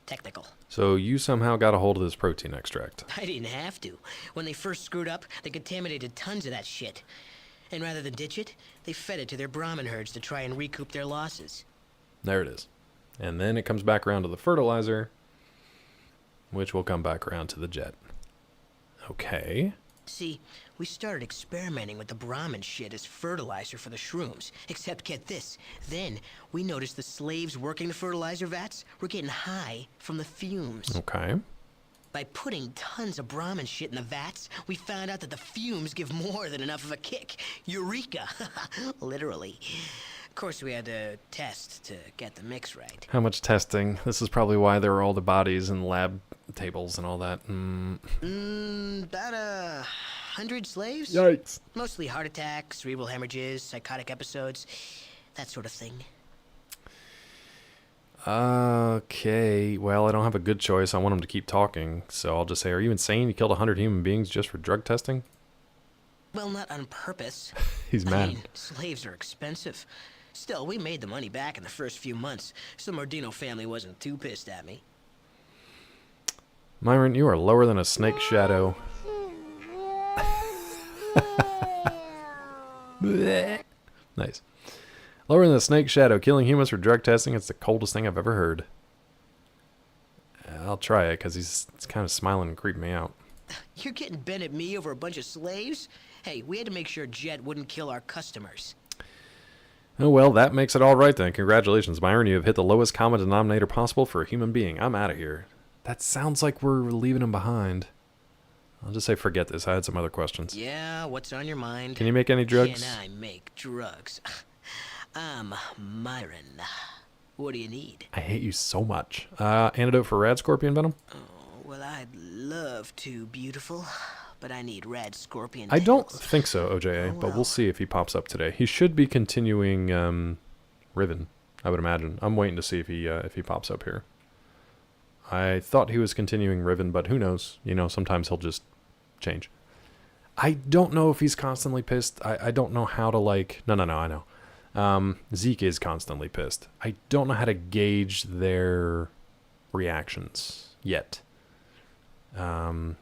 technical. So you somehow got a hold of this protein extract. I didn't have to. When they first screwed up, they contaminated tons of that shit. And rather than ditch it, they fed it to their Brahmin herds to try and recoup their losses. There it is. And then it comes back around to the fertilizer, which will come back around to the jet. Okay. See, we started experimenting with the Brahmin shit as fertilizer for the shrooms. Except get this, then we noticed the slaves working the fertilizer vats were getting high from the fumes. Okay. By putting tons of Brahmin shit in the vats, we found out that the fumes give more than enough of a kick. Eureka! Literally. Of course, we had to test to get the mix right. How much testing? This is probably why there were all the bodies and lab tables and all that. About 100 slaves? Yikes. Mostly heart attacks, cerebral hemorrhages, psychotic episodes, that sort of thing. Okay, well, I don't have a good choice. I want him to keep talking, so I'll just say, are you insane? You killed 100 human beings just for drug testing? Well, not on purpose. He's I mad. mean, slaves are expensive. Still, we made the money back in the first few months, so the Mordino family wasn't too pissed at me. Myron, you are lower than a snake shadow. Nice. Lower than a snake shadow. Killing humans for drug testing. It's the coldest thing I've ever heard. I'll try it because he's kind of smiling and creeping me out. You're getting bent at me over a bunch of slaves? Hey, we had to make sure Jet wouldn't kill our customers. Oh, well, that makes it all right then. Congratulations, Myron. You have hit the lowest common denominator possible for a human being. I'm out of here. That sounds like we're leaving him behind. I'll just say forget this. I had some other questions. Yeah, what's on your mind? Can you make any drugs? Can I make drugs? I'm Myron. What do you need? I hate you so much. Antidote for rad scorpion venom? Well, I'd love to, beautiful, but I need rad scorpion. I don't think so, OJA, but we'll see if he pops up today. He should be continuing Riven, I would imagine. I'm waiting to see if he pops up here. I thought he was continuing Riven, but who knows? You know, sometimes he'll just change. I don't know if he's constantly pissed. I don't know how to, like... No, I know. Zeke is constantly pissed. I don't know how to gauge their reactions yet. Can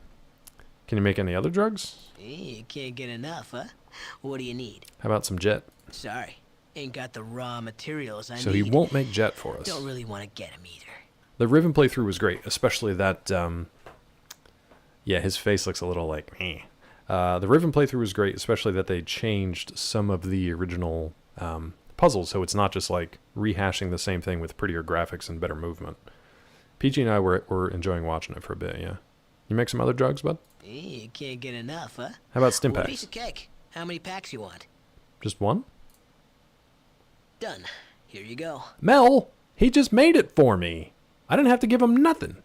you make any other drugs? You can't get enough, huh? What do you need? How about some jet? Sorry, ain't got the raw materials I need. So he won't make jet for us. Don't really want to get him either. The Riven playthrough was great, especially that, yeah, his face looks a little like, eh. The Riven playthrough was great, especially that they changed some of the original puzzles, so it's not just like rehashing the same thing with prettier graphics and better movement. Peachy and I were enjoying watching it for a bit, yeah. You make some other drugs, bud? You can't get enough, huh? How about stim Piece packs? of cake. How many packs you want? Just one? Done. Here you go. Mel, he just made it for me. I didn't have to give him nothing.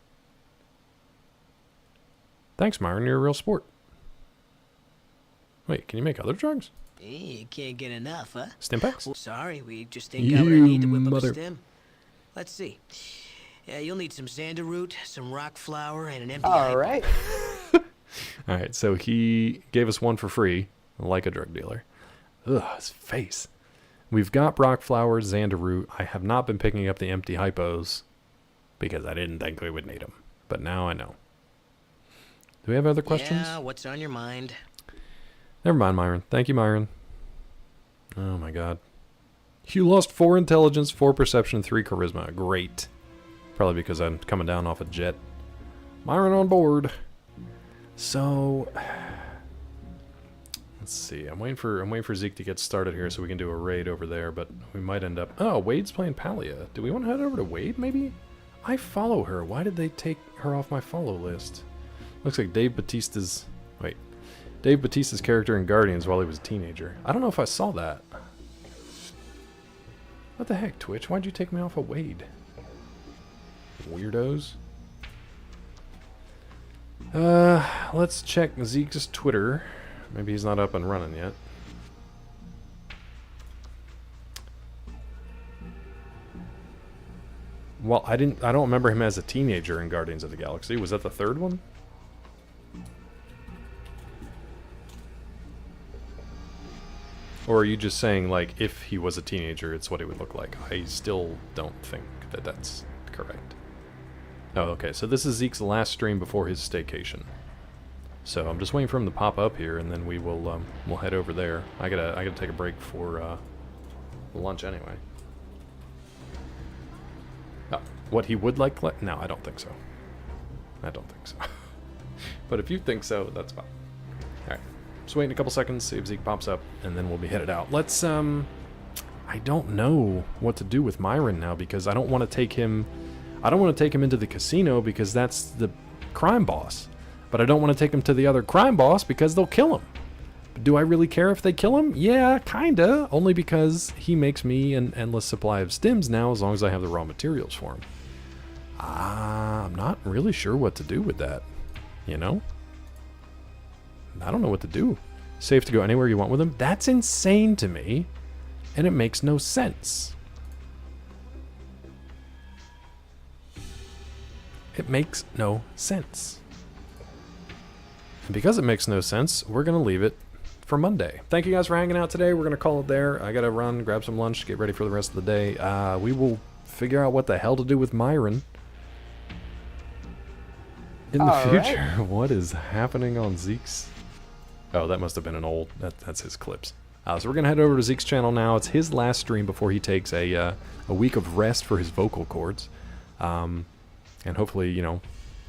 Thanks, Myron. You're a real sport. Wait, can you make other drugs? You can't get enough, huh? Stim packs? Well, sorry, we just ain't got what I need to whip up a stim. Let's see. Yeah, you'll need some Xander root, some rock flour, and an empty All right. All right, so he gave us one for free, like a drug dealer. Ugh, his face. We've got rock flour, Xander root. I have not been picking up the empty hypos because I didn't think we would need them, but now I know. Do we have other questions? Yeah, what's on your mind? Never mind, Myron. Thank you, Myron. Oh my god. You lost 4 intelligence, 4 perception, 3 charisma. Great. Probably because I'm coming down off a jet. Myron on board. So let's see. I'm waiting for Zeke to get started here so we can do a raid over there, but we might end up... Oh, Wade's playing Palia. Do we want to head over to Wade, maybe? I follow her. Why did they take her off my follow list? Looks like Dave Bautista's... Wait. Dave Bautista's character in Guardians while he was a teenager. I don't know if I saw that. What the heck, Twitch? Why'd you take me off of Wade? Weirdos. Let's check Zeke's Twitter. Maybe he's not up and running yet. Well, I don't remember him as a teenager in Guardians of the Galaxy. Was that the third one? Or are you just saying, like, if he was a teenager, it's what it would look like? I still don't think that that's correct. Oh, okay, so this is Zeke's last stream before his staycation. So I'm just waiting for him to pop up here, and then we will we'll head over there. I gotta take a break for lunch anyway. Oh, what he would like? No, I don't think so. I don't think so. But if you think so, that's fine. All right, just waiting a couple seconds, see if Zeke pops up, and then we'll be headed out. Let's I don't know what to do with Myron now because I don't want to take him. I don't want to take him into the casino because that's the crime boss. But I don't want to take him to the other crime boss because they'll kill him. But do I really care if they kill him? Yeah, kinda. Only because he makes me an endless supply of stims now as long as I have the raw materials for him. I'm not really sure what to do with that. You know? I don't know what to do. Safe to go anywhere you want with him? That's insane to me. And it makes no sense. It makes no sense. And because it makes no sense, we're going to leave it for Monday. Thank you guys for hanging out today. We're going to call it there. I got to run, grab some lunch, get ready for the rest of the day. We will figure out what the hell to do with Myron in the future. Right. What is happening on Zeke's? Oh, that must have been an old... That's his clips. So we're going to head over to Zeke's channel now. It's his last stream before he takes a week of rest for his vocal cords. And hopefully, you know,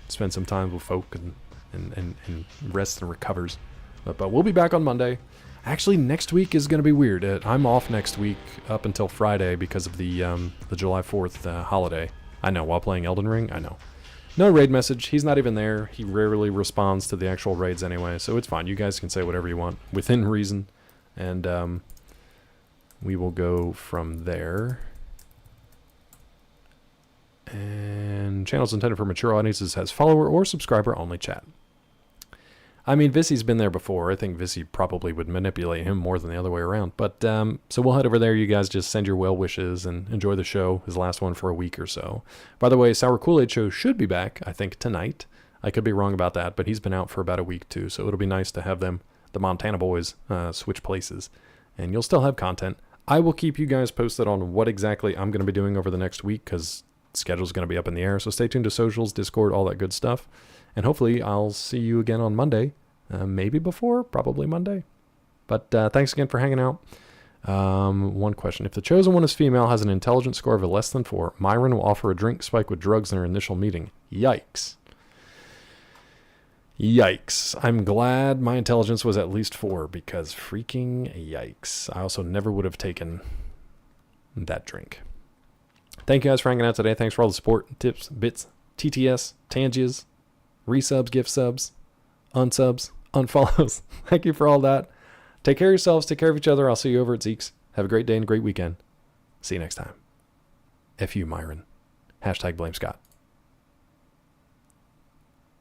spend some time with folk and rests and recovers. But we'll be back on Monday. Actually, next week is going to be weird. I'm off next week up until Friday because of the July 4th holiday. I know, while playing Elden Ring, I know. No raid message. He's not even there. He rarely responds to the actual raids anyway, so it's fine. You guys can say whatever you want within reason. And we will go from there. And channels intended for mature audiences has follower or subscriber only chat. I mean, Vissy's been there before. I think Vissy probably would manipulate him more than the other way around. But so we'll head over there. You guys just send your well wishes and enjoy the show. His last one for a week or so. By the way, Sour Kool-Aid Show should be back, I think, tonight. I could be wrong about that, but he's been out for about a week too. So it'll be nice to have them, the Montana boys, switch places. And you'll still have content. I will keep you guys posted on what exactly I'm going to be doing over the next week because schedule's going to be up in the air. So stay tuned to socials, Discord, all that good stuff. And hopefully I'll see you again on Monday. Maybe before, probably Monday. But thanks again for hanging out. One question. If the chosen one is female, has an intelligence score of a less than 4, Myron will offer a drink spiked with drugs in her initial meeting. Yikes. Yikes. I'm glad my intelligence was at least 4 because freaking yikes. I also never would have taken that drink. Thank you guys for hanging out today. Thanks for all the support, tips, bits, TTS, tangias, resubs, gift subs, unsubs, unfollows. Thank you for all that. Take care of yourselves. Take care of each other. I'll see you over at Zeke's. Have a great day and a great weekend. See you next time. F you, Myron. #BlameScott.